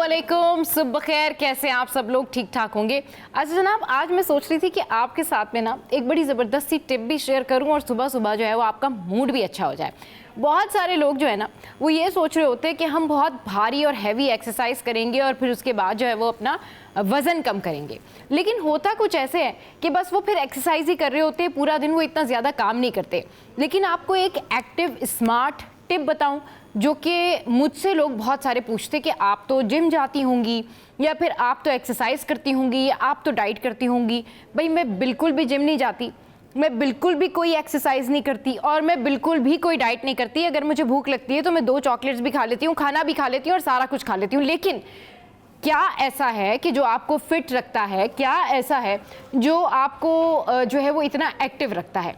अस्सलामुअलैकुम, सुबह खैर। कैसे हैं आप सब लोग? ठीक ठाक होंगे। अच्छा जनाब, आज मैं सोच रही थी कि आपके साथ में ना एक बड़ी ज़बरदस्त सी टिप भी शेयर करूं और सुबह सुबह जो है वो आपका मूड भी अच्छा हो जाए। बहुत सारे लोग जो है ना वो ये सोच रहे होते हैं कि हम बहुत भारी और हैवी एक्सरसाइज करेंगे और फिर उसके बाद जो है वो अपना वज़न कम करेंगे, लेकिन होता कुछ ऐसे है कि बस वो फिर एक्सरसाइज ही कर रहे होते हैं, पूरा दिन वो इतना ज़्यादा काम नहीं करते। लेकिन आपको एक एक्टिव स्मार्ट टिप बताऊं जो कि मुझसे लोग बहुत सारे पूछते कि आप तो जिम जाती होंगी या फिर आप तो एक्सरसाइज करती होंगी या आप तो डाइट करती होंगी। भाई मैं बिल्कुल भी जिम नहीं जाती, मैं बिल्कुल भी कोई एक्सरसाइज नहीं करती और मैं बिल्कुल भी कोई डाइट नहीं करती। अगर मुझे भूख लगती है तो मैं 2 चॉकलेट्स भी खा लेती हूँ, खाना भी खा लेती हूँ और सारा कुछ खा लेती हूँ। लेकिन क्या ऐसा है कि जो आपको फिट रखता है? क्या ऐसा है जो आपको जो है वो इतना एक्टिव रखता है?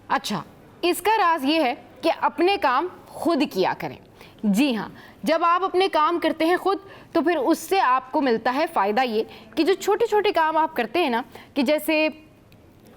अच्छा, इसका राज ये है कि अपने काम खुद किया करें। जी हाँ, जब आप अपने काम करते हैं खुद तो फिर उससे आपको मिलता है फ़ायदा ये कि जो छोटे छोटे काम आप करते हैं ना, कि जैसे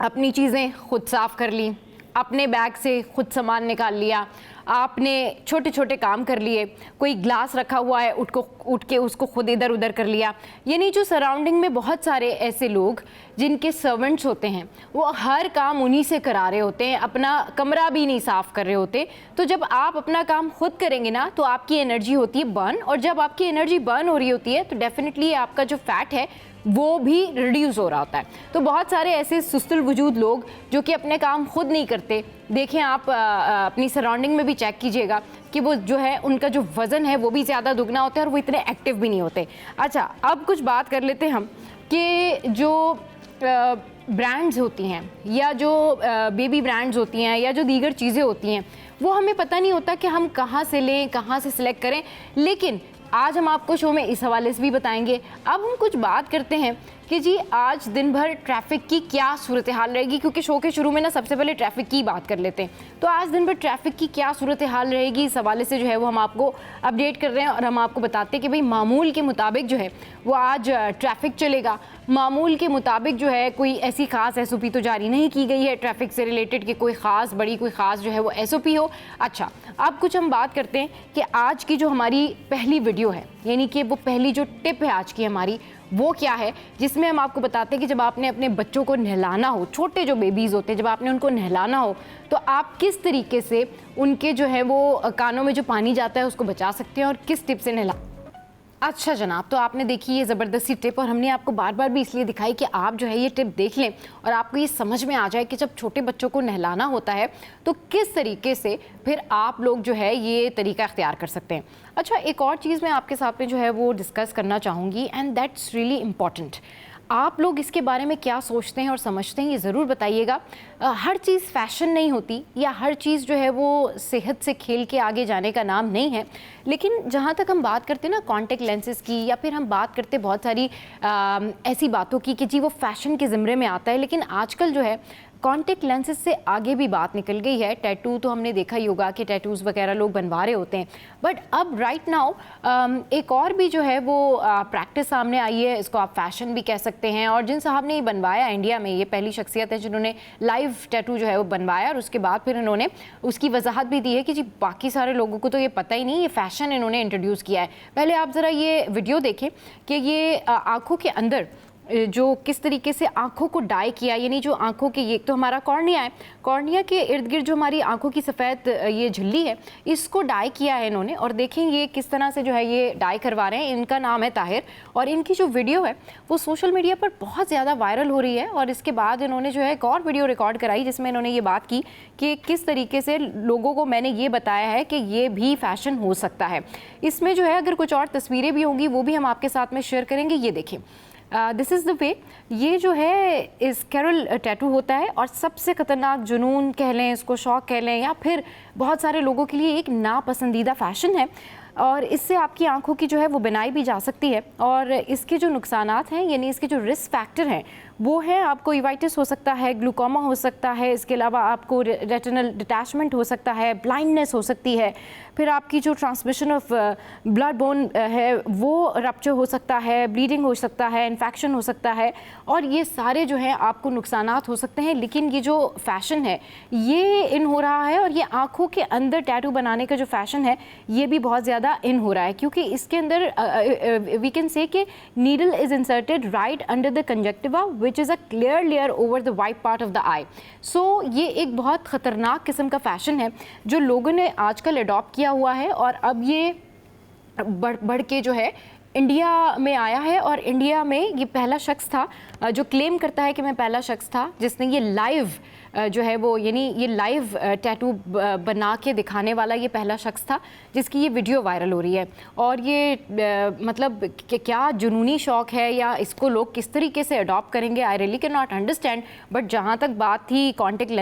अपनी चीज़ें खुद साफ़ कर ली, अपने बैग से खुद सामान निकाल लिया, आपने छोटे छोटे काम कर लिए, कोई ग्लास रखा हुआ है उठ के उसको खुद इधर उधर कर लिया। यानी जो सराउंडिंग में बहुत सारे ऐसे लोग जिनके सर्वेंट्स होते हैं वो हर काम उन्हीं से करा रहे होते हैं, अपना कमरा भी नहीं साफ़ कर रहे होते। तो जब आप अपना काम खुद करेंगे ना तो आपकी एनर्जी होती है बर्न, और जब आपकी एनर्जी बर्न हो रही होती है तो डेफिनेटली आपका जो फैट है वो भी रिड्यूस हो रहा होता है। तो बहुत सारे ऐसे सुस्तुल वजूद लोग जो कि अपने काम खुद नहीं करते, देखें आप अपनी सराउंडिंग में भी चेक कीजिएगा कि वो जो है उनका जो वज़न है वो भी ज़्यादा दुगना होता है और वो इतने एक्टिव भी नहीं होते। अच्छा, अब कुछ बात कर लेते हैं हम कि जो ब्रांड्स होती हैं या जो बेबी ब्रांड्स होती हैं या जो दीगर चीज़ें होती हैं वो हमें पता नहीं होता कि हम कहाँ से लें, कहाँ से सिलेक्ट करें। लेकिन आज हम आपको शो में इस हवाले से भी बताएंगे। अब हम कुछ बात करते हैं कि जी आज दिन भर ट्रैफिक की क्या सूरत हाल रहेगी, क्योंकि शो के शुरू में ना सबसे पहले ट्रैफिक की बात कर लेते हैं। तो आज दिन भर ट्रैफिक की क्या सूरत हाल रहेगी, इस हवाले से जो है वो हम आपको अपडेट कर रहे हैं और हम आपको बताते हैं कि भाई मामूल के मुताबिक जो है वो आज ट्रैफिक चलेगा। मामूल के मुताबिक जो है कोई ऐसी ख़ास SOP तो जारी नहीं की गई है ट्रैफिक से रिलेटेड कि कोई ख़ास बड़ी कोई ख़ास जो है वो SOP हो। अच्छा, अब कुछ हम बात करते हैं कि आज की जो हमारी पहली वीडियो है, यानी कि वो पहली जो टिप है आज की हमारी, वो क्या है, जिसमें हम आपको बताते हैं कि जब आपने अपने बच्चों को नहलाना हो, छोटे जो बेबीज़ होते हैं, जब आपने उनको नहलाना हो तो आप किस तरीके से उनके जो है वो कानों में जो पानी जाता है उसको बचा सकते हैं और किस टिप से नहला। अच्छा जनाब, तो आपने देखी ये ज़बरदस्ती टिप और हमने आपको बार बार भी इसलिए दिखाई कि आप जो है ये टिप देख लें और आपको ये समझ में आ जाए कि जब छोटे बच्चों को नहलाना होता है तो किस तरीके से फिर आप लोग जो है ये तरीका इख्तियार कर सकते हैं। अच्छा, एक और चीज़ मैं आपके साथ में जो है वो डिस्कस करना चाहूँगी एंड दैट्स रियली इम्पॉर्टेंट। आप लोग इसके बारे में क्या सोचते हैं और समझते हैं ये ज़रूर बताइएगा। हर चीज़ फ़ैशन नहीं होती या हर चीज़ जो है वो सेहत से खेल के आगे जाने का नाम नहीं है। लेकिन जहाँ तक हम बात करते हैं ना कॉन्टेक्ट लेंसेज़ की, या फिर हम बात करते बहुत सारी ऐसी बातों की कि जी वो फ़ैशन के ज़िम्रे में आता है, लेकिन आजकल जो है कॉन्टेक्ट लेंसेज से आगे भी बात निकल गई है। टैटू तो हमने देखा योगा के टैटूज़ वगैरह लोग बनवा रहे होते हैं, बट अब राइट नाउ एक और भी जो है वो प्रैक्टिस सामने आई है, इसको आप फैशन भी कह सकते हैं। और जिन साहब ने ये बनवाया इंडिया में, ये पहली शख्सियत है जिन्होंने लाइव टैटू जो है वो बनवाया और उसके बाद फिर इन्होंने उसकी वजाहत भी दी है कि जी बाकी सारे लोगों को तो ये पता ही नहीं, ये फ़ैशन इन्होंने इंट्रोड्यूस किया है। पहले आप ज़रा ये वीडियो देखें कि ये आँखों के अंदर जो किस तरीके से आँखों को डाई किया, यानी जो आँखों के, ये तो हमारा कॉर्निया है, कॉर्निया के इर्द गिर्द जो हमारी आँखों की सफ़ेद ये झिल्ली है, इसको डाई किया है इन्होंने। और देखें ये किस तरह से जो है ये डाई करवा रहे हैं। इनका नाम है ताहिर और इनकी जो वीडियो है वो सोशल मीडिया पर बहुत ज़्यादा वायरल हो रही है। और इसके बाद इन्होंने जो है एक और वीडियो रिकॉर्ड कराई जिसमें इन्होंने ये बात की कि किस तरीके से लोगों को मैंने ये बताया है कि ये भी फ़ैशन हो सकता है। इसमें जो है अगर कुछ और तस्वीरें भी होंगी वो भी हम आपके साथ में शेयर करेंगे। ये देखें, दिस इज़ द वे, ये जो है इस कैरल टैटू होता है और सबसे ख़तरनाक जुनून कह लें, इसको शौक़ कह लें, या फिर बहुत सारे लोगों के लिए एक नापसंदीदा फ़ैशन है। और इससे आपकी आंखों की जो है वो बनाई भी जा सकती है और इसके जो नुकसानात हैं, यानी इसके जो रिस्क फैक्टर हैं वो है आपको यूवाइटिस हो सकता है, ग्लूकोमा हो सकता है, इसके अलावा आपको रेटिनल डिटैचमेंट हो सकता है, ब्लाइंडनेस हो सकती है, फिर आपकी जो ट्रांसमिशन ऑफ ब्लड बोन है वो रप्चर हो सकता है, ब्लीडिंग हो सकता है, इन्फेक्शन हो सकता है, और ये सारे जो है आपको नुकसानात हो सकते हैं। लेकिन ये जो फैशन है ये इन हो रहा है, और ये आँखों के अंदर टैटू बनाने का जो फैशन है ये भी बहुत ज़्यादा इन हो रहा है, क्योंकि इसके अंदर वी कैन से कि needle is inserted right under the conjunctiva which is a clear layer over the white part of the eye. So ये एक बहुत ख़तरनाक किस्म का फैशन है जो लोगों ने आजकल अडॉप्ट किया हुआ है, और अब ये बढ़ के जो है इंडिया में आया है। और इंडिया में ये पहला शख्स था जो क्लेम करता है कि मैं पहला शख्स था जिसने ये लाइव जो है वो, यानी ये लाइव टैटू बना के दिखाने वाला ये पहला शख्स था जिसकी ये वीडियो वायरल हो रही है। और ये मतलब क्या जुनूनी शौक़ है या इसको लोग किस तरीके से अडॉप्ट करेंगे, I really can not understand. But जहाँ तक बात थी कॉन्टेक्ट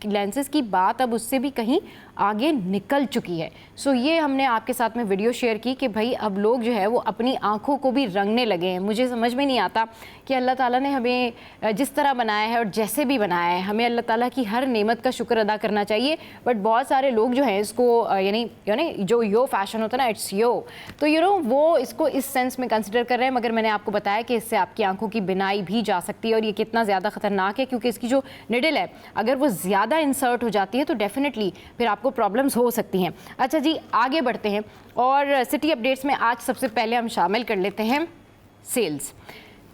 लेंसेज की बात, अब उससे भी कहीं आगे निकल चुकी है। सो ये हमने आपके साथ में वीडियो शेयर की कि भाई अब लोग जो है वो अपनी आँखों को भी रंगने लगे हैं। मुझे समझ में नहीं आता कि अल्लाह ताला ने हमें जिस तरह बनाया है और जैसे भी बनाया है, हमें अल्लाह ताला की हर नेमत का शुक्र अदा करना चाहिए। बट बहुत सारे लोग जो हैं इसको यानी जो यो फैशन होता है ना, इट्स यो, तो वो इसको इस सेंस में कंसिडर कर रहे हैं। मगर मैंने आपको बताया कि इससे आपकी आंखों की बिनाई भी जा सकती है, और ये कितना ज़्यादा ख़तरनाक है, क्योंकि इसकी जो निडल है अगर वो ज़्यादा इंसर्ट हो जाती है तो डेफिनेटली फिर आपको प्रॉब्लम्स हो सकती हैं। अच्छा जी, आगे बढ़ते हैं, और सिटी अपडेट्स में आज सबसे पहले हम शामिल कर लेते हैं सेल्स।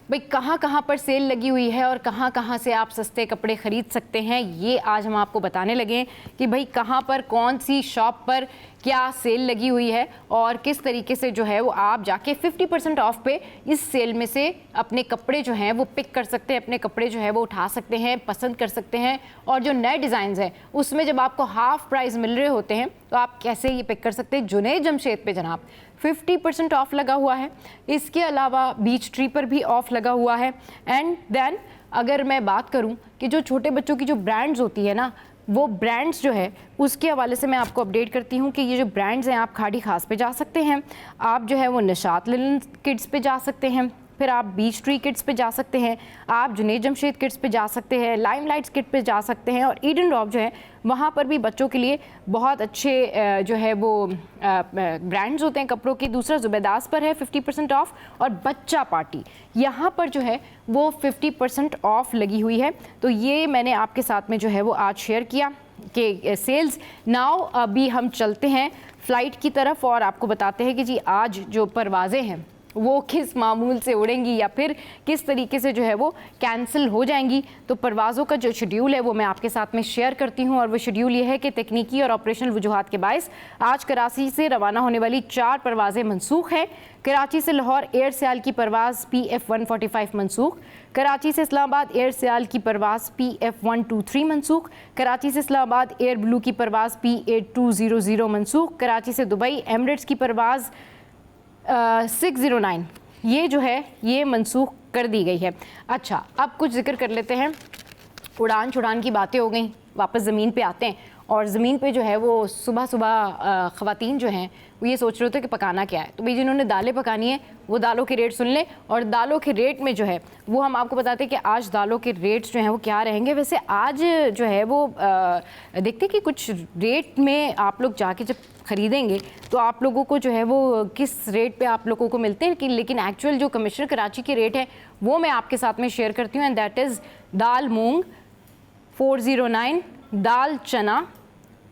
भाई कहाँ कहाँ पर सेल लगी हुई है और कहाँ कहाँ से आप सस्ते कपड़े ख़रीद सकते हैं, ये आज हम आपको बताने लगे हैं कि भाई कहाँ पर कौन सी शॉप पर क्या सेल लगी हुई है, और किस तरीके से जो है वो आप जाके 50% ऑफ पे इस सेल में से अपने कपड़े जो हैं वो पिक कर सकते हैं, अपने कपड़े जो है वो उठा सकते हैं, पसंद कर सकते हैं। और जो नए डिज़ाइंस हैं उसमें जब आपको हाफ प्राइस मिल रहे होते हैं तो आप कैसे ये पिक कर सकते हैं। जुनैद जमशेद पे जनाब 50% ऑफ लगा हुआ है, इसके अलावा बीच ट्री पर भी ऑफ लगा हुआ है। एंड देन अगर मैं बात करूं कि जो छोटे बच्चों की जो ब्रांड्स होती है ना, वो ब्रांड्स जो है उसके हवाले से मैं आपको अपडेट करती हूँ कि ये जो ब्रांड्स हैं, आप खाड़ी खास पे जा सकते हैं, आप जो है वो निशात लिनन किड्स पे जा सकते हैं, फिर आप बीच ट्री किड्स पे जा सकते हैं, आप जुनैद जमशेद किड्स पे जा सकते हैं, लाइमलाइट्स किड पे जा सकते हैं, और ईडन रॉब जो है वहाँ पर भी बच्चों के लिए बहुत अच्छे जो है वो ब्रांड्स होते हैं कपड़ों के। दूसरा जुबैदास पर है 50% ऑफ, और बच्चा पार्टी यहाँ पर जो है वो 50% ऑफ लगी हुई है। तो ये मैंने आपके साथ में जो है वो आज शेयर किया कि सेल्स। नाउ अभी हम चलते हैं फ़्लाइट की तरफ और आपको बताते हैं कि जी आज जो परवाज़ें हैं वो किस मामूल से उड़ेंगी या फिर किस तरीके से जो है वो कैंसिल हो जाएंगी। तो परवाज़ों का जो शेड्यूल है वो मैं आपके साथ में शेयर करती हूँ, और वो शेड्यूल ये है कि तकनीकी और ऑपरेशनल वजूहात के बायस आज कराची से रवाना होने वाली 4 परवाज़ें मनसूख हैं। कराची से लाहौर एयर सियाल की परवाज़ PF 145 मनसूख, कराची से इस्लामाबाद एयर सियाल की परवाज़ PF 123 मनसूख, कराची से इस्लामाबाद एयर ब्लू की परवाज़ PA200 मनसूख, कराची से दुबई एमिरेट्स की परवाज़ 609 ये जो है ये मनसूख कर दी गई है। अच्छा, अब कुछ जिक्र कर लेते हैं। उड़ान छुड़ान की बातें हो गई, वापस ज़मीन पे आते हैं। और ज़मीन पे जो है वो सुबह सुबह ख़वातीन जो हैं वो ये सोच रहे होते कि पकाना क्या है। तो भाई जिन्होंने दालें पकानी है वो दालों के रेट सुन लें, और दालों के रेट में जो है वो हम आपको बताते हैं कि आज दालों के रेट्स जो हैं वो क्या रहेंगे। वैसे आज जो है वो देखते कि कुछ रेट में आप लोग जाके जब ख़रीदेंगे तो आप लोगों को जो है वो किस रेट पे आप लोगों को मिलते हैं, लेकिन एक्चुअल जो कमिश्नर कराची के रेट है वो मैं आपके साथ में शेयर करती हूँ। एंड दैट इज़ दाल मूंग 409, दाल चना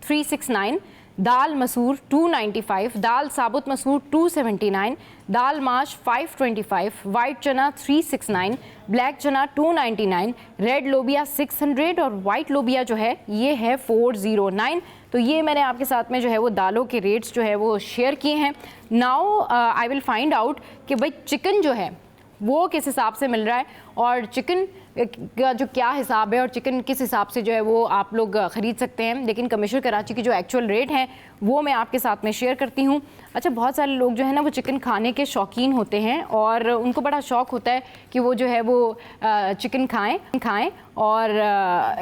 369, दाल मसूर 295, दाल साबुत मसूर 279, दाल माश 525, वाइट चना 369, ब्लैक चना 299, रेड लोबिया 600 और वाइट लोबिया जो है ये है 409। तो ये मैंने आपके साथ में जो है वो दालों के रेट्स जो है वो शेयर किए हैं। Now I will find out कि भाई चिकन जो है वो किस हिसाब से मिल रहा है, और चिकन का जो क्या हिसाब है, और चिकन किस हिसाब से जो है वो आप लोग ख़रीद सकते हैं। लेकिन कमिश्नर कराची की जो एक्चुअल रेट हैं वो मैं आपके साथ में शेयर करती हूँ। अच्छा, बहुत सारे लोग जो है ना वो चिकन खाने के शौकीन होते हैं, और उनको बड़ा शौक़ होता है कि वो जो है वो चिकन खाएँ और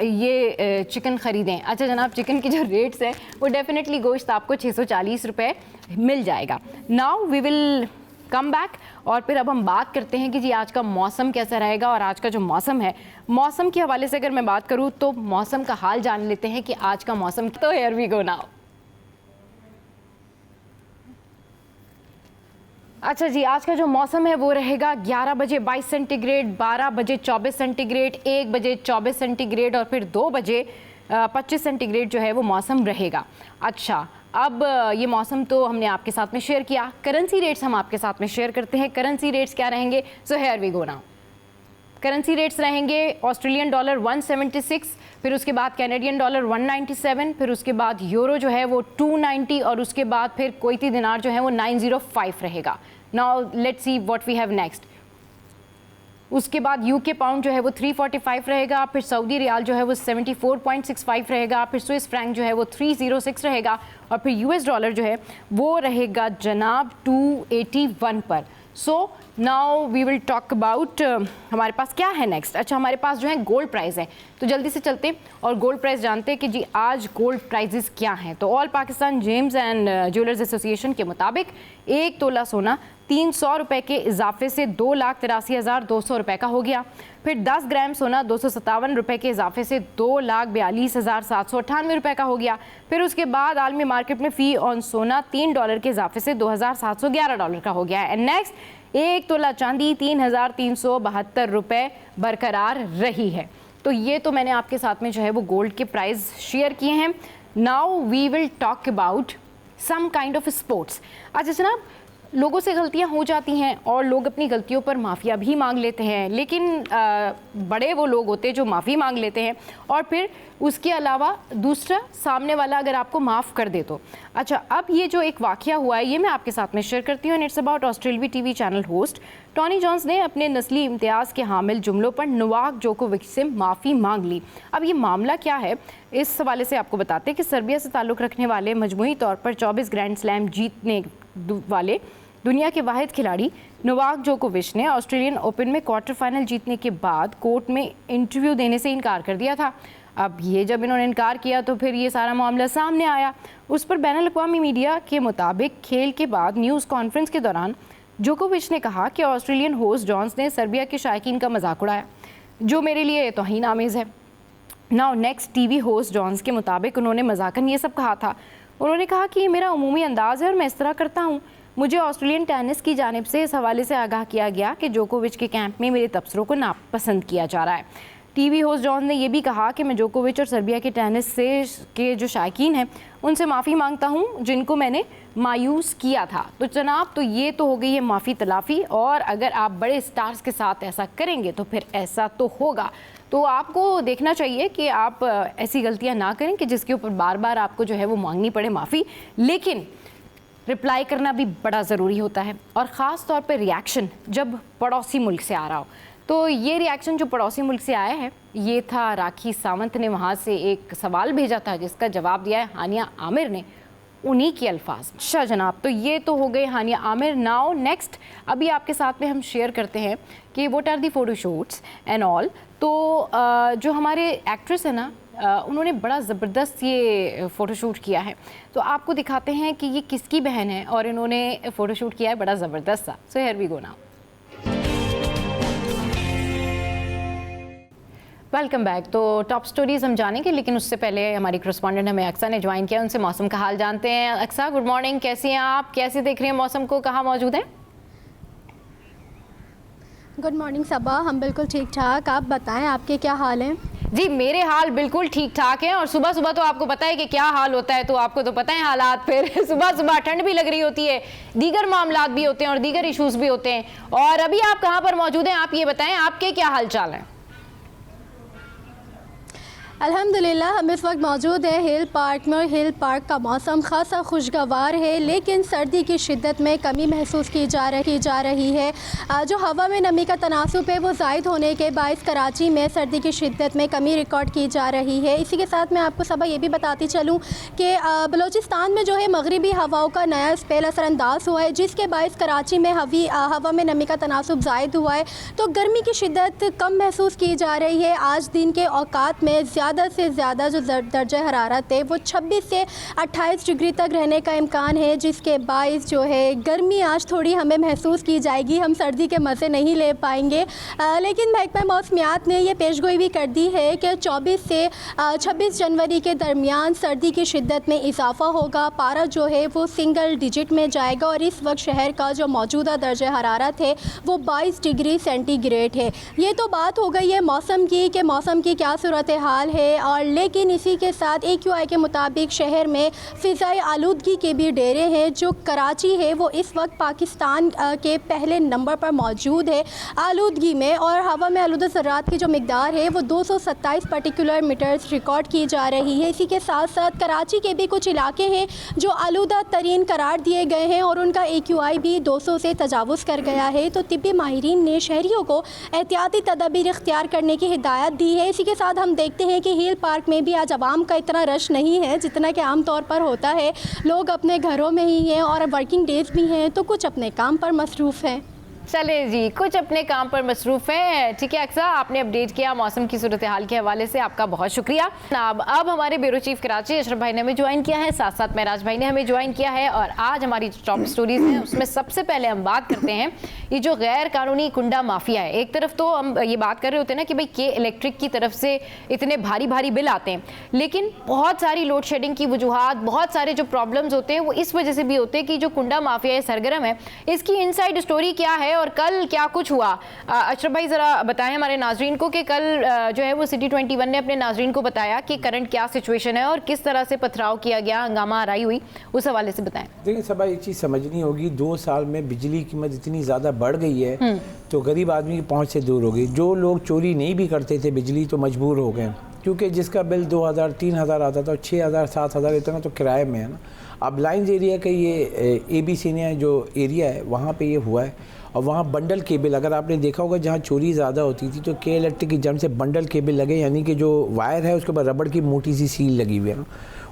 ये चिकन ख़रीदें। अच्छा जनाब, चिकन की जो रेट्स हैं वो डेफिनेटली गोश्त आपको 640 रुपये मिल जाएगा। Now we will come back और फिर अब हम बात करते हैं कि जी आज का मौसम कैसा रहेगा। और आज का जो मौसम है, मौसम के हवाले से अगर मैं बात करूं तो मौसम का हाल जान लेते हैं कि आज का मौसम। तो हियर वी गो नाउ। अच्छा जी, आज का जो मौसम है वो रहेगा 11 बजे 22 सेंटीग्रेड, 12 बजे 24 सेंटीग्रेड, 1 बजे 24 सेंटीग्रेड और फिर 2 बजे 25 सेंटीग्रेड जो है वो मौसम रहेगा। अच्छा, अब ये मौसम तो हमने आपके साथ में शेयर किया। करेंसी रेट्स हम आपके साथ में शेयर करते हैं। करेंसी रेट्स क्या रहेंगे? So here we go now. Currency rates रहेंगे ऑस्ट्रेलियन डॉलर 176, फिर उसके बाद कैनेडियन डॉलर 197, फिर उसके बाद यूरो जो है वो 290 और उसके बाद फिर कुवैती दिनार जो है वो 905 रहेगा। Now let's see what we have next. उसके बाद यूके पाउंड जो है वो 345 रहेगा, फिर सऊदी रियाल जो है वो 74.65 रहेगा, फिर स्विस फ्रैंक जो है वो 306 रहेगा और फिर यूएस डॉलर जो है वो रहेगा जनाब 281 पर। So now we will talk about हमारे पास क्या है नेक्स्ट। अच्छा, हमारे पास जो है गोल्ड प्राइस है, तो जल्दी से चलते हैं और गोल्ड प्राइस जानते हैं कि जी आज गोल्ड प्राइजेस क्या हैं। तो all Pakistan James and jewellers association के मुताबिक 1 तोला सोना 300 रुपये के इजाफे से 2,83,200 रुपये का हो गया। फिर 10 ग्राम सोना 257 रुपये के इजाफे से 2,42,798 रुपये का हो गया। फिर उसके बाद आलमी मार्केट में फ़ी ऑन सोना $3 के इजाफे से $2,711 का हो गया है। एंड नेक्स्ट, 1 तोला चांदी 3,372 रुपये बरकरार रही है। तो ये तो मैंने आपके साथ में जो है वो गोल्ड के प्राइस शेयर किए हैं। Now we will talk about some kind of sports. अच्छा जनाब, लोगों से गलतियां हो जाती हैं और लोग अपनी गलतियों पर माफ़िया भी मांग लेते हैं, लेकिन बड़े वो लोग होते हैं जो माफ़ी मांग लेते हैं और फिर उसके अलावा दूसरा सामने वाला अगर आपको माफ़ कर दे तो। अच्छा, अब ये जो एक वाक़या हुआ है ये मैं आपके साथ में शेयर करती हूँ। And it's about Australian TV channel host Tony Jones ने अपने नस्ली इम्तियाज़ के हामिल जुमलों पर नोवाक जोकोविच से माफ़ी मांग ली। अब ये मामला क्या है, इस हवाले से आपको बताते हैं कि सर्बिया से ताल्लुक़ रखने वाले मजमूई तौर पर 24 ग्रैंड स्लैम जीतने वाले दुनिया के वाहिद खिलाड़ी नोवाक जोकोविच ने ऑस्ट्रेलियन ओपन में क्वार्टर फाइनल जीतने के बाद कोर्ट में इंटरव्यू देने से इनकार कर दिया था। अब ये जब इन्होंने इनकार किया तो फिर ये सारा मामला सामने आया। उस पर बैनुल अक़वामी मीडिया के मुताबिक खेल के बाद न्यूज़ कॉन्फ्रेंस के दौरान जोकोविच ने कहा कि ऑस्ट्रेलियन होस्ट जॉन्स ने सर्बिया के शायकीन का मजाक उड़ाया, जो मेरे लिए तौहीन आमेज़ है। Now next, TV host Jones के मुताबिक उन्होंने मजाकन ये सब कहा था। उन्होंने कहा कि ये मेरा उमूमी अंदाज़ है और मैं इस तरह करता हूँ। मुझे ऑस्ट्रेलियन टेनिस की जानिब से इस हवाले से आगाह किया गया कि जोकोविच के कैंप में मेरे तबसरों को नापसंद किया जा रहा है। टीवी होस्ट जॉन ने यह भी कहा कि मैं जोकोविच और सर्बिया के टेनिस से के जो शायकीन हैं उनसे माफ़ी मांगता हूं जिनको मैंने मायूस किया था। तो जनाब, तो ये तो हो गई है माफ़ी तलाफ़ी, और अगर आप बड़े स्टार्स के साथ ऐसा करेंगे तो फिर ऐसा तो होगा। तो आपको देखना चाहिए कि आप ऐसी गलतियाँ ना करें कि जिसके ऊपर बार बार आपको जो है वो मांगनी पड़े माफ़ी, लेकिन रिप्लाई करना भी बड़ा ज़रूरी होता है, और ख़ास तौर पे रिएक्शन जब पड़ोसी मुल्क से आ रहा हो। तो ये रिएक्शन जो पड़ोसी मुल्क से आया है ये था, राखी सावंत ने वहाँ से एक सवाल भेजा था जिसका जवाब दिया है हानिया आमिर ने उन्हीं के अल्फाज। अच्छा जनाब, तो ये तो हो गए हानिया आमिर। नाउ नेक्स्ट, अभी आपके साथ में हम शेयर करते हैं कि what are the photoshoots and all. तो जो हमारे एक्ट्रेस है ना, उन्होंने बड़ा ज़बरदस्त ये फ़ोटोशूट किया है। तो आपको दिखाते हैं कि ये किसकी बहन है और इन्होंने फ़ोटोशूट किया है बड़ा ज़बरदस्त सा। So here we go now. Welcome back. तो टॉप स्टोरीज़ हम जानेंगे, लेकिन उससे पहले हमारी करस्पॉन्डेंट हमें अक्सा ने ज्वाइन किया, उनसे मौसम का हाल जानते हैं। अक्सा, गुड मॉर्निंग, कैसी हैं आप? कैसे देख रही हैं मौसम को? कहाँ मौजूद हैं? गुड मॉर्निंग सबा, हम बिल्कुल ठीक ठाक। आप बताएं, आपके क्या हाल हैं? जी मेरे हाल बिल्कुल ठीक ठाक हैं, और सुबह सुबह तो आपको पता है कि क्या हाल होता है, तो आपको तो पता है हालात। फिर सुबह सुबह ठंड भी लग रही होती है, दीगर मामलात भी होते हैं और दीगर इश्यूज़ भी होते हैं। और अभी आप कहाँ पर मौजूद हैं, आप ये बताएं, आपके क्या हाल चाल हैं? अल्हम्दुलिल्लाह हम इस वक्त मौजूद है हिल पार्क में, और हिल पार्क का मौसम खासा खुशगवार है, लेकिन सर्दी की शिद्दत में कमी महसूस की जा रही है। जो हवा में नमी का तनासुब है वो ज़ायद होने के बायस कराची में सर्दी की शिद्दत में कमी रिकॉर्ड की जा रही है। इसी के साथ मैं आपको सबा ये भी बताती चलूँ कि बलूचिस्तान में जो है मगरिबी हवाओं का नया स्पेल असरअंदाज हुआ है, जिसके बायस कराची में हवा में नमी का तनासुब ज़ायद हुआ है, तो गर्मी की शिद्दत कम महसूस की जा रही है। आज दिन के औकात में ज़्यादा ज़्यादा से ज़्यादा जो दर्जा हरारत है वो 26 से 28 डिग्री तक रहने का इम्कान है, जिसके बायस जो है गर्मी आज थोड़ी हमें महसूस की जाएगी, हम सर्दी के मज़े नहीं ले पाएंगे। लेकिन महकमा मौसमियात ने यह पेशगोई भी कर दी है कि 24 से 26 जनवरी के दरमियान सर्दी की शिद्दत में इजाफा होगा, पारा जो है वो सिंगल डिजिट में जाएगा और इस वक्त शहर का जो मौजूदा दर्जा हरारत है वो 22 डिग्री सेंटीग्रेड है। ये तो बात हो गई है मौसम की कि मौसम की क्या सूरत हाल है, और लेकिन इसी के साथ AQI के मुताबिक शहर में फ़िज़ाई आलूदगी के भी डेरे हैं। जो कराची है वो इस वक्त पाकिस्तान के पहले नंबर पर मौजूद है आलूदगी में, और हवा में आलूदा ज़रात की जो मिकदार है वो 227 पार्टिकुलर मीटर्स रिकॉर्ड की जा रही है। इसी के साथ साथ कराची के भी कुछ इलाके हैं जो आलूदा तरीन करार दिए गए हैं और उनका AQI भी 200 से तजावुज़ कर गया है। तो तिब्बी माहिरीन ने शहरियों को एहतियाती तदाबीर इख्तियार करने की हिदायत दी है। इसी के साथ हम देखते हैं कि हिल पार्क में भी आज आवाम का इतना रश नहीं है जितना कि आम तौर पर होता है। लोग अपने घरों में ही हैं और वर्किंग डेज़ भी हैं, तो कुछ अपने काम पर मसरूफ़ हैं। चले जी, कुछ अपने काम पर मसरूफ़ हैं। ठीक है अक्सा, आपने अपडेट किया मौसम की सूरत हाल के हवाले से, आपका बहुत शुक्रिया। अब हमारे ब्यूरो चीफ कराची अशरफ भाई ने हमें ज्वाइन किया है, साथ साथ महराज भाई ने हमें ज्वाइन किया है, और आज हमारी जो टॉप स्टोरीज हैं उसमें सबसे पहले हम बात करते हैं ये जो गैर कानूनी कुंडा माफिया है। एक तरफ तो हम ये बात कर रहे होते हैं ना कि भाई के इलेक्ट्रिक की तरफ से इतने भारी भारी बिल आते हैं, लेकिन बहुत सारी लोड शेडिंग की वजूहात, बहुत सारे जो प्रॉब्लम्स होते हैं वो इस वजह से भी होते हैं कि जो कुंडा माफिया सरगर्म है इसकी इनसाइड स्टोरी क्या है और कल क्या कुछ हुआ। अशरफ भाई ज़रा बताएं हमारे नाजरीन को कि कल जो है वो सिटी 21 ने अपने नाजरीन को बताया कि करंट क्या सिचुएशन है और किस तरह से पथराव किया गया, हंगामा आराई हुई, उस हवाले से बताएं। देखिए सब एक चीज़ समझनी होगी, 2 साल में बिजली की कीमत इतनी ज़्यादा बढ़ गई है तो गरीब आदमी की पहुँच से दूर हो गई। जो लोग चोरी नहीं भी करते थे बिजली तो मजबूर हो गए, क्योंकि जिसका बिल 2000 3000 आता था, 6000 7000 इतना तो किराए में है ना। अब लाइन्स एरिया का ये ABC ने जो एरिया है वहाँ पे ये हुआ है, और वहाँ बंडल केबल, अगर आपने देखा होगा जहाँ चोरी ज़्यादा होती थी तो के इलेक्ट्रिक की जम से बंडल केबल लगे, यानी कि जो वायर है उसके ऊपर रबड़ की मोटी सी सील लगी हुई है ना।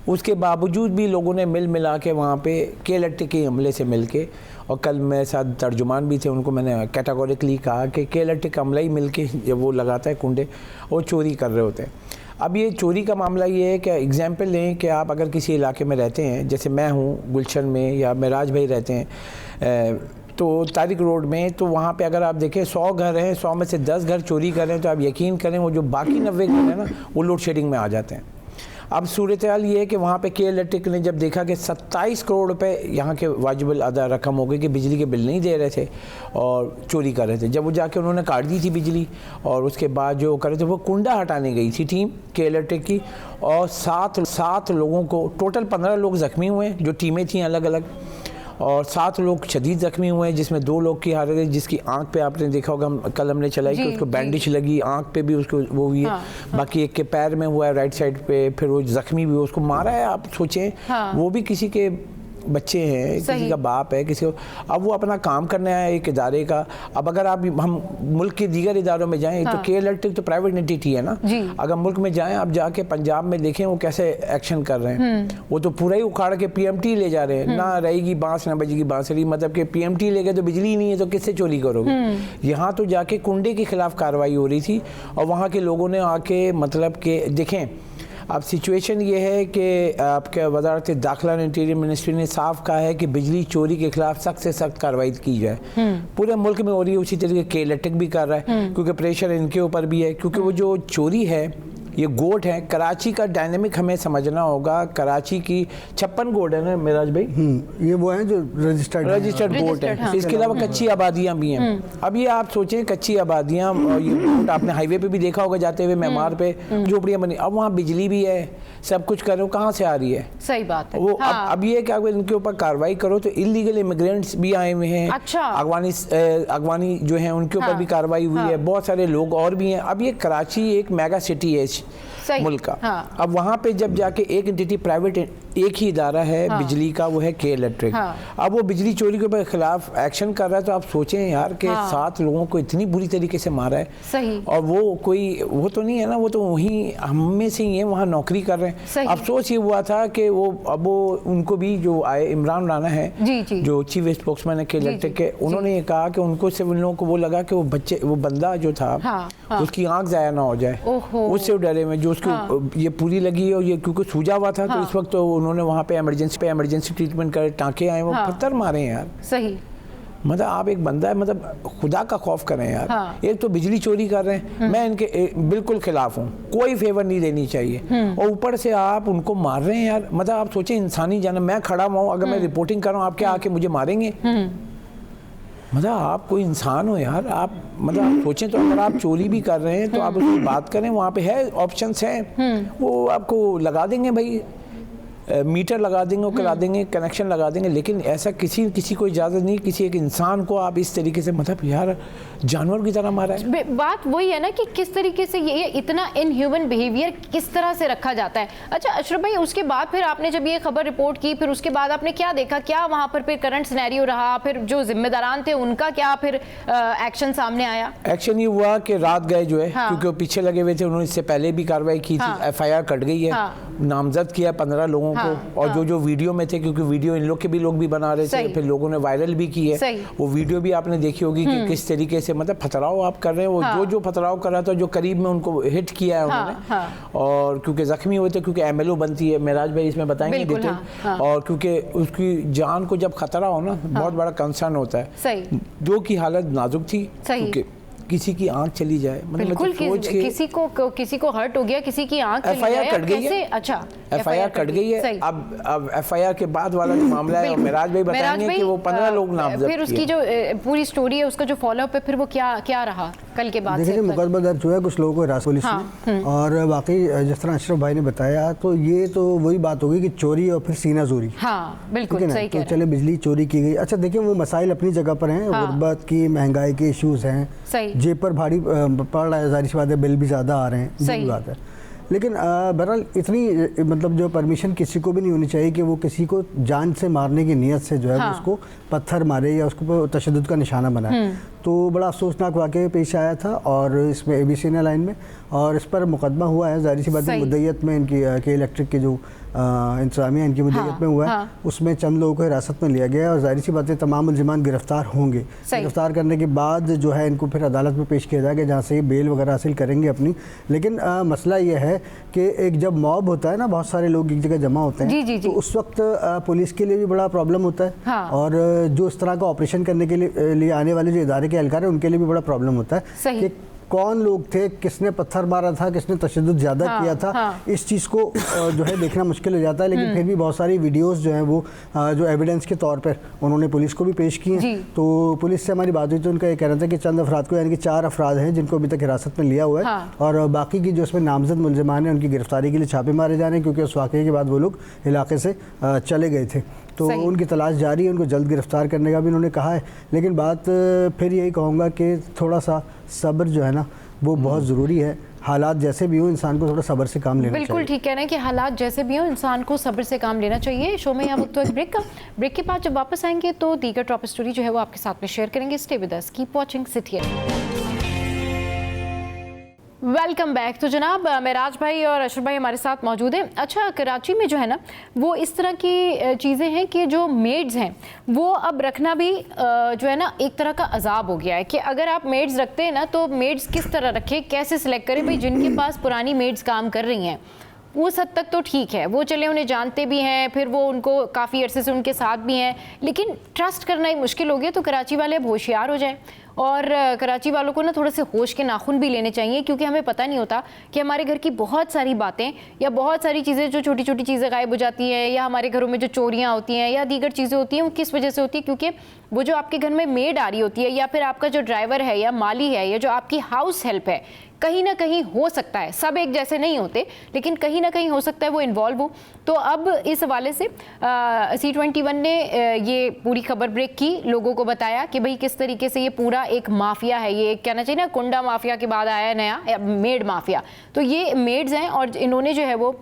उसके बावजूद भी लोगों ने मिला के वहाँ पे के इलेक्ट्रिक के अमले से मिल के, और कल मेरे साथ तर्जुमान भी थे, उनको मैंने कैटेगोरिकली कहा कि के इलेक्ट्रिक का अमला ही मिल के जब वो लगाता है कुंडे और चोरी कर रहे होते हैं। अब ये चोरी का मामला ये है कि एग्जाम्पल लें कि आप अगर किसी इलाके में रहते हैं, जैसे मैं हूँ गुलशन में या महराज भाई रहते हैं तो तारिक रोड में, तो वहाँ पे अगर आप देखें 100 घर हैं, 100 में से 10 घर चोरी कर रहे हैं, तो आप यकीन करें वो जो बाकी 90 घर हैं ना वो लोड शेडिंग में आ जाते हैं। अब सूरत हाल ये है कि वहाँ पे के इलेक्ट्रिक ने जब देखा कि 27 करोड़ रुपए यहाँ के वाजिबल अदा रकम हो गई कि बिजली के बिल नहीं दे रहे थे और चोरी कर रहे थे, जब वो जाके उन्होंने काट दी थी बिजली, और उसके बाद जो कर रहे थे वो कुंडा हटाने गई थी टीम के इलेक्ट्रिक की, और 7 लोगों को, टोटल 15 लोग ज़ख्मी हुए जो टीमें थी अलग अलग, और 7 लोग शदीद ज़ख्मी हुए हैं, जिसमें 2 लोग की हालत है जिसकी आंख पे आपने देखा होगा, कल हमने चलाई कि उसको बैंडेज लगी, आंख पे भी उसको वो हुई है। बाकी एक के पैर में हुआ है राइट साइड पे, फिर वो ज़ख्मी भी उसको मारा है। आप सोचें वो भी किसी के बच्चे हैं, किसी का बाप है, किसी को, अब वो अपना काम करना है एक इदारे का। अब अगर आप हम मुल्क के दीगर इदारों में जाएं तो के इलेक्ट्रिक तो प्राइवेट एंटिटी है ना, अगर मुल्क में जाएं आप जाके पंजाब में देखें वो कैसे एक्शन कर रहे हैं, वो तो पूरा ही उखाड़ के PMT ले जा रहे हैं, ना रहेगी बांस ना बजेगी बांसुरी, मतलब कि PMT ले गए तो बिजली नहीं है तो किससे चोरी करोगे। यहाँ तो जाके कुंडे के खिलाफ कार्रवाई हो रही थी और वहाँ के लोगों ने आके मतलब के देखें। अब सिचुएशन ये है कि आपके वज़ारत दाखिला और इंटीरियर मिनिस्ट्री ने साफ कहा है कि बिजली चोरी के खिलाफ सख्त से सख्त कार्रवाई की जाए। पूरे मुल्क में हो रही है, उसी तरीके के इलेक्ट्रिक भी कर रहा है क्योंकि प्रेशर इनके ऊपर भी है, क्योंकि वो जो चोरी है ये गोट है। कराची का डायनेमिक हमें समझना होगा, कराची की 56 गोट है ना मेराज भाई, ये वो हैं जो रजिस्टर्ड गोट है। इसके अलावा कच्ची आबादियाँ भी हैं। अब ये आप सोचें कच्ची आबादियाँ, ये गोट आपने हाईवे पे भी देखा होगा जाते हुए, मेमार पे झोपड़ियाँ बनी, अब वहाँ बिजली भी है, सब कुछ कर रहे हो, कहाँ से आ रही है? सही बात है। वो अब ये कि अगर इनके ऊपर कार्रवाई करो तो इलीगल इमिग्रेंट्स भी आए हुए हैं। अच्छा। अगवानी जो है उनके ऊपर भी कार्रवाई हुई है, बहुत सारे लोग और भी हैं। अब ये कराची एक मेगा सिटी है मुल्क का। अब वहाँ पे जब जाके एक एंटिटी प्राइवेट एक ही इदारा है बिजली का, वो है के इलेक्ट्रिक। अब वो बिजली चोरी के खिलाफ एक्शन कर रहा है, तो आप सोचें यार कि 7 लोगों को इतनी बुरी तरीके से मारा है। सही। और वो कोई वो तो नहीं है ना, वो तो वहीं हम में से ही है, वहाँ नौकरी कर रहे हैं। अफसोस ये हुआ था कि वो अब वो उनको भी जो आए इमरान राना है जो चीफ स्पोक्समैन है के इलेक्ट्रिक के, उन्होंने ये कहा कि उनको सिर्फ उन लोगों को वो लगा कि वो बंदा जो था उसकी आंख जाया ना हो जाए, उससे डरे में जो उसको ये पूरी लगी और ये क्योंकि सूजा हुआ था। तो इस वक्त तो उन्होंने वहाँ पे इमरजेंसी ट्रीटमेंट करे, टाँके आए, वो पत्थर मारे हैं यार। सही। मतलब आप एक बंदा है, मतलब खुदा का खौफ करें यार। एक तो बिजली चोरी कर रहे हैं, मैं इनके बिल्कुल खिलाफ हूँ, कोई फेवर नहीं देनी चाहिए, और ऊपर से आप उनको मार रहे हैं यार। मतलब आप सोचें इंसानी जान, मैं खड़ा हुआ अगर मैं रिपोर्टिंग कर रहा हूँ, आप क्या आके मुझे मारेंगे? मतलब आप कोई इंसान हो यार। आप मतलब आप सोचें तो अगर आप चोरी भी कर रहे हैं तो आप उसकी बात करें, वहाँ पे है ऑप्शंस हैं, वो आपको लगा देंगे भाई, मीटर लगा देंगे, वो करा देंगे, कनेक्शन लगा देंगे। लेकिन ऐसा किसी को इजाज़त नहीं, किसी एक इंसान को आप इस तरीके से, मतलब यार जानवर की तरह मारा है। बात वही है ना कि किस तरीके से ये इतना इनह्यूमन बिहेवियर किस तरह से रखा जाता है। अच्छा अशरफ भाई, उसके बाद फिर आपने जब ये खबर रिपोर्ट की, फिर उसके बाद आपने क्या देखा, क्या वहाँ पर फिर करंट सिनेरियो रहा, फिर जो जिम्मेदारान थे उनका क्या फिर एक्शन सामने आया? एक्शन ये हुआ कि रात गए जो है, क्योंकि वो पीछे लगे हुए थे, उन्होंने इससे पहले भी कार्रवाई की थी, FIR कट गई है, नामजद किया 15 लोगों को, और जो वीडियो में थे, क्योंकि वीडियो इन लोग के भी लोग भी बना रहे थे, फिर लोगों ने वायरल भी की है, वो वीडियो भी आपने देखी होगी कि किस तरीके से मतलब फतराव आप कर रहे हैं। वो जो फतराव कर रहा था, जो करीब में उनको हिट किया है उन्होंने, और क्योंकि जख्मी हुए थे, क्योंकि MLO बनती है, मेराज भाई इसमें बताएंगे डिटेल, और क्योंकि उसकी जान को जब खतरा हो ना, बहुत बड़ा कंसर्न होता है। दो की हालत नाजुक थी, क्योंकि किसी की आंख चली जाए, बिल्कुल किसी को हर्ट हो गया, किसी की आंख FIR कट गई है। अच्छा FIR कट गई है। अब FIR के बाद वाला जो मामला है, मेराज भाई बताएंगे कि वो 15 लोग नामजद फिर उसकी जो पूरी स्टोरी है, उसका जो फॉलोअप है, फिर वो क्या रहा कल के बाद? देखिए मुकदमा दर्ज हुआ है, कुछ लोगों को हिरासत पुलिस ने, और बाकी जिस तरह अशरफ भाई ने बताया, तो ये तो वही बात होगी कि चोरी और फिर सीना जोरी। बिल्कुल सही कह रहे हैं। चले बिजली चोरी की गई। अच्छा देखिए, वो मसाइल अपनी जगह पर हैं, गुर्बत की, महंगाई के इश्यूज हैं, जेब पर भारी पड़ रहा है, जाहिर सी बात है, बिल भी ज़्यादा आ रहे हैं, सही बात है। लेकिन बहरहाल इतनी मतलब जो परमिशन किसी को भी नहीं होनी चाहिए कि वो किसी को जान से मारने की नीयत से जो है उसको पत्थर मारे या उसको तशद्दुद का निशाना बनाए। तो बड़ा अफसोसनाक वाक़या पेश आया था, और इसमें ABC लाइन में, और इस पर मुकदमा हुआ है। जाहिर सी बात है, मुद्दईयत में इनकी के इलेक्ट्रिक के जो इंतजामिया इनकी मुद्दईयत में हुआ है, उसमें चंद लोगों को हिरासत में लिया गया है, और जाहिर सी बात है तमाम मुल्ज़िमान गिरफ्तार होंगे। गिरफ्तार करने के बाद जो है इनको फिर अदालत में पेश किया जाएगा, जहाँ से ये बेल वगैरह हासिल करेंगे अपनी। लेकिन मसला ये है कि एक जब मॉब होता है ना, बहुत सारे लोग एक जगह जमा होते हैं, तो उस वक्त पुलिस के लिए भी बड़ा प्रॉब्लम होता है, और जो इस तरह का ऑपरेशन करने के लिए आने वाले जो इदारे के एहलकार है, उनके लिए भी बड़ा प्रॉब्लम होता है कि कौन लोग थे, किसने पत्थर मारा था, किसने तशद्दुद ज़्यादा किया था, इस चीज़ को जो है देखना मुश्किल हो जाता है। लेकिन फिर भी बहुत सारी वीडियोस जो हैं वो जो एविडेंस के तौर पर उन्होंने पुलिस को भी पेश की हैं। तो पुलिस से हमारी बात हुई तो उनका ये कहना था कि चंद अफराद को, यानी कि 4 अफराद हैं जिनको अभी तक हिरासत में लिया हुआ है, और बाकी की जो इसमें नामजद मुल्ज़िमान हैं उनकी गिरफ्तारी के लिए छापे मारे जा रहे हैं, क्योंकि उस वाक़े के बाद वो लोग इलाके से चले गए थे। तो उनकी तलाश जारी है, उनको जल्द गिरफ्तार करने का भी उन्होंने कहा है। लेकिन बात फिर यही कहूँगा कि थोड़ा सा सब्र जो है ना, वो बहुत ज़रूरी है। हालात जैसे भी हो, इंसान को थोड़ा सब्र से काम लेना चाहिए। बिल्कुल ठीक कह रहे हैं कि हालात जैसे भी हो, इंसान को सब्र से काम लेना चाहिए। शो में यहाँ वक्त तो एक ब्रेक के बाद जब वापस आएंगे तो दीगर टॉप स्टोरी जो है वो आपके साथ में शेयर करेंगे। Stay with us, keep watching, sit here. Welcome back. तो जनाब मेराज भाई और अशरफ भाई हमारे साथ मौजूद हैं। अच्छा, कराची में जो है ना, वो इस तरह की चीज़ें हैं कि जो मेड्स हैं वो अब रखना भी जो है ना एक तरह का अजाब हो गया है कि अगर आप मेड्स रखते हैं ना, तो मेड्स किस तरह रखें, कैसे सिलेक्ट करें। भाई जिनके पास पुरानी मेड्स काम कर रही हैं उस हद तक तो ठीक है, वो चले उन्हें जानते भी हैं, फिर वो उनको काफ़ी अरसे से उनके साथ भी हैं, लेकिन ट्रस्ट करना ही मुश्किल हो गया। तो कराची वाले अब होशियार हो जाएं, और कराची वालों को ना थोड़े से होश के नाखून भी लेने चाहिए, क्योंकि हमें पता नहीं होता कि हमारे घर की बहुत सारी बातें या बहुत सारी चीज़ें, जो छोटी छोटी चीज़ें गायब हो जाती हैं, या हमारे घरों में जो चोरियाँ होती हैं या दीगर चीज़ें होती हैं, वो किस वजह से होती है। क्योंकि वो जो आपके घर में मेड आ रही होती है, या फिर आपका जो ड्राइवर है या माली है, या जो आपकी हाउस हेल्प है, कहीं ना कहीं हो सकता है, सब एक जैसे नहीं होते, लेकिन कहीं ना कहीं हो सकता है वो इन्वॉल्व हो। तो अब इस हवाले से C21 ने ये पूरी खबर ब्रेक की, लोगों को बताया कि भाई किस तरीके से ये पूरा एक माफिया है। ये कहना चाहिए ना, कुंडा माफिया के बाद आया है नया मेड माफिया। तो ये मेड्स हैं, और इन्होंने जो है वो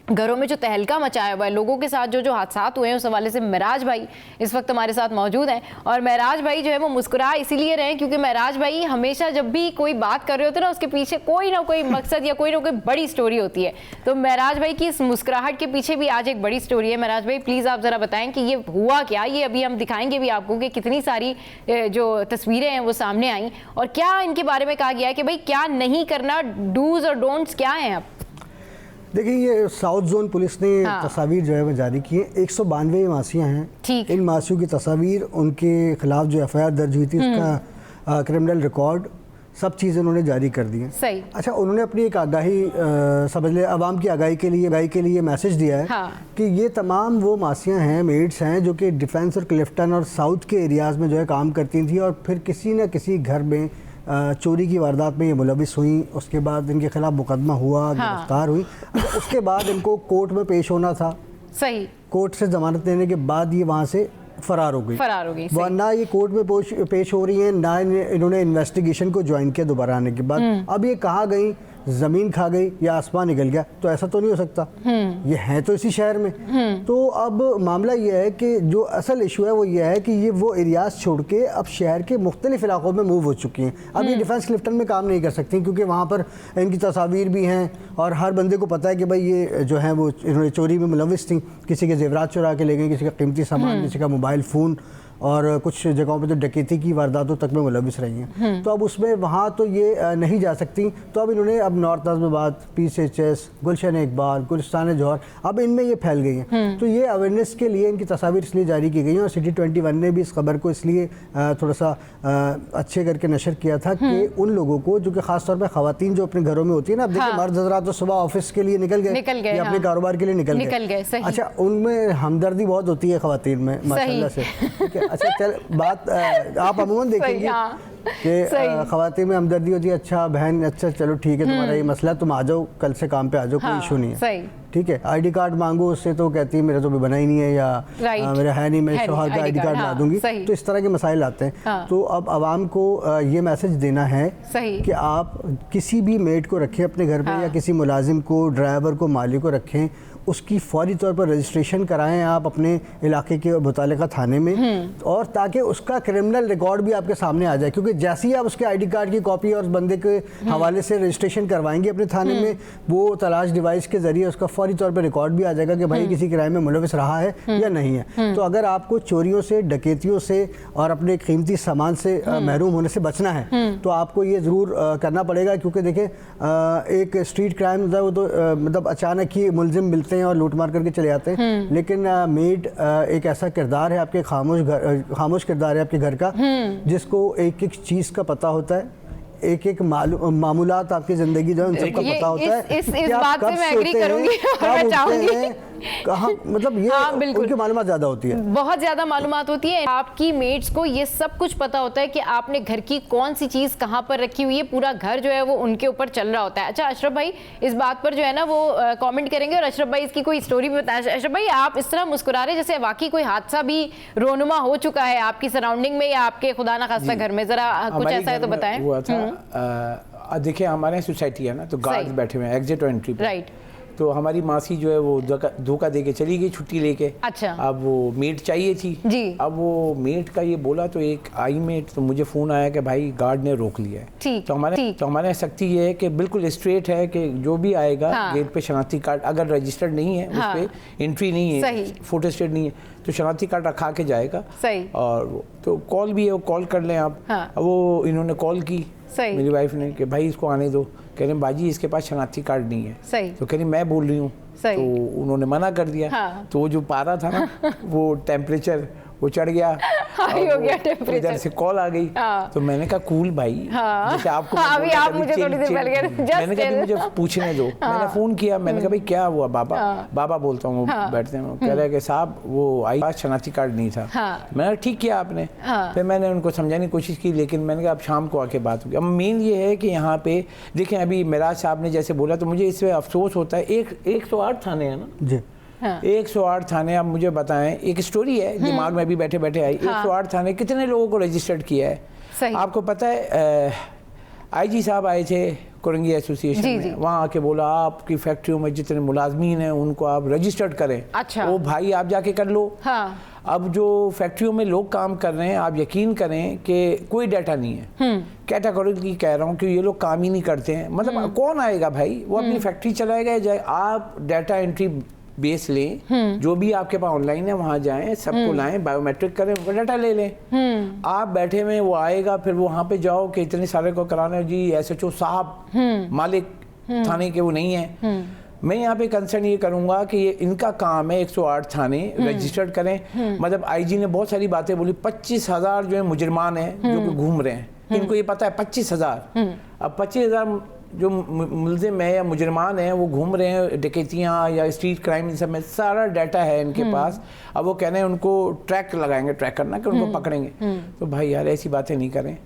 घरों में जो तहलका मचाया हुआ है, लोगों के साथ जो हादसा हुए हैं, उस हवाले से महराज भाई इस वक्त हमारे साथ मौजूद हैं। और महराज भाई जो है वो मुस्कुरा इसीलिए रहे हैं क्योंकि महराज भाई हमेशा जब भी कोई बात कर रहे होते हैं ना, उसके पीछे कोई ना कोई मकसद या कोई ना कोई बड़ी स्टोरी होती है। तो महराज भाई की इस मुस्कुराहट के पीछे भी आज एक बड़ी स्टोरी है। महराज भाई प्लीज़ आप ज़रा बताएं कि ये हुआ क्या। ये अभी हम दिखाएंगे भी आपको कि कितनी सारी जो तस्वीरें हैं वो सामने आई और क्या इनके बारे में कहा गया है कि भाई क्या नहीं करना, डूज और डोंट्स क्या हैं। अब देखिए, ये साउथ जोन पुलिस ने तस्वीर जो है वो जारी की है। 192 मासियाँ हैं। इन मासियों की तस्वीर, उनके खिलाफ जो FIR दर्ज हुई थी उसका क्रिमिनल रिकॉर्ड, सब चीज़ें उन्होंने जारी कर दी हैं। सही। अच्छा, उन्होंने अपनी एक आगाही समझ ले आवाम की आगाही के लिए मैसेज दिया है कि ये तमाम वो मासियाँ हैं, मेड्स हैं जो कि डिफेंस और क्लिफ्टन और साउथ के एरियाज़ में जो है काम करती थी और फिर किसी न किसी घर में चोरी की वारदात में ये मुलविस हुई। उसके बाद इनके खिलाफ मुकदमा हुआ, गिरफ्तार हुई। उसके बाद इनको कोर्ट में पेश होना था। सही। कोर्ट से जमानत लेने के बाद ये वहाँ से फरार हो गई। ना ये कोर्ट में पेश हो रही हैं, ना इन्होंने इन्वेस्टिगेशन को ज्वाइन किया दोबारा आने के बाद। अब ये कहाँ गई, ज़मीन खा गई या आसमान निकल गया, तो ऐसा तो नहीं हो सकता। ये है तो इसी शहर में। तो अब मामला ये है कि जो असल इशू है वो ये है कि ये वो एरियाज छोड़ के अब शहर के मुख्तलिफ इलाकों में मूव हो चुकी हैं। अब ये डिफेंस क्लिफ्टन में काम नहीं कर सकती क्योंकि वहाँ पर इनकी तस्वीर भी हैं और हर बंदे को पता है कि भाई ये जो है वो इन्होंने चोरी में मुलविस थी। किसी के जेवरात चुरा के ले गए, किसी का कीमती सामान, किसी का मोबाइल फ़ोन, और कुछ जगहों पे तो डकैती की वारदातों तक में मुलविस रही हैं। तो अब उसमें वहाँ तो ये नहीं जा सकती। तो अब इन्होंने अब नॉर्थ नाज़िमाबाद, PCHS, गुलशन इकबाल, गुलिस्तान जौहर, अब इनमें ये फैल गई हैं। तो ये अवेयरनेस के लिए इनकी तस्वीर इसलिए जारी की गई हैं और City 21 ने भी इस खबर को इसलिए थोड़ा सा अच्छे करके नशर किया था कि उन लोगों को जो कि ख़ास तौर पर ख़वातीन जो अपने घरों में होती है ना, अब देखिए मर्द हज़रात तो सुबह ऑफिस के लिए निकल गए या अपने कारोबार के लिए निकल गए। अच्छा, उनमें हमदर्दी बहुत होती है ख़वातीन में माशाल्लाह से। ठीक है। अच्छा, चल बात आप अमूमन देखेंगे कि ख़वातीन में हमदर्दी होती है। अच्छा बहन, अच्छा चलो ठीक है, तुम्हारा ये मसला, तुम आ जाओ, कल से काम पे आ जाओ, कोई इशू नहीं है। ठीक है। ID कार्ड मांगो उससे तो कहती है मेरा तो भी बना ही नहीं है या मेरा है नहीं, मैं शौहर का ID कार्ड ला दूंगी। तो इस तरह के मसाइल आते हैं। तो अब आवाम को ये मैसेज देना है कि आप किसी भी मेड को रखें अपने घर में या किसी मुलाजिम को, ड्राइवर को, मालिक को रखें, उसकी फौरी तौर पर रजिस्ट्रेशन कराएं आप अपने इलाके के मुतालिका थाने में, और ताकि उसका क्रिमिनल रिकॉर्ड भी आपके सामने आ जाए। क्योंकि जैसे ही आप उसके ID कार्ड की कॉपी और बंदे के हवाले से रजिस्ट्रेशन करवाएंगे अपने थाने में, वो तलाश डिवाइस के जरिए उसका फौरी तौर पर रिकॉर्ड भी आ जाएगा कि भाई किसी क्राइम में मुलविस रहा है या नहीं है। तो अगर आपको चोरियों से, डकैतियों से और अपने कीमती सामान से महरूम होने से बचना है तो आपको ये ज़रूर करना पड़ेगा। क्योंकि देखें, एक स्ट्रीट क्राइम होता है वो तो मतलब अचानक ही मुलजिम मिलते हैं और लूट मार करके चले जाते हैं, लेकिन मेड एक ऐसा किरदार है आपके, खामोश किरदार है आपके घर का, जिसको एक एक चीज़ का पता होता है, एक एक मामूलात आपकी ज़िंदगी जो है उन सबका पता होता है। इस बात से मैं एग्री करूंगी और मैं चाहूंगी कहाँ, मतलब ये उनकी मालूमात ज़्यादा होती है, बहुत ज़्यादा मालूमात होती है। आपकी मेट्स को ये सब कुछ पता होता है कि आपने घर की कौन सी चीज़ कहाँ पर रखी हुई है, पूरा घर जो है वो उनके ऊपर चल रहा होता है। अच्छा अशरफ भाई इस बात पर जो है ना वो कमेंट करेंगे और अशरफ भाई इसकी कोई स्टोरी भी बताएं। अशरफ भाई आप इस तरह मुस्कुरा रहे जैसे वाकई कोई हादसा भी रोनुमा हो चुका है आपकी सराउंडिंग में या आपके खुदा ना खास्ता घर में, ज़रा कुछ ऐसा है तो बताएं। हुआ था, देखिए हमारे सोसाइटी है ना, तो गार्ड्स बैठे हुए हैं एग्जिट और एंट्री पे। राइट। तो हमारी मासी जो है वो धोखा दे के चली गई छुट्टी लेके। अच्छा। अब वो मेट चाहिए थी जी। अब वो मेट का ये बोला तो एक आई मेट, तो मुझे फ़ोन आया कि भाई गार्ड ने रोक लिया है। तो हमारे सख्ती ये है कि बिल्कुल स्ट्रेट है कि जो भी आएगा गेट पे शनाख्ती कार्ड अगर रजिस्टर्ड नहीं है, उस पर एंट्री नहीं है, फोटो स्टेट नहीं है, तो शनाख्ती कार्ड रखा के जाएगा। सही। और तो कॉल भी है, वो कॉल कर लें आप। वो इन्होंने कॉल की मेरी वाइफ ने कि भाई इसको आने दो, कह रहे बाजी इसके पास शनाख्ती कार्ड नहीं है। सही। तो कह रही मैं बोल रही हूँ, तो उन्होंने मना कर दिया। तो वो जो पारा था ना वो टेम्परेचर वो चढ़ गया, हाई हो गया टेम्परेचर, इधर से कॉल आ गई। तो मैंने कहा कूल भाई, जैसे आपको अभी आप मुझे थोड़ी देर पहले मैंने कहा मुझे पूछने दो। मैंने फ़ोन किया, मैंने कहा भाई क्या हुआ बाबा बोलता हूँ, बैठते हैं, कह रहे कि साहब वो आई पास शनाख्ती कार्ड नहीं था। मैंने ठीक किया आपने। फिर मैंने उनको समझाने की कोशिश की, लेकिन मैंने कहा अब शाम को आके बात होगी। अब मेन ये है कि यहाँ पे देखें, अभी मेराज साहब ने जैसे बोला तो मुझे इसमें अफसोस होता है, 108 थाने हैं ना जी, 108 थाने। आप मुझे बताएं, एक स्टोरी है दिमाग में अभी बैठे बैठे आई, 108 थाने कितने लोगों को रजिस्टर्ड किया है? आपको पता है आईजी साहब आए थे कुरंगी एसोसिएशन में, वहाँ आके बोला आपकी फैक्ट्रियों में जितने मुलाजमीन हैं उनको आप रजिस्टर्ड करें। अच्छा। वो भाई आप जाके कर लो। हाँ। अब जो फैक्ट्रियों में लोग काम कर रहे हैं, आप यकीन करें कि कोई डाटा नहीं है। कैटेगोरिकली कह रहा हूँ कि ये लोग काम ही नहीं करते हैं। मतलब कौन आएगा भाई, वो अपनी फैक्ट्री चलाएगा जाए। आप डाटा एंट्री बेस लें, जो भी आपके पास ऑनलाइन है वहाँ जाएं, सबको लाएं, बायोमेट्रिक करें, वो डाटा ले लें। आप बैठे हुए वो आएगा, फिर वो वहाँ पे जाओ कि इतने सारे को कराना है जी, SHO साहब मालिक थाने के वो नहीं है। मैं यहाँ पे कंसर्न ये करूँगा कि ये इनका काम है 108 थाने रजिस्टर्ड करें। मतलब आईजी ने बहुत सारी बातें बोली, 25,000 जो है मुजरमान हैं जो कि घूम रहे हैं, इनको ये पता है 25,000। अब 25,000 जो मुलजिम है या मुजरमान हैं वो घूम रहे हैं, डकैतियाँ या स्ट्रीट क्राइम, इन सब में सारा डाटा है इनके पास। अब वो कह रहे हैं उनको ट्रैक लगाएंगे, ट्रैक करना कि उनको पकड़ेंगे। तो भाई यार ऐसी बातें नहीं करें।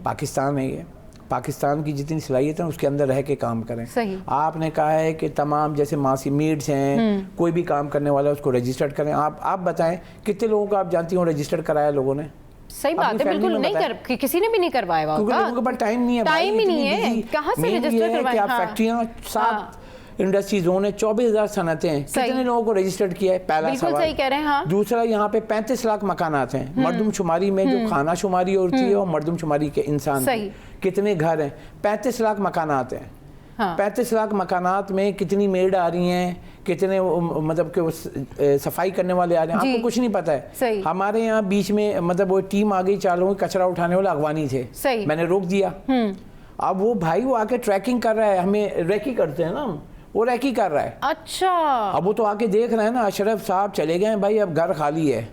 पाकिस्तान है ये, पाकिस्तान की जितनी सलाहियत है उसके अंदर रह के काम करें। सही। आपने कहा है कि तमाम जैसे मासी मेड्स हैं, कोई भी काम करने वाला है उसको रजिस्टर्ड करें। आप बताएं कितने लोगों को आप जानती हो रजिस्टर्ड कराया लोगों ने? सही बात है, बिल्कुल नहीं कर, किसी ने भी नहीं करवाया होगा, क्योंकि लोगों के पास टाइम नहीं है। टाइम ही नहीं है, कहाँ से रजिस्टर करवाएं? आप फैक्ट्रियां 7 इंडस्ट्री जोन है, 24,000 सनतें हैं, कितने लोगों को रजिस्टर्ड किया है? पहला सवाल। सही कह रहे हैं। हाँ। दूसरा, यहाँ पे 35 लाख मकानात हैं। मर्दमशुमारी में जो खाना शुमारी होती है और मर्दमशुमारी के इंसान कितने घर हैं? 35 लाख मकानात हैं। हाँ। 35 लाख मकानात में कितनी मेड आ रही हैं, कितने मतलब कि सफाई करने वाले आ रहे हैं, आपको कुछ नहीं पता है। हमारे यहाँ बीच में मतलब वो टीम आ गई, 4 लोगों कचरा उठाने वाला अगवानी थे, मैंने रोक दिया। अब वो भाई वो आके ट्रैकिंग कर रहा है, हमें रेकी करते हैं ना हम, वो रेकी कर रहा है। अच्छा। अब वो तो आके देख रहे हैं ना, अशरफ साहब चले गए भाई, अब घर खाली है।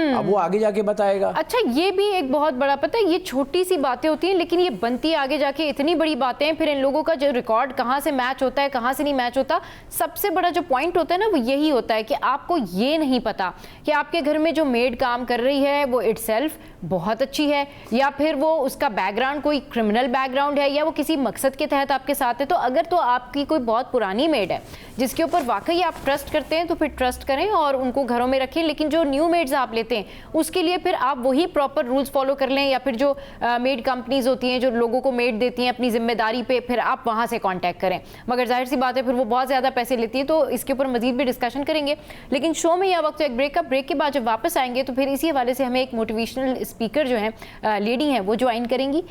अब वो आगे जाके बताएगा। अच्छा, ये भी एक बहुत बड़ा, पता है ये छोटी सी बातें होती हैं लेकिन ये बनती है आगे जाके इतनी बड़ी बातें। फिर इन लोगों का जो रिकॉर्ड कहाँ से मैच होता है, कहाँ से नहीं मैच होता, सबसे बड़ा जो पॉइंट होता है ना वो यही होता है कि आपको ये नहीं पता कि आपके घर में जो मेड काम कर रही है वो इटसेल्फ बहुत अच्छी है, या फिर वो उसका बैकग्राउंड कोई क्रिमिनल बैकग्राउंड है, या वो किसी मकसद के तहत आपके साथ है। तो अगर तो आपकी कोई बहुत पुरानी मेड है जिसके ऊपर वाकई आप ट्रस्ट करते हैं तो फिर ट्रस्ट करें और उनको घरों में रखें। लेकिन जो न्यू मेड्स आप लेते हैं उसके लिए फिर आप वही प्रॉपर रूल्स फॉलो कर लें, या फिर जो मेड कंपनीज होती हैं जो लोगों को मेड देती हैं अपनी जिम्मेदारी पे, फिर आप वहाँ से कांटेक्ट करें। मगर जाहिर सी बात है फिर वो बहुत ज़्यादा पैसे लेती है, तो इसके ऊपर मजीद भी डिस्कशन करेंगे। लेकिन शो में यह वक्त एक ब्रेक के बाद जब वापस आएंगे तो फिर इसी हवाले से हमें एक मोटिवेशनल स्पीकर जो है लेडी हैं वो ज्वाइन करेंगी।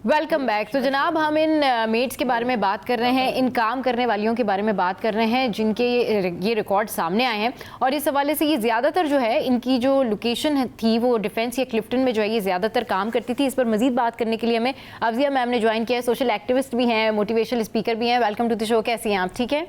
Welcome back. तो जनाब हम इन मेड्स के बारे में बात कर रहे हैं, इन काम करने वालियों के बारे में बात कर रहे हैं जिनके ये रिकॉर्ड सामने आए हैं। और इस हवाले से ये ज़्यादातर जो है इनकी जो लोकेशन थी वो डिफेंस या क्लिफ्टन में जो है ये ज़्यादातर काम करती थी। इस पर मजीद बात करने के लिए हमें अफजिया मैम ने ज्वाइन किया है, सोशल एक्टिविस्ट भी हैं, मोटिवेशनल स्पीकर भी हैं। वेलकम टू द शो, कैसी हैं आप? ठीक है।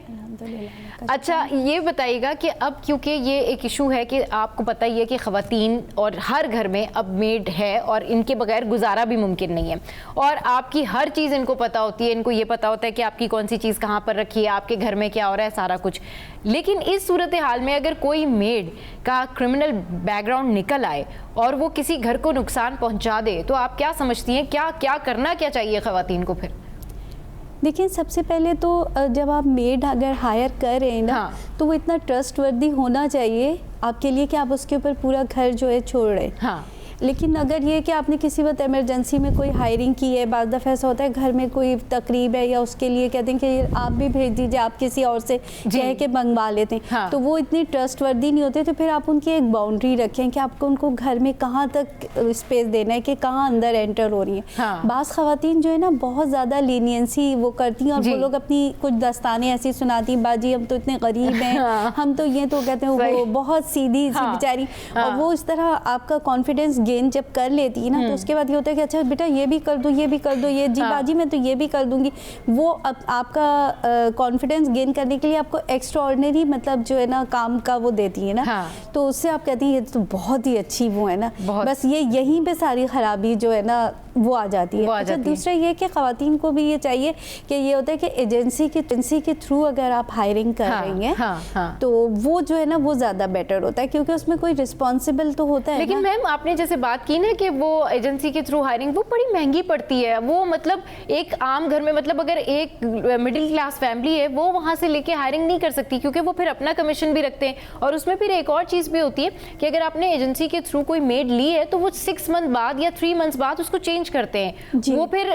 अच्छा, ये बताइएगा कि अब क्योंकि ये एक इशू है कि आपको पता ही है कि ख़वातीन और हर घर में अब मेड है और इनके बगैर गुजारा भी मुमकिन नहीं है, और आपकी हर चीज़ इनको पता होती है, इनको ये पता होता है कि आपकी कौन सी चीज़ कहाँ पर रखी है, आपके घर में क्या हो रहा है, सारा कुछ। लेकिन इस सूरत हाल में अगर कोई मेड का क्रिमिनल बैकग्राउंड निकल आए और वो किसी घर को नुकसान पहुँचा दे, तो आप क्या समझती हैं, क्या करना क्या चाहिए ख़वातीन को? फिर देखिए, सबसे पहले तो जब आप मेड अगर हायर कर रहे हैं ना, हाँ। तो वो इतना ट्रस्टवर्दी होना चाहिए आपके लिए कि आप उसके ऊपर पूरा घर जो है छोड़ रहे हैं। हाँ। लेकिन अगर ये कि आपने किसी वक्त इमरजेंसी में कोई हायरिंग की है, बाज़ दफ़ा ऐसा होता है घर में कोई तकरीब है या उसके लिए कहते हैं कि आप भी भेज दीजिए, आप किसी और से कह के मंगवा लेते हैं। हाँ। तो वो इतनी ट्रस्टवर्दी नहीं होते। तो फिर आप उनकी एक बाउंड्री रखें कि आपको उनको घर में कहाँ तक स्पेस देना है कि कहाँ अंदर एंटर हो रही है। हाँ। बाज़ ख़वातीन जो है ना बहुत ज़्यादा लीनियंसी वो करती हैं और वो लोग अपनी कुछ दस्तानें ऐसी सुनाती हैं, बाजी हम तो इतने गरीब हैं, हाँ। हम तो ये तो कहते हैं वो बहुत सीधी सी बेचारी। और वो इस तरह आपका कॉन्फिडेंस गेन जब कर लेती है ना, तो उसके बाद ये होता है कि अच्छा बेटा ये भी कर दो, ये भी कर दो, ये जी बाजी मैं तो ये भी कर दूंगी। वो अब आपका कॉन्फिडेंस गेन करने के लिए आपको एक्स्ट्रा ऑर्डिनरी मतलब जो है ना काम का वो देती है ना। हाँ। तो उससे आप कहती हैं ये तो बहुत ही अच्छी वो है ना, बस ये यहीं पे सारी खराबी जो है ना वो आ जाती है। अच्छा, दूसरा ये कि ख़वातीन को भी ये चाहिए कि ये होता है कि एजेंसी के थ्रू अगर आप हायरिंग कर रही हैं तो वो जो है ना वो ज़्यादा बेटर होता है, क्योंकि उसमें कोई रिस्पॉन्सिबल तो होता है। लेकिन मैम आपने जैसे बात की ना कि वो एजेंसी के थ्रू हायरिंग वो बड़ी महंगी पड़ती है, वो मतलब एक आम घर में मतलब अगर एक मिडिल क्लास फैमिली है वो वहाँ से लेके हायरिंग नहीं कर सकती, क्योंकि वो फिर अपना कमीशन भी रखते हैं। और उसमें फिर एक और चीज़ भी होती है कि अगर आपने एजेंसी के थ्रू कोई मेड ली है तो वो 6 मंथ बाद या 3 मंथ्स बाद उसको चेंज करते हैं, वो फिर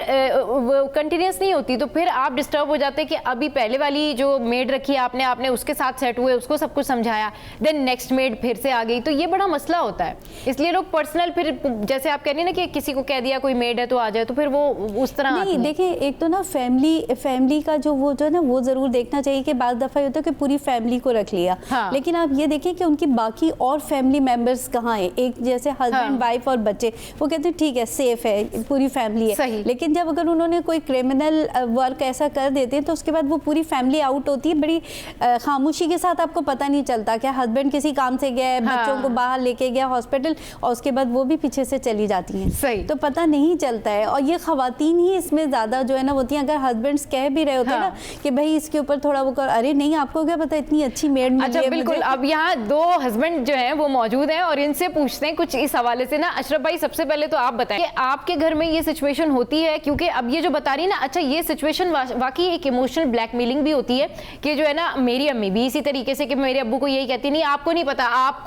कंटिन्यूस नहीं होती। तो फिर आप डिस्टर्ब हो जाते हैं कि अभी पहले वाली जो मेड रखी है आपने उसके साथ सेट हुए, उसको सब कुछ समझाया, देन नेक्स्ट मेड फिर से आ गई, तो ये बड़ा मसला होता है। इसलिए लोग पर्सनल फिर जैसे आप कह रही हैं ना कि किसी को कह दिया कोई मेड है तो आ जाए, तो फिर वो उस तरह नहीं। देखिए एक तो ना फैमिली का जो वो जो है ना वो जरूर देखना चाहिए कि बाद दफ़ा होता है कि पूरी फैमिली को रख लिया, हाँ। लेकिन आप ये देखें कि उनकी बाकी और फैमिली मेंबर्स कहाँ हैं। एक जैसे हस्बैंड वाइफ और बच्चे, वो कहते हैं ठीक है सेफ है पूरी फैमिली है, लेकिन जब अगर उन्होंने कोई क्रिमिनल वर्क ऐसा कर देते हैं तो उसके बाद वो पूरी फैमिली आउट होती है बड़ी खामोशी के साथ। आपको पता नहीं चलता क्या हस्बैंड किसी काम से गया है, बच्चों को बाहर लेके गया हॉस्पिटल, और उसके बाद वो भी पीछे से चली जाती हैं, तो पता नहीं चलता है। और ये खवातीन ही इसमें ज़्यादा जो है ना होती हैं। अगर हस्बैंड्स कह भी रहे होते हैं ना कि भाई इसके ऊपर थोड़ा वो कर, अरे नहीं आपको क्या पता इतनी अच्छी मेड मिली है। अच्छा बिल्कुल, अब यहाँ 2 हस्बैंड जो हैं वो मौजूद हैं और इनसे पूछते हैं कुछ इस हवाले से ना। अशरफ भाई सबसे पहले तो आप बताएं कि आपके घर में ये सिचुएशन होती है, क्योंकि अब ये जो बता रही है ना, अच्छा ये सिचुएशन वाकई एक इमोशनल ब्लैकमेलिंग भी होती है कि जो है ना मेरी अम्मी भी इसी तरीके से कि मेरे अब्बू को यही कहती नहीं आपको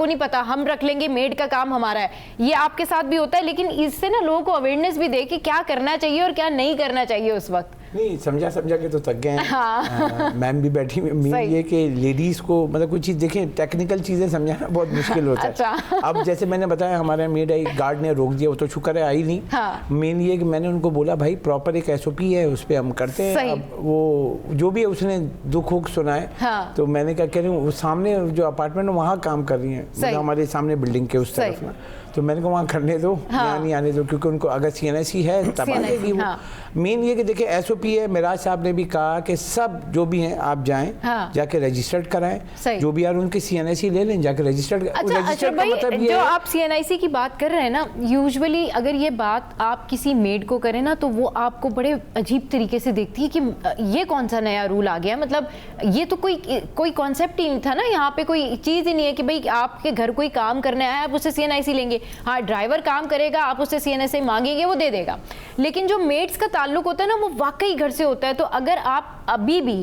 नहीं पता हम रख लेंगे, मेड का काम हमारा है। ये आपके साथ भी होता है, लेकिन इससे ना लोगों को अवेयरनेस भी दे कि क्या करना चाहिए और क्या नहीं करना चाहिए उस वक्त। नहीं समझा के तो थक गए हैं। हाँ। मैम भी बैठी मेन ये कि लेडीज़ को मतलब कुछ चीज़ देखें, टेक्निकल चीज़ें समझाना बहुत मुश्किल होता है। अच्छा। अब जैसे मैंने बताया हमारा मेड आई, गार्ड ने रोक दिया, वो तो शुक्र है आई नहीं। हाँ। मेन ये कि मैंने उनको बोला भाई प्रॉपर एक SOP है उस पर हम करते हैं। अब वो जो भी है उसने दुख हुक सुनाए। हाँ। तो मैंने क्या कह रही हूँ, सामने जो अपार्टमेंट है वहाँ काम कर रही है, मतलब हमारे सामने बिल्डिंग के उस तरफ ना, तो मैंने कहा वहाँ करने दो, यहाँ नहीं आने दो, क्योंकि उनको अगर CNSE है तब आएगी वो। मेन ये कि देखिए SOP है, मिराज साहब ने भी कहा कि सब जो भी हैं आप जाएं, जाके रजिस्टर्ड कराएं, जो भी यार उनके CNSE ले लें, जाके रजिस्टर्ड। अच्छा भाई, मतलब जो आप CNSE की बात कर रहे हैं ना, यूजुअली अगर ये बात आप किसी मेड को करें ना तो वो आपको बड़े अजीब तरीके से देखती है कि ये कौन सा नया रूल आ गया, मतलब ये तो कोई कॉन्सेप्ट ही नहीं था ना, यहाँ पे कोई चीज़ ही नहीं है कि भाई आपके घर कोई काम करने आया आप उससे CNSE लेंगे। हाँ ड्राइवर काम करेगा, आप उससे CNSE मांगेंगे वो दे देगा, लेकिन जो मेड्स का ताल्लुक होता है ना वो वाकई घर से होता है। तो अगर आप अभी भी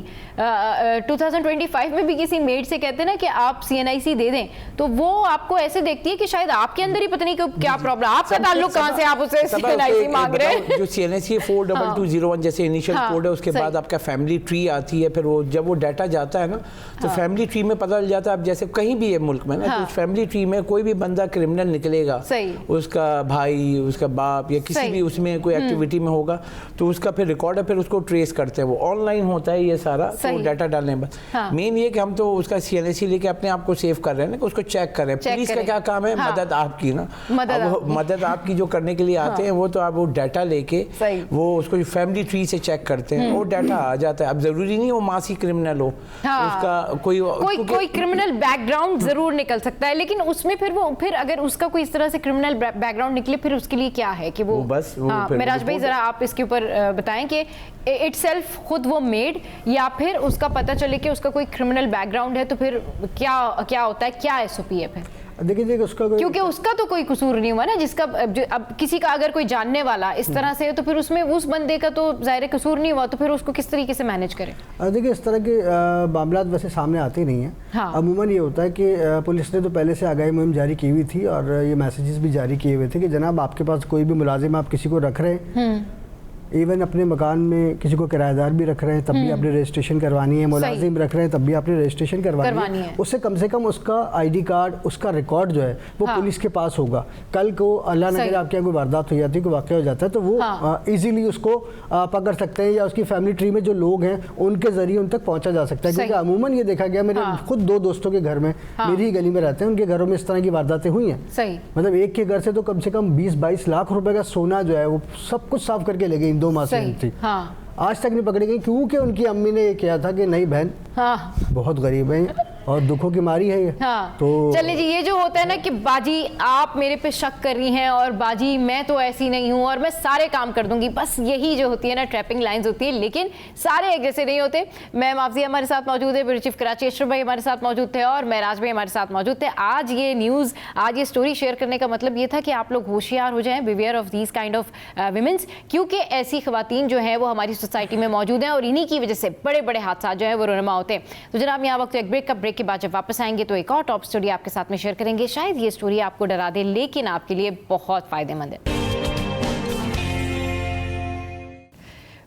2025 में भी किसी मेड से कहते हैं ना कि आप CNSE दे दें, तो वो आपको ऐसे देखती है कि शायद आपके अंदर ही पता नहीं क्या प्रॉब्लम, आपका ताल्लुक कहाँ से आप उसे CNSE मांग रहे हैं। जो CNSE 42201 जैसे इनिशियल कोड है, उसके बाद आपका फैमिली ट्री आती है, फिर वो जब वो डाटा जाता है ना तो फैमिली ट्री में पता चल जाता है। अब जैसे कहीं भी है मुल्क में ना, तो फैमिली ट्री में कोई भी बंदा क्रिमिनल निकलेगा, उसका भाई, उसका बाप या किसी भी उसमें कोई एक्टिविटी में होगा, तो उसका फिर रिकॉर्ड है, फिर उसको ट्रेस करते हैं, वो ऑनलाइन होता है ये सारा, तो डाटा डालने के बाद मेन ये कि हम तो उसका CNSE लेके अपने आप को सेव कर रहे हैं ना, उसको चेक कर रहे हैं। पुलिस का क्या काम है, मदद आपकी ना, मदद आपकी जो करने के लिए आते हैं वो तो आप वो डाटा लेके वो उसको फैमिली ट्री से चेक करते हैं, वो डाटा आ जाता है। अब जरूरी नहीं वो मासी क्रिमिनल हो, उसका कोई क्रिमिनल बैकग्राउंड जरूर निकल सकता है, लेकिन उसमें फिर अगर उसका कोई इस तरह से क्रिमिनल बैकग्राउंड निकले फिर उसके लिए क्या है कि वो बस मेराज भाई जरा आप इसके ऊपर बताएं कि इटसेल्फ खुद वो मेड या फिर उसका पता चले कि उसका कोई क्रिमिनल बैकग्राउंड है तो फिर क्या होता है, क्या SOP है फिर? देखिए उसका क्योंकि उसका तो कोई कसूर नहीं हुआ ना, जिसका अब किसी का अगर कोई जानने वाला इस तरह से है तो फिर उसमें उस बंदे का तो ज़ाहिर कसूर नहीं हुआ, तो फिर उसको किस तरीके से मैनेज करें? देखिए इस तरह के मामला वैसे सामने आते नहीं हैं। हाँ। अमूमन ये होता है कि पुलिस ने तो पहले से आगाही मुहिम जारी की हुई थी और ये मैसेजेस भी जारी किए हुए थे कि जनाब आपके पास कोई भी मुलाजिम आप किसी को रख रहे हैं, इवन अपने मकान में किसी को किराएदार भी रख रहे हैं तब भी आपने रजिस्ट्रेशन करवानी है, मुलाजिम रख रहे हैं तब भी आपने रजिस्ट्रेशन करवानी है। उससे कम से कम उसका ID कार्ड, उसका रिकॉर्ड जो है वो पुलिस के पास होगा। कल को अल्लाह न करे आपके यहाँ कोई वारदात हो जाती है, कोई वाक़या हो जाता है, तो वो इजीली उसको पकड़ सकते हैं या उसकी फैमिली ट्री में जो लोग हैं उनके जरिए उन तक पहुँचा जा सकता है। क्योंकि अमूमन ये देखा गया, मेरे खुद 2 दोस्तों के घर में, मेरी ही गली में रहते हैं, उनके घरों में इस तरह की वारदातें हुई हैं। मतलब एक के घर से तो कम से कम 20-22 लाख रुपए का सोना जो है वो सब कुछ साफ करके ले गए इन 2 माह से थी। आज तक नहीं पकड़ी गई क्योंकि उनकी अम्मी ने ये किया था कि नहीं बहन बहुत गरीब है, और दुखों की मारी है ये। हाँ। तो चलिए जी, ये जो होता है ना कि बाजी आप मेरे पे शक कर रही हैं और बाजी मैं तो ऐसी नहीं हूँ और मैं सारे काम कर दूंगी, बस यही जो होती है ना ट्रैपिंग लाइंस होती है, लेकिन सारे एक जैसे नहीं होते। मैम आफजी हमारे साथ मौजूद है, ब्यूरो चीफ कराची अशरफ भाई हमारे साथ मौजूद थे और महराज भाई हमारे साथ मौजूद थे। आज ये न्यूज़, आज ये स्टोरी शेयर करने का मतलब ये था कि आप लोग होशियार हो जाएं, beware of these kind of women's, क्योंकि ऐसी खवातीन जो है वो हमारी सोसाइटी में मौजूद हैं और इन्हीं की वजह से बड़े बड़े हादसा जो है वो रुनमा होते हैं। तो जनाब यहाँ वक्त एक ब्रेक के बाद जब वापस आएंगे तो एक और टॉप स्टोरी आपके साथ में शेयर करेंगे। शायद ये स्टोरी आपको डरा दे लेकिन आपके लिए बहुत फायदेमंद है।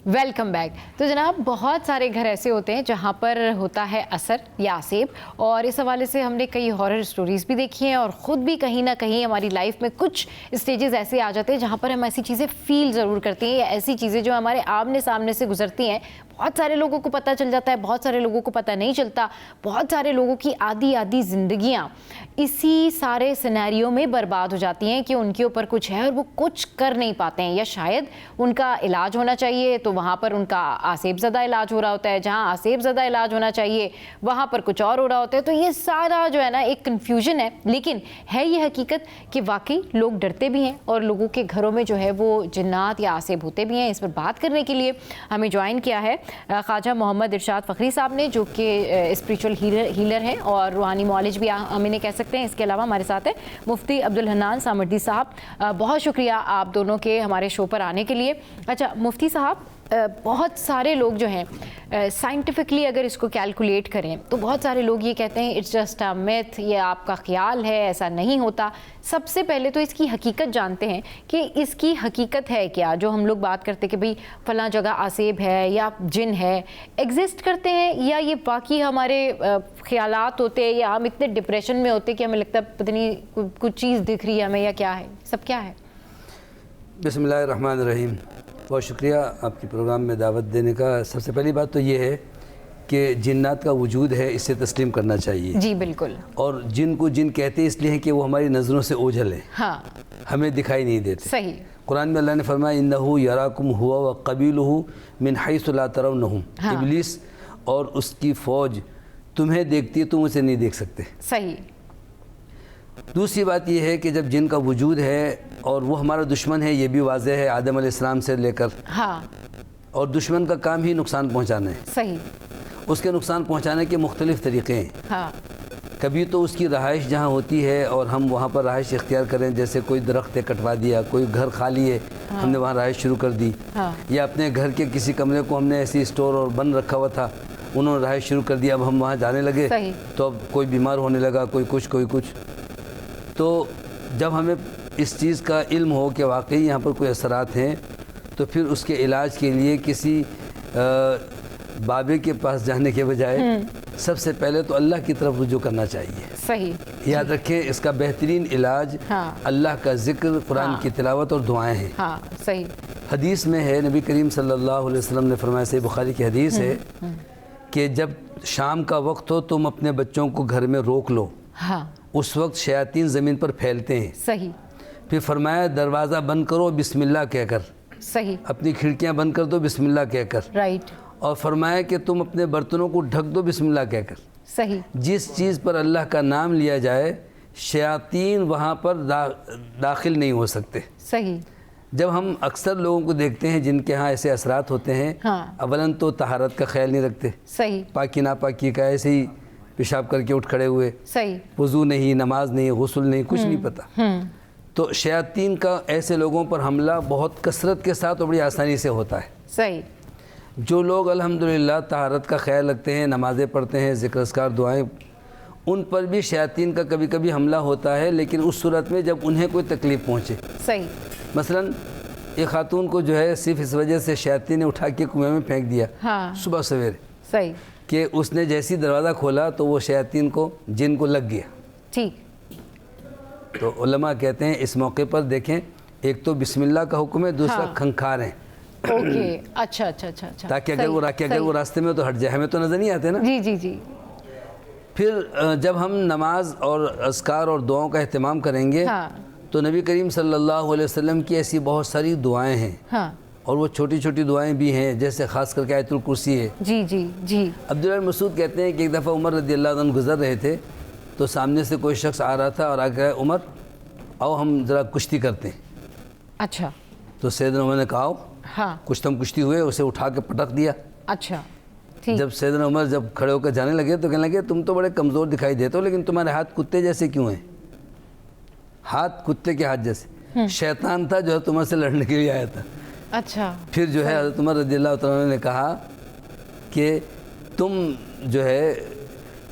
Welcome back. तो जनाब बहुत सारे घर ऐसे होते हैं जहाँ पर होता है असर या आसेब, और इस हवाले से हमने कई हॉरर स्टोरीज़ भी देखी हैं और ख़ुद भी कहीं ना कहीं हमारी लाइफ में कुछ स्टेजेस ऐसे आ जाते हैं जहाँ पर हम ऐसी चीज़ें फ़ील ज़रूर करते हैं या ऐसी चीज़ें जो हमारे आमने सामने से गुजरती हैं, बहुत सारे लोगों को पता चल जाता है, बहुत सारे लोगों को पता नहीं चलता। बहुत सारे लोगों की आधी आधी ज़िंदगियाँ इसी सारे सिनेरियो में बर्बाद हो जाती हैं कि उनके ऊपर कुछ है और वो कुछ कर नहीं पाते हैं, या शायद उनका इलाज होना चाहिए तो वहाँ पर उनका आसेब ज़दा इलाज हो रहा होता है, जहाँ आसेब ज़दा इलाज होना चाहिए वहाँ पर कुछ और हो रहा होता है। तो ये सारा जो है ना एक कन्फ्यूजन है, लेकिन है ये हकीकत कि वाकई लोग डरते भी हैं और लोगों के घरों में जो है वो जिन्नात या आसेब होते भी हैं। इस पर बात करने के लिए हमें ज्वाइन किया है ख्वाजा मोहम्मद इरशाद फ़खरी साहब ने, जो कि स्पिरिचुअल हीलर हैं और रूहानी मौलिज भी हम इन्हें कह सकते हैं। इसके अलावा हमारे साथ है मुफ्ती अब्दुल हन्नान सामर्दी साहब। बहुत शुक्रिया आप दोनों के हमारे शो पर आने के लिए। अच्छा मुफ्ती साहब, बहुत सारे लोग जो हैं साइंटिफिकली अगर इसको कैलकुलेट करें तो बहुत सारे लोग ये कहते हैं इट्स जस्ट अ मिथ, ये आपका ख्याल है, ऐसा नहीं होता। सबसे पहले तो इसकी हकीकत जानते हैं कि इसकी हकीकत है क्या। जो हम लोग बात करते हैं कि भाई फलां जगह आसेब है या जिन है, एग्जिस्ट करते हैं या ये बाकी हमारे ख्यालात होते हैं, या हम इतने डिप्रेशन में होते कि हमें लगता है पता नहीं कुछ चीज़ दिख रही है हमें, या क्या है, सब क्या है? बिस्मिल्लाहिर्रहमानिर्रहीम। बहुत शुक्रिया आपकी प्रोग्राम में दावत देने का। सबसे पहली बात तो ये है कि जिन्नात का वजूद है, इसे तस्लीम करना चाहिए। जी बिल्कुल। और जिन को जिन कहते हैं इसलिए हैं कि वो हमारी नज़रों से ओझल है, हाँ, हमें दिखाई नहीं देते। सही। कुरान में अल्लाह ने फरमाया इन्नहु यराकुम हुवा व कबीलुहु मिन हैसु ला तरौनहुम। हाँ। इब्लीस और उसकी फ़ौज तुम्हें देखती है, तुम उसे नहीं देख सकते। सही। दूसरी बात यह है कि जब जिन का वजूद है और वो हमारा दुश्मन है, ये भी वाज़ेह है आदम अलैहिस्सलाम से लेकर। हाँ। और दुश्मन का काम ही नुकसान पहुंचाना है। सही। उसके नुकसान पहुंचाने के मुख्तलिफ़ तरीक़े हैं। हाँ। कभी तो उसकी रहाइश जहाँ होती है और हम वहाँ पर रहाइश इख्तियार करें, जैसे कोई दरख्त है कटवा दिया, कोई घर खाली है, हाँ। हमने वहाँ रहाइश शुरू कर दी। हाँ। या अपने घर के किसी कमरे को हमने ऐसी स्टोर और बंद रखा हुआ था, उन्होंने रहाइश शुरू कर दिया, अब हम वहाँ जाने लगे तो अब कोई बीमार होने लगा, कोई कुछ। तो जब हमें इस चीज़ का इल्म हो कि वाकई यहाँ पर कोई असरात हैं, तो फिर उसके इलाज के लिए किसी बाबे के पास जाने के बजाय सबसे पहले तो अल्लाह की तरफ रुजू करना चाहिए। सही। याद रखें, इसका बेहतरीन इलाज हाँ। अल्लाह का जिक्र, कुरान हाँ। की तिलावत और दुआएं हैं। हाँ, सही। हदीस में है, नबी करीम सल्लल्लाहु अलैहि वसल्लम ने फरमाया, सही बुखारी की हदीस है कि जब शाम का वक्त हो तुम अपने बच्चों को घर में रोक लो। हाँ। उस वक्त शयातीन ज़मीन पर फैलते हैं। सही। फिर फरमाया दरवाज़ा बंद करो बिस्मिल्लाह कहकर। सही। अपनी खिड़कियां बंद कर दो बिस्मिल्लाह कहकर। राइट। और फरमाया कि तुम अपने बर्तनों को ढक दो बिस्मिल्लाह कहकर। सही। जिस चीज़ पर अल्लाह का नाम लिया जाए शयातीन वहाँ पर दाखिल नहीं हो सकते। सही। जब हम अक्सर लोगों को देखते हैं जिनके यहाँ ऐसे असरात होते हैं, हाँ। अवलन तो तहारत का ख्याल नहीं रखते। सही। पाकी नापाकी का, ऐसे ही पेशाब करके उठ खड़े हुए। सही। वज़ू नहीं, नमाज नहीं, गुस्ल नहीं, कुछ नहीं पता। तो शयातीन का ऐसे लोगों पर हमला बहुत कसरत के साथ और बड़ी आसानी से होता है। सही। जो लोग अल्हम्दुलिल्लाह तहारत का ख्याल रखते हैं, नमाज़ें पढ़ते हैं, ज़िक्र अस्कार दुआएं, उन पर भी शयातीन का कभी कभी हमला होता है, लेकिन उस सूरत में जब उन्हें कोई तकलीफ़ पहुँचे। सही। मसलन एक खातून को जो है सिर्फ इस वजह से शयातीन ने उठा के कुएं में फेंक दिया। हाँ। सुबह सवेरे। सही। कि उसने जैसी दरवाज़ा खोला तो वो शयातीन को, जिन को लग गया। ठीक। तो उलमा कहते हैं इस मौके पर देखें, एक तो बिस्मिल्लाह का हुक्म है, दूसरा हाँ। खंखार है। ओके। अच्छा। ताकि अगर वो रास्ते में तो हट जाए, हमें तो नज़र नहीं आते ना। जी। फिर जब हम नमाज और अस्कार और दुआओं का एहतमाम करेंगे, हाँ। तो नबी करीम सल्लल्लाहु अलैहि वसल्लम की ऐसी बहुत सारी दुआएं हैं, हाँ। और वो छोटी छोटी दुआएं भी हैं, जैसे ख़ास करके आयतुल कुर्सी है। जी जी जी। अब्दुल्लाह बिन मसूद कहते हैं कि एक दफ़ा उमर रज़ी अल्लाह अन्हु गुज़र रहे थे, तो सामने से कोई शख्स आ रहा था और आगे कहा, उमर आओ हम ज़रा कुश्ती करते हैं। अच्छा। तो सैयदना उमर ने कहा आओ। हाँ। कुश्ती हुए, उसे उठा के पटक दिया। अच्छा ठीक। जब सैयदना उमर जब खड़े होकर जाने लगे तो कहने लगे, तुम तो बड़े कमज़ोर दिखाई देते हो, लेकिन तुम्हारे हाथ कुत्ते जैसे क्यों हैं? हाथ कुत्ते के हाथ जैसे। शैतान था जो है तुमर से लड़ने के लिए आया था। अच्छा। फिर जो है हज़रत उमर रज़ियल्लाहु तआला अन्हु ने कहा कि तुम जो है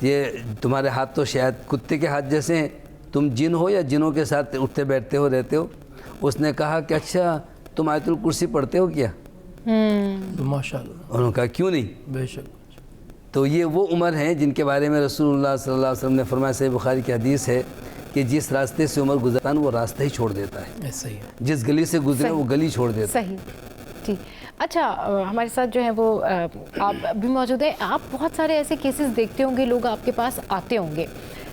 ये तुम्हारे हाथ तो शायद कुत्ते के हाथ जैसे हैं, तुम जिन हो या जिनों के साथ उठते बैठते हो रहते हो? उसने कहा कि अच्छा तुम आयतुल कुर्सी पढ़ते हो क्या? माशाअल्लाह। उन्होंने कहा क्यों नहीं, बेशक। तो ये वो उमर हैं जिनके बारे में रसूलुल्लाह सल्लल्लाहु अलैहि वसल्लम ने फरमाया, सही बुखारी की हदीस है कि जिस रास्ते से उमर गुजरता है वो रास्ता ही छोड़ देता है। सही है। जिस गली से गुजरे वो गली छोड़ देता है। सही ठीक। अच्छा हमारे साथ जो है वो आप भी मौजूद है। आप बहुत सारे ऐसे केसेस देखते होंगे, लोग आपके पास आते होंगे,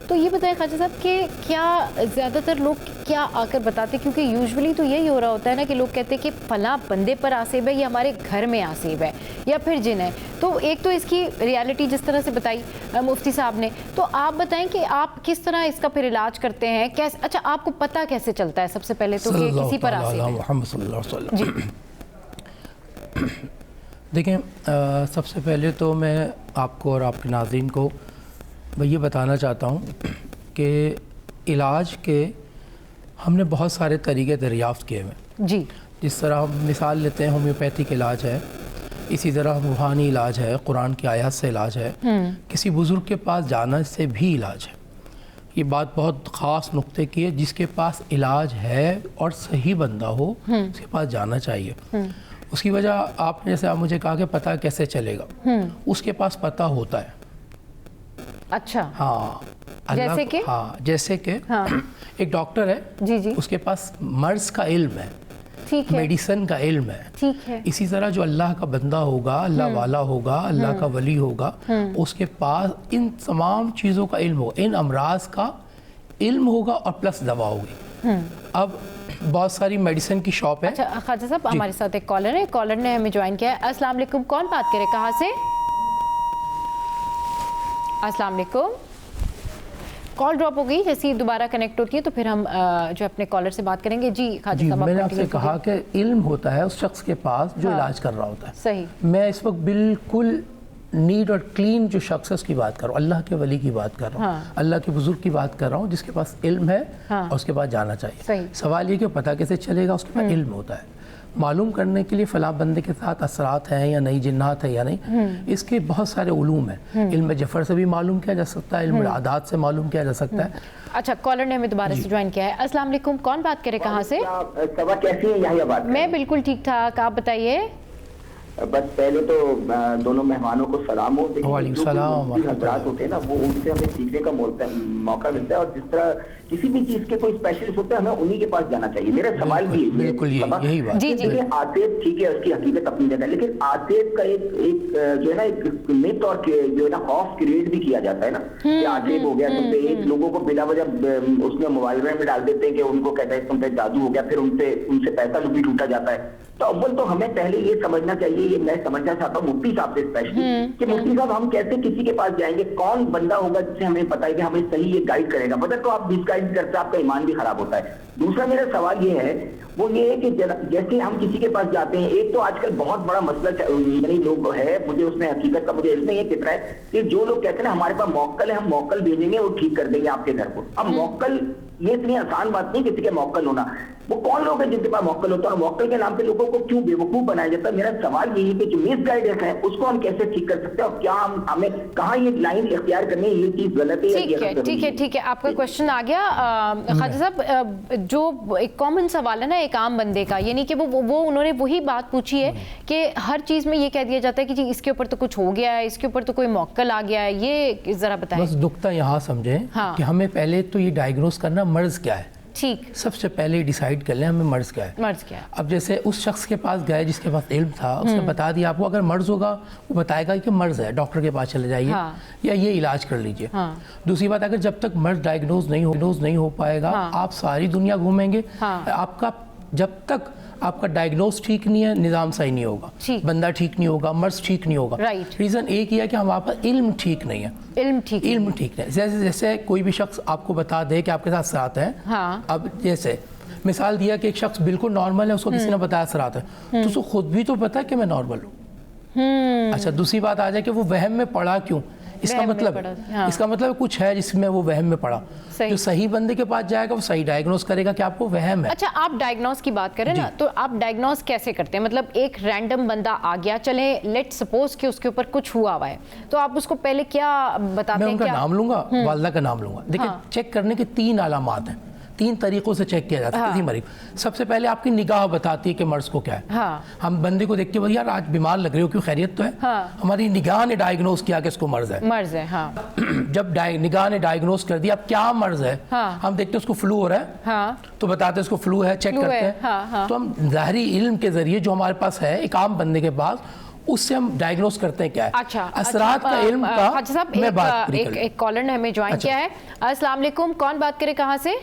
तो ये बताएं ख्वाजा साहब कि क्या ज़्यादातर लोग क्या आकर बताते, क्योंकि यूजुअली तो यही हो रहा होता है ना कि लोग कहते हैं कि फलां बंदे पर आसेब है या हमारे घर में आसेब है या फिर जिन है। तो एक तो इसकी रियलिटी जिस तरह से बताई मुफ्ती साहब ने, तो आप बताएं कि आप किस तरह इसका फिर इलाज करते हैं, कैसे? अच्छा आपको पता कैसे चलता है सबसे पहले तो कि किसी पर आसेब है? जी देखें, सबसे पहले तो मैं आपको और आपके नाज़रीन को मैं ये बताना चाहता हूँ कि इलाज के हमने बहुत सारे तरीक़े दरियाफ़्त किए हैं। जी। जिस तरह हम मिसाल लेते हैं होम्योपैथिक इलाज है, इसी तरह रूहानी इलाज है, कुरान की आयत से इलाज है, किसी बुज़ुर्ग के पास जाना से भी इलाज है। ये बात बहुत ख़ास नुक्ते की है, जिसके पास इलाज है और सही बंदा हो उसके पास जाना चाहिए। उसकी वजह आपने जैसे आप मुझे कहा कि पता कैसे चलेगा, उसके पास पता होता है। अच्छा। हाँ जैसे कि? हाँ जैसे कि हाँ। एक डॉक्टर है, जी जी, उसके पास मर्ज़ का इल्म है, ठीक है, मेडिसन का इल्म है, ठीक है। इसी तरह जो अल्लाह का बंदा होगा, अल्लाह वाला होगा, अल्लाह का वली होगा, उसके पास इन तमाम चीज़ों का इल्म होगा, इन अमराज का इल्म होगा और प्लस दवा होगी। अब बहुत सारी मेडिसिन की शॉप है। अच्छा ख्वाजा साहब हमारे साथ एक कॉलर है, कॉलर ने हमें ज्वाइन किया है। अस्सलाम वालेकुम, कौन बात करे, कहाँ से? अस्सलाम वालेकुम। कॉल ड्रॉप हो गई, जैसे ही दोबारा कनेक्ट होती है तो फिर हम जो अपने कॉलर से बात करेंगे। जी ख्वाजा साहब, मैंने आपसे कहा कि इल्म होता है उस शख्स के पास जो इलाज कर रहा होता है। सही। मैं इस वक्त बिल्कुल नीट और क्लीन जो शख्स है उसकी बात कर रहा हूँ, अल्लाह के वली की बात कर रहा हूँ, अल्लाह के बुजुर्ग की बात कर रहा हूँ, जिसके पास इल्म है और उसके पास जाना चाहिए। सवाल ये कि पता कैसे चलेगा, उसके पास इल्म होता है। मालूम करने के लिए फलां बंदे के साथ असरात हैं या नहीं, जिन्नात है या नहीं, इसके बहुत सारे उलूम हैं। इल्म जफ़र से भी मालूम किया जा सकता है, इल्म आदात से मालूम किया जा सकता है। अच्छा कॉलर ने हमें दोबारा से ज्वाइन किया है। अस्सलाम वालेकुम, कौन बात करे, कहाँ से? कैसी है यही बात? मैं बिल्कुल ठीक ठाक, आप बताइए। बस पहले तो दोनों मेहमानों को सलाम हो। हजरात होते हैं ना, वो उनसे हमें सीखने का मौका मिलता है, और जिस तरह किसी भी चीज के कोई स्पेशलिस्ट होते हैं हमें उन्हीं के पास जाना चाहिए। मेरा सवाल भी बिल्कुल यही बात। देखिए आतिफ ठीक है, उसकी हकीकत अपनी जगह, लेकिन आतिफ का एक जो है ना एक मिथ और जो है ना खौफ क्रिएट भी किया जाता है ना कि आतिफ हो गया तुम पे, एक लोगों को बिना वजह उसमें मोबाइल में डाल देते हैं कि उनको कहता है तुम पे जादू हो गया, फिर उनसे पैसा भी लूटा जाता है। तो अव्वल तो हमें पहले ये समझना चाहिए, ये मैं समझना चाहता हूँ मुफ्ती साहब से स्पेशली, कि मुफ्ती साहब हम कैसे किसी के पास जाएंगे, कौन बंदा होगा जिससे हमें पता है कि हमें सही ये गाइड करेगा, पता तो आप मिसगाइड करते आपका ईमान भी खराब होता है। दूसरा मेरा सवाल ये है, वो ये है कि जैसे हम किसी के पास जाते हैं, एक तो आजकल बहुत बड़ा मसला यानी लोग है, मुझे उसमें हकीकत का मुझे इसमें ये कितना है कि जो लोग कहते हैं ना हमारे पास मौक्कल है, हम मौक्कल भेजेंगे वो ठीक कर देंगे आपके घर को। अब मौक्कल ये इतनी आसान बात नहीं किसी के मौक्कल होना। वो कौन लोग हैं जिनके पास मौक्कल होता है, और मौक्कल के नाम पे लोगों को क्यों बेवकूफ बनाया जाता है? मेरा सवाल यही है कि जो मिसगाइडेंस है उसको हम कैसे ठीक कर सकते हैं, और क्या हमें कहाँ ये लाइन इख्तियार करनी है, ये चीज गलत है? ठीक है, आपका क्वेश्चन आ गया ख्वाजा साहब। जो एक कॉमन सवाल है ना एक आम बंदे का, यानी कि वो उन्होंने वही बात पूछी है कि हर चीज में ये कह दिया जाता है कि जी इसके ऊपर तो कुछ हो गया है, इसके ऊपर तो कोई मौक्कल आ गया है, ये जरा बताएं। बस नुक्ता यहाँ समझें कि हमें पहले तो ये डायग्नोस करना मर्ज क्या है, ठीक, सबसे पहले डिसाइड कर लें हमें मर्ज क्या है। मर्ज क्या है? अब जैसे उस शख्स के पास गए जिसके पास इल्म था, उसने बता दिया आपको अगर मर्ज होगा वो बताएगा कि मर्ज है, डॉक्टर के पास चले जाइए या ये इलाज कर लीजिए। दूसरी बात, अगर जब तक मर्ज डायग्नोज नहीं हो पाएगा आप सारी दुनिया घूमेंगे, आपका जब तक आपका डायग्नोस ठीक नहीं है, निज़ाम सही नहीं होगा, बंदा ठीक नहीं होगा, मर्ज ठीक नहीं होगा। रीज़न एक ही है कि हमारे पास इल्म ठीक नहीं है। इल्म ठीक नहीं। जैसे कोई भी शख्स आपको बता दे कि आपके साथ सरात है, अब जैसे मिसाल दिया कि एक शख्स बिल्कुल नॉर्मल है, उसको किसी ने बताया सरात है, तो उसको खुद भी तो पता है कि मैं नॉर्मल हूँ। अच्छा, दूसरी बात आ जाए कि वो वहम में पड़ा क्यों, इसका मतलब कुछ है जिसमें वो वहम में पड़ा। जो सही बंदे के पास जाएगा वो सही डायग्नोस करेगा कि आपको वहम है। अच्छा, आप डायग्नोस की बात करें ना, तो आप डायग्नोस कैसे करते हैं? मतलब एक रैंडम बंदा आ गया, चले लेट सपोज कि उसके ऊपर कुछ हुआ हुआ है, तो आप उसको पहले क्या बताते हैं? मैं उनका नाम लूंगा, वालदा का नाम लूंगा। देखिए, चेक करने के 3 अलामात हैं, 3 तरीकों से चेक किया जाता है किसी मरीज। सबसे पहले आपकी निगाह बताती है कि मर्ज को क्या है। हम बंदे को देख के यार आज बीमार लग रहे हो, क्यों, खैरियत तो है? हमारी निगाह ने डायग्नोस किया कि इसको मर्ज है। जब निगाह ने डायग्नोस कर दिया अब क्या मर्ज है, हम देखते हैं उसको फ्लू हो रहा है, तो बताते हैं उसको फ्लू है, चेक करते हैं। तो हम ज़ाहिरी इल्म के जरिए जो हमारे पास है, एक आम बंदे के पास, उससे हम डायग्नोस करते हैं क्या है। अच्छा, असरात का इल्म का हाजी साहब, एक कॉलर ने हमें ज्वाइन किया है। अस्सलाम वालेकुम, कौन बात करे, कहाँ से?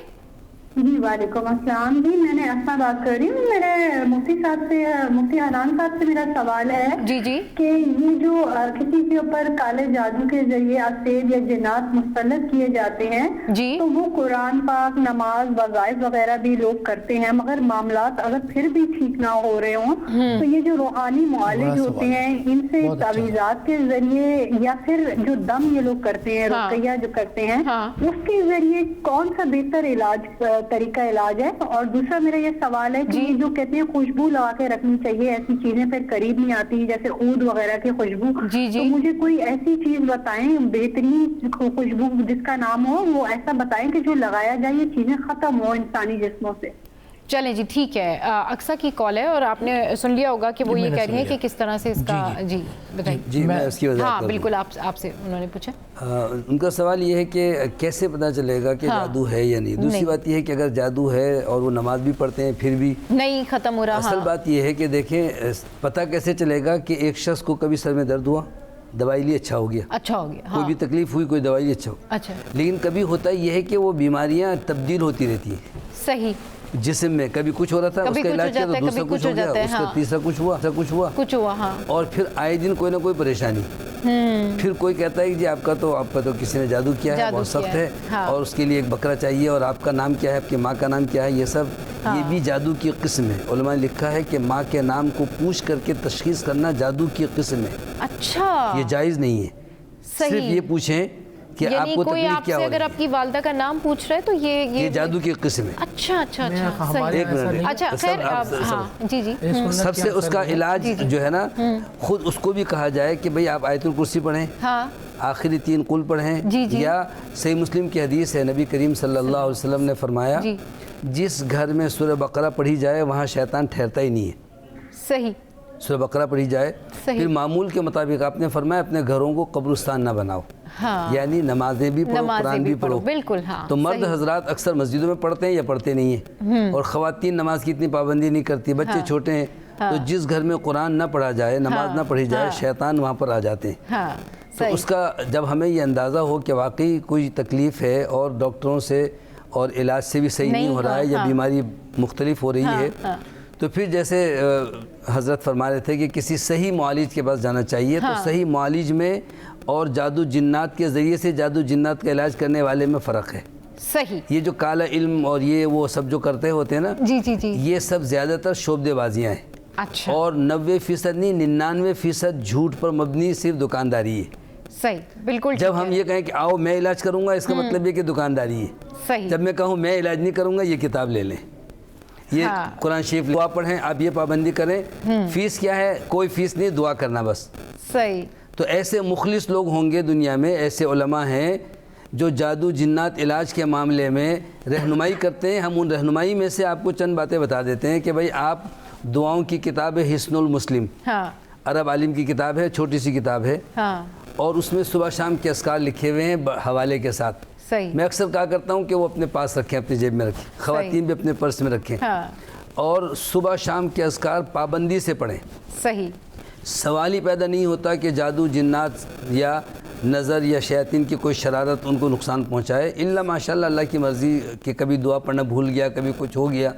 जी वालेकुम अस्सलाम जी, मैंने अस्मा बात कर रही हूँ। मेरे मुफ्ती साहब से, मुफ्ती हनान साहब से मेरा सवाल है जी कि ये जो किसी के ऊपर काले जादू के जरिए असेब या जिन्नात मुस्तलत किए जाते हैं जी, तो वो कुरान पाक, नमाज, वज़ाइफ वगैरह भी लोग करते हैं, मगर मामलात अगर फिर भी ठीक ना हो रहे हों, तो ये जो रूहानी मुआलिज होते हैं, इनसे तावीज़ात के जरिए या फिर जो दम ये लोग करते हैं, रुक़या जो करते हैं, उसके जरिए कौन सा बेहतर इलाज तरीका इलाज है? और दूसरा मेरा ये सवाल है कि जो कहते हैं खुशबू लगा के रखनी चाहिए, ऐसी चीजें फिर करीब नहीं आती, जैसे ऊद वगैरह की खुशबू, तो मुझे कोई ऐसी चीज बताएं, बेहतरीन खुशबू जिसका नाम हो, वो ऐसा बताएं कि जो लगाया जाए ये चीजें खत्म हो इंसानी जिस्मों से। चलें जी, ठीक है। अक्सा की कॉल है और आपने सुन लिया होगा कि वो ये कह रही हैं कि किस तरह से इसका जी बताइए। जी मैं उसकी वजह हाँ बिल्कुल, आपसे उन्होंने पूछा। उनका सवाल ये है कि कैसे पता चलेगा कि जादू है या नहीं। दूसरी बात ये है कि अगर जादू है और वो नमाज भी पढ़ते हैं फिर भी नहीं खत्म हो रहा। असल बात ये है कि देखें, पता कैसे चलेगा कि एक शख्स को कभी सर में दर्द हुआ, दवाई ली, अच्छा हो गया, कोई भी तकलीफ हुई, कोई दवाई ली, अच्छा हो। अच्छा, लेकिन कभी होता ये है कि वो बीमारियां तब्दील होती रहती है। सही, जिस्म में कभी कुछ हो रहा था, उसका इलाज किया तो दूसरा कुछ हो गया, उसका तीसरा कुछ हुआ, और फिर आए दिन कोई ना कोई परेशानी। फिर कोई कहता है कि जी आपका तो किसी ने जादू किया है, बहुत सख्त है, और उसके लिए एक बकरा चाहिए, और आपका नाम क्या है, आपकी माँ का नाम क्या है, ये सब ये भी जादू की किस्म है। उलमा ने लिखा है कि माँ के नाम को पूछ करके तशखीस करना जादू की किस्म है। अच्छा, ये जायज़ नहीं है। सिर्फ ये पूछें कि आपको कोई आपसे अगर आपकी वालदा का नाम पूछ रहे हैं तो ये जादू की किस्म है। अच्छा, एक मिनट, अच्छा खैर, हाँ जी जी। सबसे उसका इलाज जो है ना, खुद उसको भी कहा जाए कि भाई आप आयतुल कुर्सी पढ़ें, आखिरी 3 कुल पढ़ें, या सही मुस्लिम की हदीस है, नबी करीम सल्लल्लाहु अलैहि वसल्लम ने फरमाया जिस घर में सूरह बकरा पढ़ी जाए वहाँ शैतान ठहरता ही नहीं है। सही, सूरह बकरा पढ़ी जाए। फिर मामूल के मुताबिक आपने फरमाया अपने घरों को कब्रिस्तान ना बनाओ, यानी नमाजें भी पढ़ो, कुरान भी पढ़ो। बिल्कुल, तो मर्द हजरात अक्सर मस्जिदों में पढ़ते हैं या पढ़ते नहीं है, और ख़वातीन नमाज की इतनी पाबंदी नहीं करती, बच्चे छोटे हैं, तो जिस घर में कुरान ना पढ़ा जाए, नमाज ना पढ़ी जाए, शैतान वहाँ पर आ जाते हैं। तो उसका जब हमें ये अंदाज़ा हो कि वाकई कोई तकलीफ़ है और डॉक्टरों से और इलाज से भी सही नहीं हो रहा है, या बीमारी मुख्तलिफ हो रही है, तो फिर जैसे हज़रत फरमा रहे थे कि किसी सही मुआलिज के पास जाना चाहिए। तो सही मुआलिज में और जादू जिन्नात के ज़रिए से जादू जिन्नात का इलाज करने वाले में फ़र्क है। सही, ये जो काला इल्म और ये वो सब जो करते होते हैं ना, जी, ये सब ज़्यादातर शोबदेबाजियाँ हैं। अच्छा, और 90% नहीं 99% झूठ पर मबनी सिर्फ दुकानदारी है। सही, बिल्कुल। जब हम ये कहें कि आओ मैं इलाज करूँगा, इसका मतलब ये कि दुकानदारी है। सही, जब मैं कहूँ मैं इलाज नहीं करूँगा, ये किताब ले लें, ये कुरान शरीफ दुआ पढ़ें, आप ये पाबंदी करें। फीस क्या है? कोई फीस नहीं, दुआ करना बस। सही। तो ऐसे मुखलिस लोग होंगे दुनिया में, ऐसे उलमा हैं जो जादू जिन्नात इलाज के मामले में रहनुमाई करते हैं। हम उन रहनुमाई में से आपको चंद बातें बता देते हैं कि भाई आप दुआओं की किताब है हिस्नुल मुस्लिम, अरब आलिम की किताब है, छोटी सी किताब है, और उसमें सुबह शाम के अस्कार लिखे हुए हैं हवाले के साथ। मैं अक्सर कहा करता हूँ कि वो अपने पास रखें, अपनी जेब में रखें, ख़वातीन भी अपने पर्स में रखें, और सुबह शाम के अस्कार पाबंदी से पढ़ें। सही, सवाल ही पैदा नहीं होता कि जादू जिन्नात या नज़र या शैतान की कोई शरारत उनको नुकसान पहुंचाए। इल्ला माशाल्लाह अल्लाह की मर्ज़ी कि कभी दुआ पढ़ना भूल गया, कभी कुछ हो गया।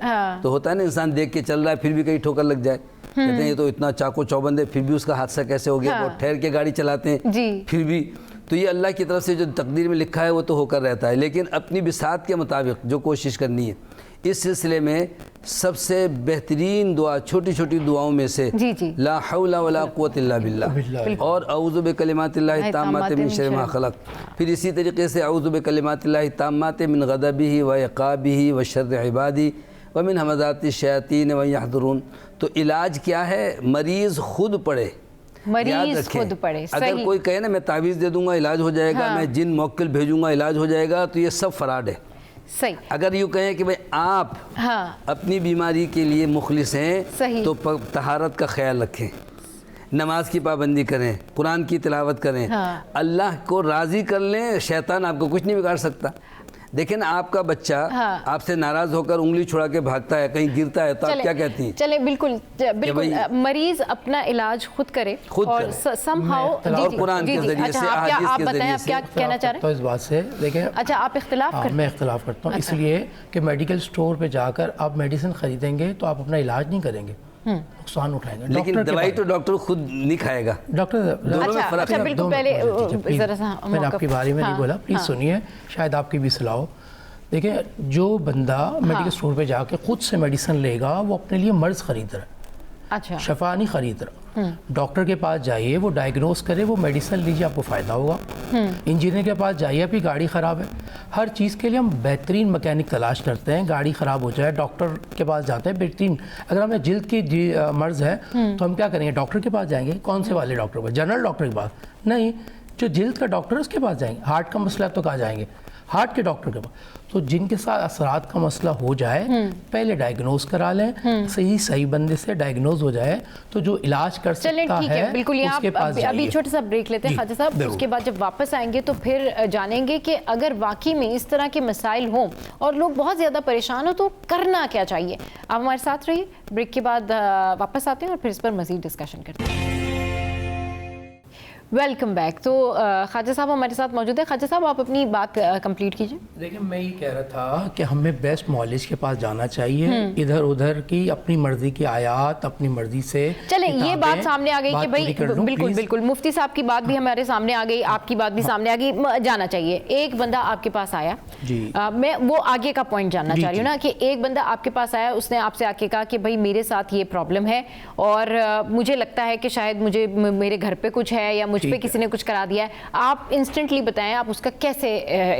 तो होता है ना, इंसान देख के चल रहा है फिर भी कहीं ठोकर लग जाए, कहते हैं ये तो इतना चाको चौबंद है फिर भी उसका हादसा कैसे हो गया। बहुत ठहर के गाड़ी चलाते हैं फिर भी, तो ये अल्लाह की तरफ से जो तकदीर में लिखा है वो तो होकर रहता है। लेकिन अपनी बिसात के मुताबिक जो कोशिश करनी है, इस सिलसिले में सबसे बेहतरीन दुआ छोटी छोटी दुआओं में से ला हौला वला कुव्वता इल्ला बिल्लाह और औज़ु बिकलिमातिल्लाहि ताम्माति मिन शर्रि मा खलक़। फिर इसी तरीके से औज़ु बिकलिमातिल्लाहि ताम्माति मिन गज़बिही व इक़ाबिही व शर्रि इबादी व मिन हमाज़ाति शयातीन व यहज़ुरून। तो इलाज क्या है? मरीज़ खुद पढ़े, मरीज खुद पढ़े। अगर कोई कहे ना मैं तावीज़ दे दूंगा इलाज हो जाएगा, मैं जिन मौक्किल भेजूंगा इलाज हो जाएगा, तो ये सब फराड है। सही। अगर यूँ कहें कि भाई आप अपनी बीमारी के लिए मुखलिस हैं, तो तहारत का ख्याल रखें, नमाज की पाबंदी करें, कुरान की तिलावत करें, अल्लाह को राज़ी कर लें, शैतान आपको कुछ नहीं बिगाड़ सकता। देखें ना, आपका बच्चा आपसे नाराज होकर उंगली छुड़ा के भागता है, कहीं गिरता है, तो आप क्या कहती हैं? चले बिल्कुल बिल्कुल, मरीज अपना इलाज खुद करे, खुद और समहाउ और कुरान के जरिए से, आप बताएं आप क्या कहना चाह रहे हैं? तो इस बात से देखें, अच्छा आप इख्तिलाफ करते हैं? मैं इख्तिलाफ करता हूँ इसलिए कि मेडिकल स्टोर पे जाकर आप मेडिसिन खरीदेंगे तो आप अपना इलाज नहीं करेंगे, नुकसान उठाएंगे। लेकिन दवाई तो डॉक्टर खुद नहीं खाएगा। डॉक्टर दोनों में फर्क है। बिल्कुल, पहले जरा सा मैंने आपकी बारे में नहीं बोला, प्लीज़ सुनिए, शायद आपकी भी सलाह हो। देखिए, जो बंदा मेडिकल स्टोर पे जाके खुद से मेडिसिन लेगा वो अपने लिए मर्ज खरीद रहा है, अच्छा शफा नहीं खरीद रहा। डॉक्टर के पास जाइए, वो डायग्नोस करे, वो मेडिसिन लीजिए, आपको फ़ायदा होगा। इंजीनियर के पास जाइए, आपकी गाड़ी ख़राब है, हर चीज़ के लिए हम बेहतरीन मैकेनिक तलाश करते हैं। गाड़ी ख़राब हो जाए, डॉक्टर के पास जाते हैं बेहतरीन। अगर हमें जिल्द की मर्ज़ है तो हम क्या करेंगे? डॉक्टर के पास जाएंगे। कौन से वाले डॉक्टर के पास? जनरल डॉक्टर के पास नहीं, जो जिल्द का डॉक्टर है उसके पास जाएंगे। हार्ट का मसला तो कहाँ जाएंगे? हार्ट के डॉक्टर के पास। तो जिनके साथ असरात का मसला हो जाए पहले डायग्नोज करा लें, सही बंदे से डायग्नोज हो जाए तो जो इलाज कर सकता है बिल्कुल। यहाँ अभी छोटा सा ब्रेक लेते हैं ख्वाजा साहब, उसके बाद जब वापस आएंगे तो फिर जानेंगे कि अगर वाकई में इस तरह के मसाइल हों और लोग बहुत ज़्यादा परेशान हो तो करना क्या चाहिए। आप हमारे साथ रहिए, ब्रेक के बाद वापस आते हैं और फिर इस पर मज़ीद डिस्कशन करते हैं। Welcome back. तो ख्वाजा साहब हमारे साथ मौजूद है। ख्वाजा साहब आप अपनी बात कंप्लीट कीजिए। देखिए, मैं ये कह रहा था कि हमें बेस्ट मौलिज के पास जाना चाहिए। इधर उधर की अपनी मर्जी की आयात अपनी मर्जी से चले, ये बात सामने आ गई कि भाई बिल्कुल बिल्कुल मुफ्ती साहब की बात भी हमारे सामने आ गई, आपकी बात भी सामने आ गई, जाना चाहिए। एक बंदा आपके पास आया जी, मैं वो आगे का पॉइंट जानना चाह रही हूँ ना कि एक बंदा आपके पास आया, उसने आपसे आके कहा कि भाई मेरे साथ ये प्रॉब्लम है और मुझे लगता है कि शायद मुझे मेरे घर पे कुछ है या मुझ पे किसी ने कुछ करा दिया है। आप इंस्टेंटली बताएं आप उसका कैसे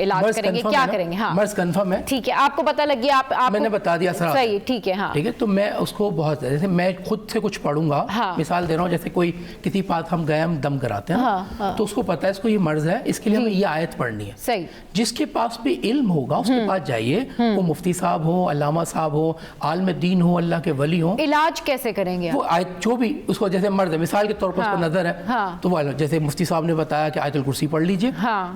इलाज करेंगे, क्या करेंगे? हाँ, मर्ज कंफर्म है, ठीक है, आपको पता लग गया, आप मैंने बता दिया सर, सही, ठीक है। हाँ, ठीक है, तो मैं उसको बहुत जैसे मैं खुद से कुछ पढ़ूंगा। हाँ, मिसाल दे रहा हूँ, जैसे कोई किसी बात हम गए, हम दम कराते हैं। हाँ, तो उसको पता है इसको ये मर्ज है, इसके लिए हमें ये आयत पढ़नी है। सही, जिसके पास भी इल्म होगा उसके पास जाइए, वो मुफ्ती साहब हो, अल्लामा साहब हो, आलिम दीन हो, अल्लाह के वली हो। इलाज कैसे करेंगे? वो आयत जो भी उसको जैसे मर्ज है, मिसाल के तौर पर उसको नजर है, तो वो जैसे मुफ्ती साहब ने बताया कि आयतुल कुर्सी पढ़ लीजिए,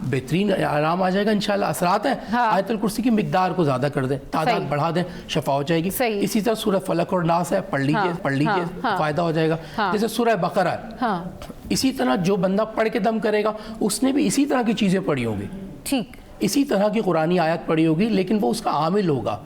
बेहतरीन आराम आ जाएगा इंशाल्लाह। असरात है, आयतुल कुर्सी की मिकदार को ज्यादा कर दें, तादाद बढ़ा दें, शफा हो जाएगी। इसी तरह सूरह फलक और नास है, पढ़ लीजिए, फायदा हो जाएगा। जैसे सूरह बकरा है, इसी तरह जो बंदा पढ़ के दम करेगा उसने भी इसी तरह की चीजें पढ़ी होंगी, ठीक इसी तरह की कुरानी आयत पढ़ी होगी, लेकिन वो उसका आमिल होगा।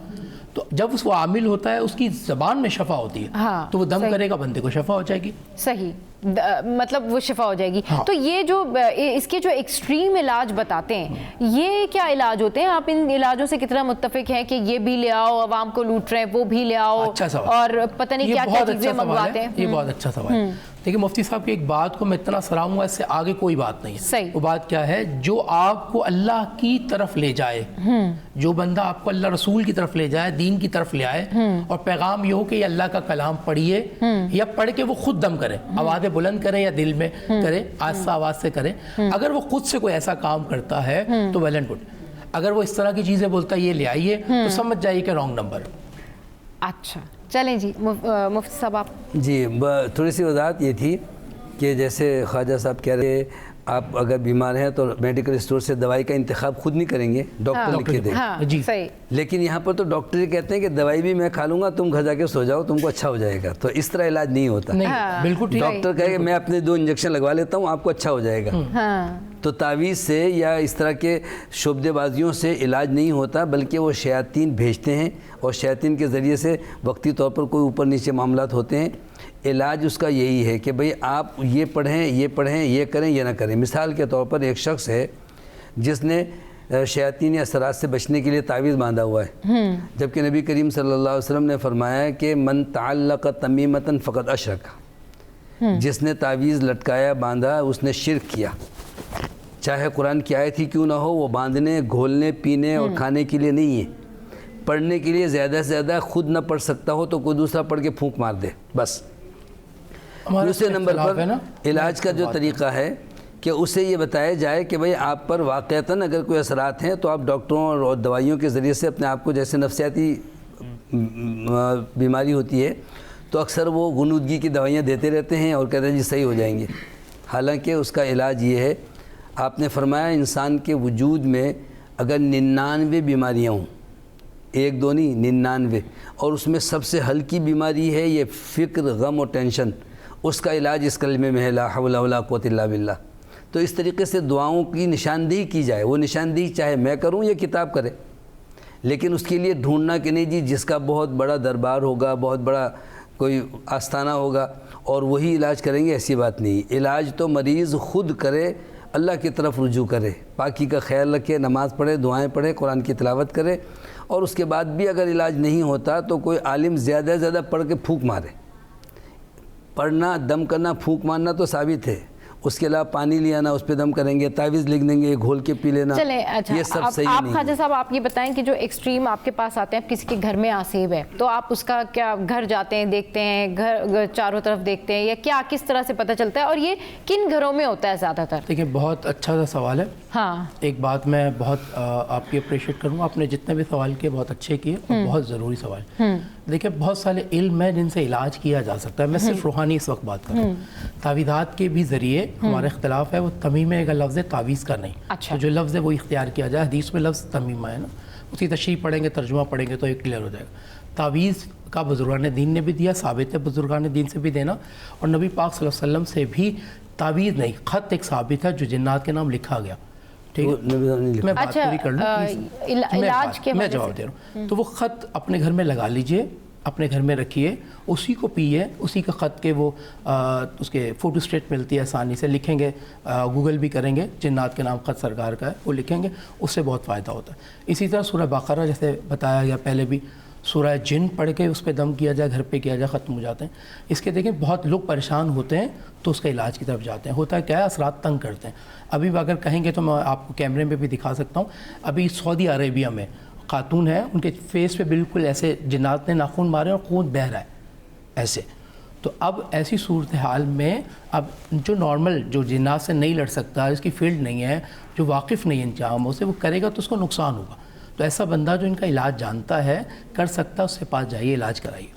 तो जब उसको आमिल होता है उसकी जबान में शफा होती है, तो वो दम करेगा, बंदे को शफा हो जाएगी। सही, मतलब वो शिफा हो जाएगी। हाँ। तो ये जो इसके जो एक्सट्रीम इलाज बताते हैं, ये क्या इलाज होते हैं? आप इन इलाजों से कितना मुत्तफिक हैं कि ये भी ले आओ, आवाम को लूट रहे हैं, वो भी ले आओ, अच्छा सवाल, और पता नहीं क्या क्या चीजें मंगवाते हैं। ये बहुत अच्छा सवाल है। देखिए, मुफ्ती साहब की एक बात को मैं इतना सराहूंगा, इससे आगे कोई बात नहीं है। सही। वो बात क्या है? जो आपको अल्लाह की तरफ ले जाए, जो बंदा आपको अल्लाह रसूल की तरफ ले जाए, दीन की तरफ ले आए, और पैगाम ये हो कि अल्लाह का कलाम पढ़िए, या पढ़ के वो खुद दम करे, आवाज़ बुलंद करे या दिल में करे, आस्ता आवाज से करे। अगर वो खुद से कोई ऐसा काम करता है तो वेल एंड गुड। अगर वो इस तरह की चीजें बोलता है ये ले आइए, तो समझ जाइए कि रॉन्ग नंबर। अच्छा, चलें जी, मुफ्ती साहब आप जी। थोड़ी सी वजाहत ये थी कि जैसे ख्वाजा साहब कह रहे, आप अगर बीमार हैं तो मेडिकल स्टोर से दवाई का इंतखाब खुद नहीं करेंगे, डॉक्टर लिख के दें। हाँ, जी सही। लेकिन यहाँ पर तो डॉक्टर ही कहते हैं कि दवाई भी मैं खा लूँगा, तुम घर जाके सो जाओ, तुमको अच्छा हो जाएगा। तो इस तरह इलाज नहीं होता। बिल्कुल, डॉक्टर कहे मैं अपने 2 इंजेक्शन लगवा लेता हूँ, आपको अच्छा हो जाएगा। तो तावीज़ से या इस तरह के शोबदेबाजियों से इलाज नहीं होता, बल्कि वो शयातीन भेजते हैं और शयातीन के ज़रिए से वक्ती तौर पर कोई ऊपर नीचे मामलात होते हैं। इलाज उसका यही है कि भाई आप ये पढ़ें, ये पढ़ें, ये करें, ये ना करें। मिसाल के तौर पर एक शख्स है जिसने शयातीनी असरात से बचने के लिए तावीज़ बांधा हुआ है, जबकि नबी करीम सल्लल्लाहु अलैहि वसल्लम ने फरमाया कि मन तअल्लक़ तमीमतन फ़क़द अशरक, जिसने तावीज़ लटकाया, बांधा, उसने शिरक किया। चाहे कुरान की आयत ही क्यों ना हो, वो बांधने, घोलने, पीने और खाने के लिए नहीं है, पढ़ने के लिए। ज़्यादा से ज़्यादा खुद ना पढ़ सकता हो तो कोई दूसरा पढ़ के फूंक मार दे, बस। दूसरे नंबर पर इलाज का जो तरीक़ा है कि उसे ये बताया जाए कि भाई आप पर वाक़तन अगर कोई असरात हैं तो आप डॉक्टरों और दवाइयों के ज़रिए से अपने आप को, जैसे नफ्सियाती बीमारी होती है तो अक्सर वो गुनूदगी की दवाइयाँ देते रहते हैं और कहते हैं जी सही हो जाएंगे। हालांकि उसका इलाज ये है, आपने फरमाया इंसान के वजूद में अगर 99 बीमारियाँ हों, 1 2 नहीं 99, और उसमें सबसे हल्की बीमारी है ये फ़िक्र, गम और टेंशन, उसका इलाज इस कलमे में है ला हौला वला कुव्वता इल्ला बिल्लाह। तो इस तरीके से दुआओं की निशानदेही की जाए। वो निशानदेही चाहे मैं करूं या किताब करे, लेकिन उसके लिए ढूंढना कि नहीं जी जिसका बहुत बड़ा दरबार होगा, बहुत बड़ा कोई आस्थाना होगा और वही इलाज करेंगे, ऐसी बात नहीं। इलाज तो मरीज़ ख़ुद करे, अल्लाह की तरफ रुजू करे, पाकी का ख्याल रखे, नमाज़ पढ़े, दुआएं पढ़े, कुरान की तिलावत करे, और उसके बाद भी अगर इलाज नहीं होता तो कोई आलिम ज़्यादा से ज़्यादा पढ़ के फूंक मारे। पढ़ना, दम करना, फूंक मारना तो साबित है, उसके अलावा पानी ले आना, उस पर दम करेंगे, तावीज़ लिख देंगे, घोल के पी लेना। चले, अच्छा, ये सब सही आप नहीं ख्वाजा साहब आप ये बताएं कि जो एक्सट्रीम आपके पास आते हैं, किसी के घर में आसेब है तो आप उसका क्या, घर जाते हैं, देखते हैं, घर चारों तरफ देखते हैं, या क्या, किस तरह से पता चलता है, और ये किन घरों में होता है ज़्यादातर? देखिए बहुत अच्छा सा सवाल है। हाँ, एक बात मैं बहुत आपकी अप्रिशिएट करूँगा, आपने जितने भी सवाल किए बहुत अच्छे किए और बहुत ज़रूरी सवाल। देखिए बहुत सारे इल्म है जिनसे इलाज किया जा सकता है। मैं सिर्फ रूहानी इस वक्त बात कर रहा हूँ। तावीज़ात के भी ज़रिए हमारा इख्तिलाफ है, वो तमीमे का लफ्ज़ है, तावीज़ का नहीं। अच्छा। तो जो लफ्ज़ है वो इख्तियार किया जाए। हदीस में लफ्ज़ तमीमा है ना, उसकी तशरीह पढ़ेंगे, तर्जुमा पढ़ेंगे तो एक क्लियर हो जाएगा। तावीज़ का बुजुर्गान दीन ने भी दिया, साबित है बुजुर्गान दीन से भी देना, और नबी पाक सल्लल्लाहु अलैहि वसल्लम से भी तावीज़ नहीं, ख़त एक साबित है जो जिन्नात के नाम लिखा गया। ठीक है, मैं बात पूरी कर लूँ, इलाज के मैं जवाब दे रहा हूँ। तो वो ख़त अपने घर में लगा लीजिए, अपने घर में रखिए, उसी को पिए, उसी का ख़त के वो उसके फ़ोटो स्टेट मिलती है आसानी से, लिखेंगे, गूगल भी करेंगे, जिन्नात के नाम ख़त सरकार का है, वो लिखेंगे, उससे बहुत फ़ायदा होता है। इसी तरह सूरह बकरा जैसे बताया गया पहले भी, सूरह जिन पढ़ के उस पर दम किया जाए, घर पे किया जाए, ख़त्म हो जाते हैं। इसके देखें बहुत लोग परेशान होते हैं तो उसका इलाज की तरफ जाते हैं। होता है क्या है, असरात तंग करते हैं। अभी अगर कहेंगे तो मैं आपको कैमरे में भी दिखा सकता हूँ। अभी सऊदी अरेबिया में खातून है, उनके फेस पे बिल्कुल ऐसे जिन्नात ने नाखून मारे और खून बह रहा है ऐसे। तो अब ऐसी सूरत हाल में अब जो नॉर्मल, जो जिन्नात से नहीं लड़ सकता, जिसकी फील्ड नहीं है, जो वाकिफ़ नहीं है इन जामों से, वो करेगा तो उसको नुकसान होगा। तो ऐसा बंदा जो इनका इलाज जानता है, कर सकता है, उससे पास जाइए, इलाज कराइए।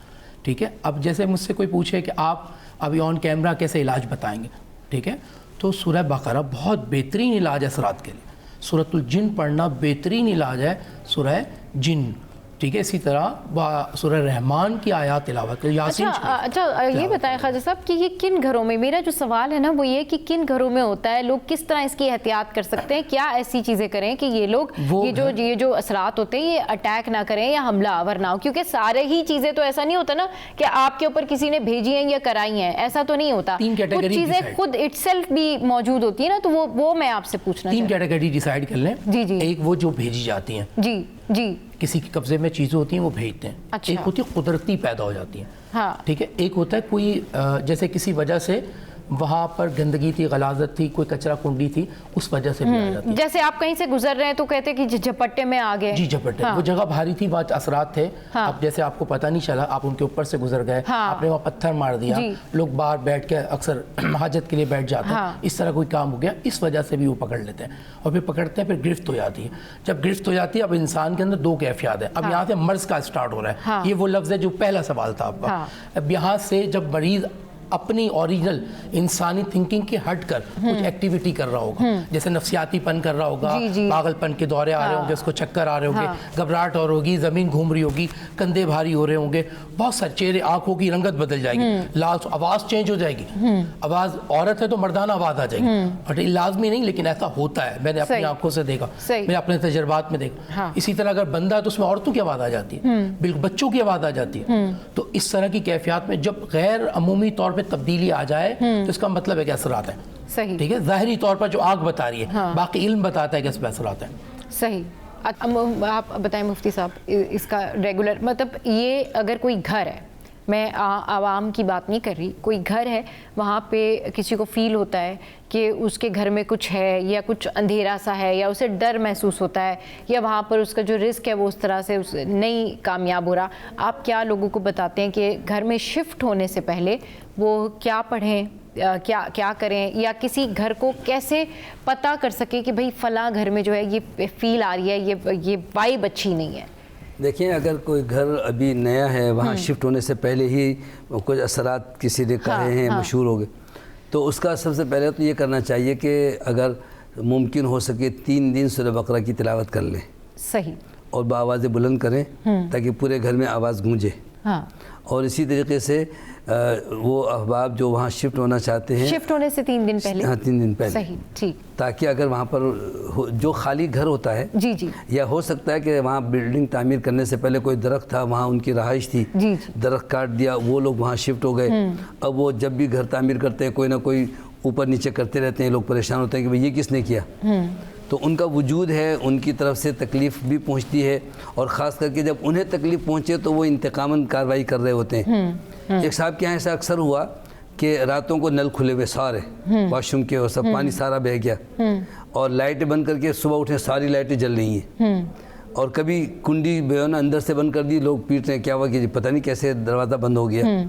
ठीक है। अब जैसे मुझसे कोई पूछे कि आप अभी ऑन कैमरा कैसे इलाज बताएंगे, ठीक है, तो सूरह बकरा बहुत बेहतरीन इलाज है असरात के लिए। सूरतुल जिन पढ़ना बेहतरीन इलाज है, सूरह जिन। ठीक है। इसी तरह सूरह रहमान की आयत तिलावत, यासीन। अच्छा ये बताएं ख्वाजा साहब कि ये किन घरों में, मेरा जो सवाल है ना वो ये कि किन घरों में होता है, लोग किस तरह इसकी एहतियात कर सकते हैं, क्या ऐसी चीज़ें करें कि ये लोग ये जो असरात होते हैं ये अटैक ना करें या हमला आवर ना हो? क्योंकि सारे ही चीज़ें तो ऐसा नहीं होता ना कि आपके ऊपर किसी ने भेजी हैं या कराई हैं, ऐसा तो नहीं होता। कुछ चीज़ें खुद इटसेल्फ भी मौजूद होती है ना, तो वो मैं आपसे पूछना, 3 कैटेगरी डिसाइड कर लें। जी जी। एक वो जो भेजी जाती हैं, जी जी, किसी के कब्जे में चीज़ें होती हैं वो भेजते हैं। अच्छा। एक होती है कुदरती पैदा हो जाती हैं। हाँ। ठीक है। एक होता है कोई जैसे किसी वजह से वहाँ पर गंदगी थी, गलाजत थी, कोई कचरा कुंडी थी, उस वजह से भी आ जाती है। जैसे आप कहीं से गुजर रहे हैं तो कहते हैं कि झपट्टे में आ गए। जी झपट्टे। हाँ। वो जगह भारी थी, वहाँ असरात थे। हाँ। अब जैसे आपको पता नहीं चला, आप उनके ऊपर से गुजर गए। हाँ। आपने वहाँ पत्थर मार दिया। लोग बाहर बैठ के अक्सर हाजत के लिए बैठ जाते हैं। हाँ। इस तरह कोई काम हो गया, इस वजह से भी वो पकड़ लेते हैं और फिर पकड़ते हैं, फिर गिरफ्त हो जाती है। जब गिरफ्त हो जाती है, अब इंसान के अंदर 2 कैफियत है। अब यहाँ से मर्ज का स्टार्ट हो रहा है। ये वो लफ्ज़ है जो पहला सवाल था आपका। अब यहाँ से जब मरीज अपनी ओरिजिनल इंसानी थिंकिंग के हट कर कुछ एक्टिविटी कर रहा होगा, जैसे नफसियातीपन कर रहा होगा, पागलपन के दौरे आ रहे होंगे, उसको चक्कर आ रहे होंगे, घबराहट और होगी, ज़मीन घूम रही होगी, कंधे भारी हो रहे होंगे, बहुत सारे चेहरे, आंखों की रंगत बदल जाएगी, लाल, आवाज़ चेंज हो जाएगी, आवाज़ औरत है तो मर्दाना आवाज़ आ जाएगी, बट लाजमी नहीं, लेकिन ऐसा होता है, मैंने अपनी आंखों से देखा, मैंने अपने तजर्बात में देखा। इसी तरह अगर बंदा है तो उसमें औरतों की आवाज़ आ जाती है, बिल्कुल बच्चों की आवाज़ आ जाती है। तो इस तरह की कैफियत में जब गैर अमूमी तौर पे तब्दीली आ जाए तो इसका मतलब है कि असरात है। सही, ठीक है, ज़ाहिरी तौर पर जो आग बता रही है, बाकी इल्म बताता है कि इस पर असरात है। सही। आप बताएं मुफ्ती साहब, इसका रेगुलर मतलब ये अगर कोई घर है, मैं आवाम की बात नहीं कर रही, कोई घर है वहाँ पे किसी को फील होता है कि उसके घर में कुछ है या कुछ अंधेरा सा है या उसे डर महसूस होता है या वहाँ पर उसका जो रिस्क है वो उस तरह से नहीं कामयाब हो रहा, आप क्या लोगों को बताते हैं कि घर में शिफ्ट होने से पहले वो क्या पढ़ें, क्या करें, या किसी घर को कैसे पता कर सके कि भाई फ़लाँ घर में जो है ये फील आ रही है, ये वाइब अच्छी नहीं है? देखिए, अगर कोई घर अभी नया है, वहाँ शिफ्ट होने से पहले ही कुछ असरात किसी ने कहे हैं, मशहूर हो गए, तो उसका सबसे पहले तो ये करना चाहिए कि अगर मुमकिन हो सके 3 दिन सूरह बकरा की तिलावत कर लें। सही। और बाआवाज़ बुलंद करें ताकि पूरे घर में आवाज़ गूंजे। और इसी तरीके से वो अहबाब जो वहाँ शिफ्ट होना चाहते हैं, शिफ्ट होने से 3 दिन पहले, हाँ 3 दिन पहले, सही, ठीक, ताकि अगर वहाँ पर जो खाली घर होता है, जी, या हो सकता है कि वहाँ बिल्डिंग तामीर करने से पहले कोई दरख्त था, वहाँ उनकी रहाइश थी, दरख्त काट दिया, वो लोग वहाँ शिफ्ट हो गए। अब वो जब भी घर तामीर करते हैं कोई ना कोई ऊपर नीचे करते रहते हैं, लोग परेशान होते हैं कि भाई ये किसने किया। तो उनका वजूद है, उनकी तरफ से तकलीफ़ भी पहुँचती है, और ख़ास करके जब उन्हें तकलीफ़ पहुँचे तो वो इंतकामन कार्रवाई कर रहे होते हैं। एक साहब के यहाँ ऐसा अक्सर हुआ कि रातों को नल खुले हुए सारे वॉशरूम के, और सब पानी सारा बह गया, और लाइटें बंद करके सुबह उठे सारी लाइटें जल रही हैं, और कभी कुंडी ना अंदर से बंद कर दी, लोग पीट रहे हैं, क्या हुआ कि पता नहीं कैसे दरवाज़ा बंद हो गया।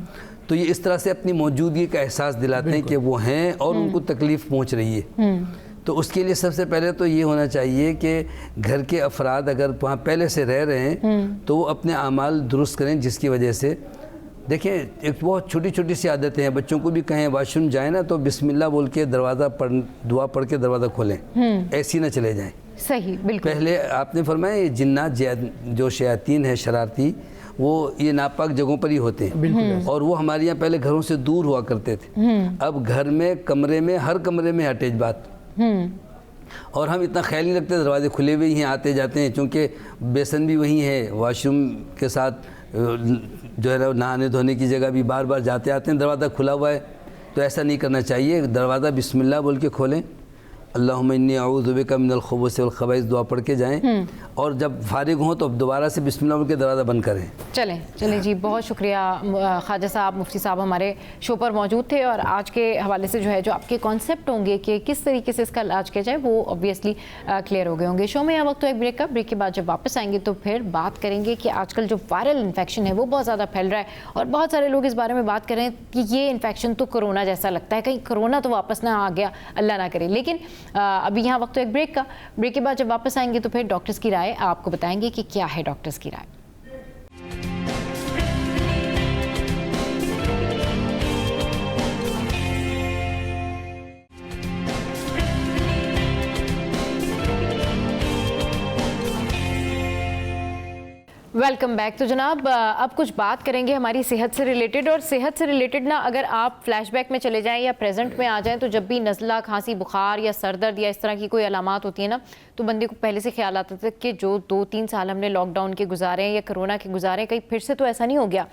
तो ये इस तरह से अपनी मौजूदगी का एहसास दिलाते हैं कि वो हैं और उनको तकलीफ़ पहुँच रही है। तो उसके लिए सबसे पहले तो ये होना चाहिए कि घर के अफराद अगर वहाँ पहले से रह रहे हैं तो वो अपने आमाल दुरुस्त करें, जिसकी वजह से देखिए एक बहुत छोटी छोटी सी आदतें हैं। बच्चों को भी कहें वाशरूम जाए ना तो बिस्मिल्लाह बोल के दरवाज़ा दुआ पढ़ के दरवाज़ा खोलें, ऐसी ना चले जाएं। सही, बिल्कुल। पहले आपने फरमाया ये जिन्नात जो शयातीन है शरारती, वो ये नापाक जगहों पर ही होते हैं, और वो हमारे यहाँ पहले घरों से दूर हुआ करते थे। अब घर में, कमरे में, हर कमरे में अटैच बात, और हम इतना ख्याल नहीं रखते, दरवाजे खुले हुए ही आते जाते हैं, क्योंकि बेसन भी वही है, वॉशरूम के साथ जो है ना नहाने धोने की जगह भी बार बार जाते आते हैं, दरवाज़ा खुला हुआ है। तो ऐसा नहीं करना चाहिए, दरवाज़ा बिस्मिल्लाह बोल के खोलें, अल्लाहुम्मा इन्नी अऊज़ु बिका मिनल खुबुस वल खबाइस दुआ पढ़ के जाएं, और जब फारिग हों तो दोबारा से बिस्मिल्लाह बोल के दरवाज़ा बंद करें। चलें जी, बहुत शुक्रिया ख्वाजा साहब, मुफ्ती साहब हमारे शो पर मौजूद थे, और आज के हवाले से जो है जो आपके कॉन्सेप्ट होंगे कि किस तरीके से इसका इलाज किया जाए वो ऑब्वियसली क्लियर हो गए होंगे। शो में यहाँ वक्त तो एक ब्रेक का, ब्रेक के बाद जब वापस आएंगे तो फिर बात करेंगे कि आजकल जो वायरल इन्फेक्शन है वो बहुत ज़्यादा फैल रहा है, और बहुत सारे लोग इस बारे में बात कर रहे हैं कि ये इन्फेक्शन तो कोरोना जैसा लगता है, कहीं कोरोना तो वापस ना आ गया, अल्लाह ना करे। लेकिन अभी यहाँ वक्त तो एक ब्रेक का, ब्रेक के बाद जब वापस आएंगे तो फिर डॉक्टर्स की राय आपको बताएंगे कि क्या है डॉक्टर्स की राय। Welcome back. तो जनाब अब कुछ बात करेंगे हमारी सेहत से रिलेटेड, और सेहत से रिलेटेड ना अगर आप फ्लैशबैक में चले जाएं या प्रेजेंट में आ जाएं तो जब भी नज़ला, खांसी, बुखार या सर दर्द या इस तरह की कोई अलामात होती है ना, तो बंदे को पहले से ख्याल आता था कि जो 2-3 साल हमने लॉकडाउन के गुजारे हैं या कोरोना के गुजारे, कहीं फिर से तो ऐसा नहीं हो गया।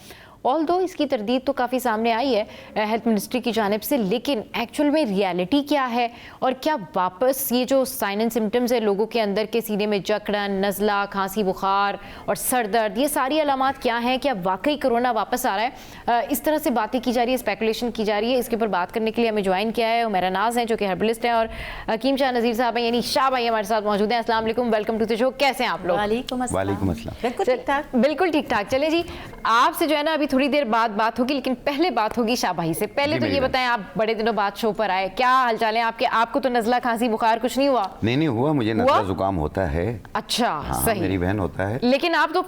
ऑल दो इसकी तरदीद तो काफ़ी सामने आई है हेल्थ मिनिस्ट्री की जानिब से, लेकिन एक्चुअल में रियलिटी क्या है, और क्या वापस ये जो साइन एंड सिम्टम्स है लोगों के अंदर के सीने में जकड़न, नज़ला, खांसी, बुखार और सर दर्द, ये सारी अलामात क्या हैं, क्या वाकई कोरोना वापस आ रहा है? इस तरह से बातें की जा रही है, स्पेकुलेशन की जा रही है। इसके ऊपर बात करने के लिए हमें ज्वाइन किया है उमैरा नाज हैं जो कि हर्बलिस्ट हैं, और हकीम शाह नज़ीर साहब हैं, यानी शाह भाई हमारे साथ मौजूद हैं। अस्सलाम वालेकुम, वेलकम टू द शो। कैसे हैं आप लोग? वालेकुम अस्सलाम। बिल्कुल ठीक ठाक। चले जी, आपसे जो है ना अभी थोड़ी देर बाद बात होगी, लेकिन पहले बात होगी शाह भाई से। पहले तो ये बताएं, आप बड़े दिनों बाद शो पर आए, क्या हालचाल है आपके? आपको तो नज़ला, खांसी, बुखार कुछ नहीं हुआ? नहीं हुआ, मुझे नज़ला जुकाम होता है। अच्छा, हाँ, सही। मेरी बहन होता है। लेकिन आप तो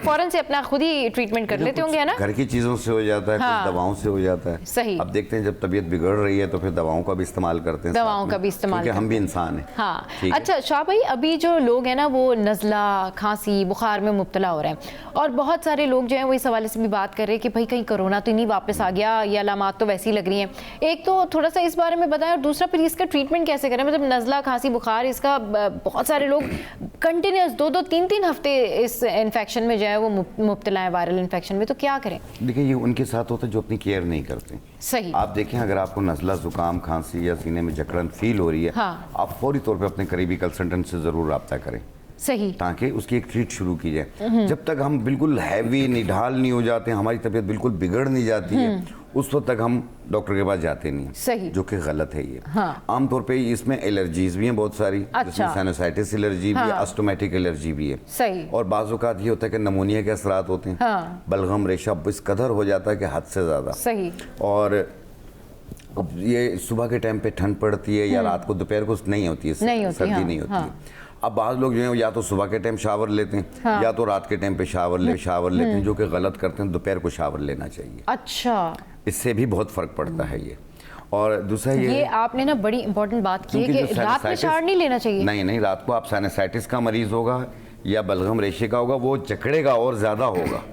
फौरन से अपना खुद ही ट्रीटमेंट कर लेते होंगे, है ना? घर की चीज़ों से हो जाता है, कुछ दवाओं से हो जाता है। सही। अब देखते हैं, जब तबीयत बिगड़ रही है तो फिर दवाओं का भी इस्तेमाल करते हैं, दवाओं का भी इस्तेमाल, क्योंकि हम भी इंसान हैं। हाँ, अच्छा शाह भाई, अभी जो लोग हैं ना वो नज़ला, खांसी, बुखार में मुब्तला हो रहे हैं, और बहुत सारे लोग जो हैं वो इस हवाले से भी बात कर रहे हैं कि भाई कहीं कोरोना तो नहीं वापस आ गया, ये अलामात तो वैसी लग रही हैं। एक तो थोड़ा सा इस बारे में बताएं, और दूसरा फिर इसका ट्रीटमेंट कैसे करें? मतलब नज़ला, खांसी, बुखार, इसका बहुत सारे लोग कंटिन्यूस 2-2, 3-3 हफ्ते इस इन्फेक्शन में जो है वो मुब्तला है, वायरल इन्फेक्शन में, तो क्या करें? देखिए, ये उनके साथ होता है जो अपनी केयर नहीं करते। सही। आप देखें, अगर आपको नज़ला, जुकाम, खांसी या सीने में जकड़न फील हो रही है, आप फौरी तौर पर अपने करीबी कंसल्टेंट से ज़रूर रब्ता करें। सही। ताकि उसकी एक ट्रीट शुरू की जाए। जब तक हम बिल्कुल हैवी, निढाल नहीं हो जाते, हमारी तबीयत बिल्कुल बिगड़ नहीं जाती है, उस वक्त तक हम डॉक्टर के पास जाते नहीं हैं। सही। जो कि गलत है ये। आमतौर पे इसमें एलर्जीज भी हैं बहुत सारी, जिसमें साइनोसाइटिस एलर्जी भी है, अस्थमेटिक एलर्जी भी है। सही। और बाज़ औक़ात ये होता है कि नमूनिया के असरात होते हैं, बलगम रेशा इस कदर हो जाता है कि हद से ज़्यादा। सही। और ये सुबह के टाइम पे ठंड पड़ती है या रात को, दोपहर को नहीं होती है, सर्दी नहीं होती है। अब बाज़ लोग जो हैं या तो सुबह के टाइम शावर लेते हैं, या तो रात के टाइम पे शावर लेते हैं, जो कि गलत करते हैं। दोपहर को शावर लेना चाहिए। अच्छा, इससे भी बहुत फर्क पड़ता है ये। और दूसरा ये आपने ना बड़ी इंपॉर्टेंट बात की है कि रात में शावर नहीं लेना चाहिए। नहीं, रात को आप साइनसाइटिस का मरीज होगा या बलगम रेशे का होगा, वो जकड़ेगा और ज्यादा होगा,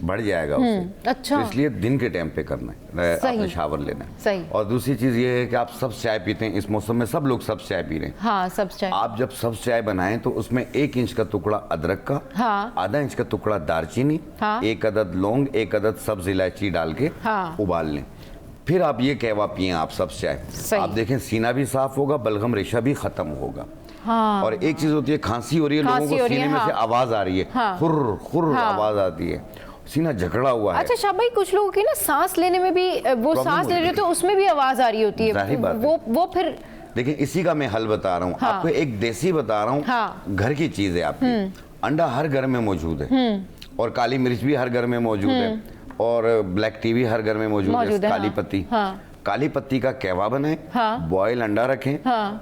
बढ़ जाएगा उससे। अच्छा। तो इसलिए दिन के टाइम पे करना है, आपने शावर लेना है। सही। और दूसरी चीज ये है कि आप सब चाय पीते हैं, इस मौसम में सब लोग सब चाय पी रहे हैं। हाँ, सब चाय। आप जब सब चाय बनाएं तो उसमें 1 इंच का टुकड़ा अदरक का, आधा इंच का टुकड़ा दालचीनी, 1 अदद लौंग, 1 अदद सब्ज इलायची डाल के उबाल लें। फिर आप ये कहवा पिए, आप सब चाय। आप देखें, सीना भी साफ होगा, बलगम रेशा भी खत्म होगा। और एक चीज होती है, खांसी हो रही है, लोगों को सीने में से आवाज आ रही है, खुर खुर आवाज आती है, सीना जकड़ा हुआ है। अच्छा शाह भाई, कुछ लोगों की ना सांस लेने में भी, वो सांस ले रहे होते हैं उसमें भी आवाज आ रही होती है, वो फिर। देखिए, इसी का मैं हल बता रहा हूँ आपको, एक देसी बता रहा हूँ। घर की चीज है आपकी। अंडा हर घर में मौजूद है, और काली मिर्च भी हर घर में मौजूद है, और ब्लैक टी भी हर घर में मौजूद है। काली पत्ती, काली पत्ती का कहवा बनाएं, बॉयल अंडा रखें,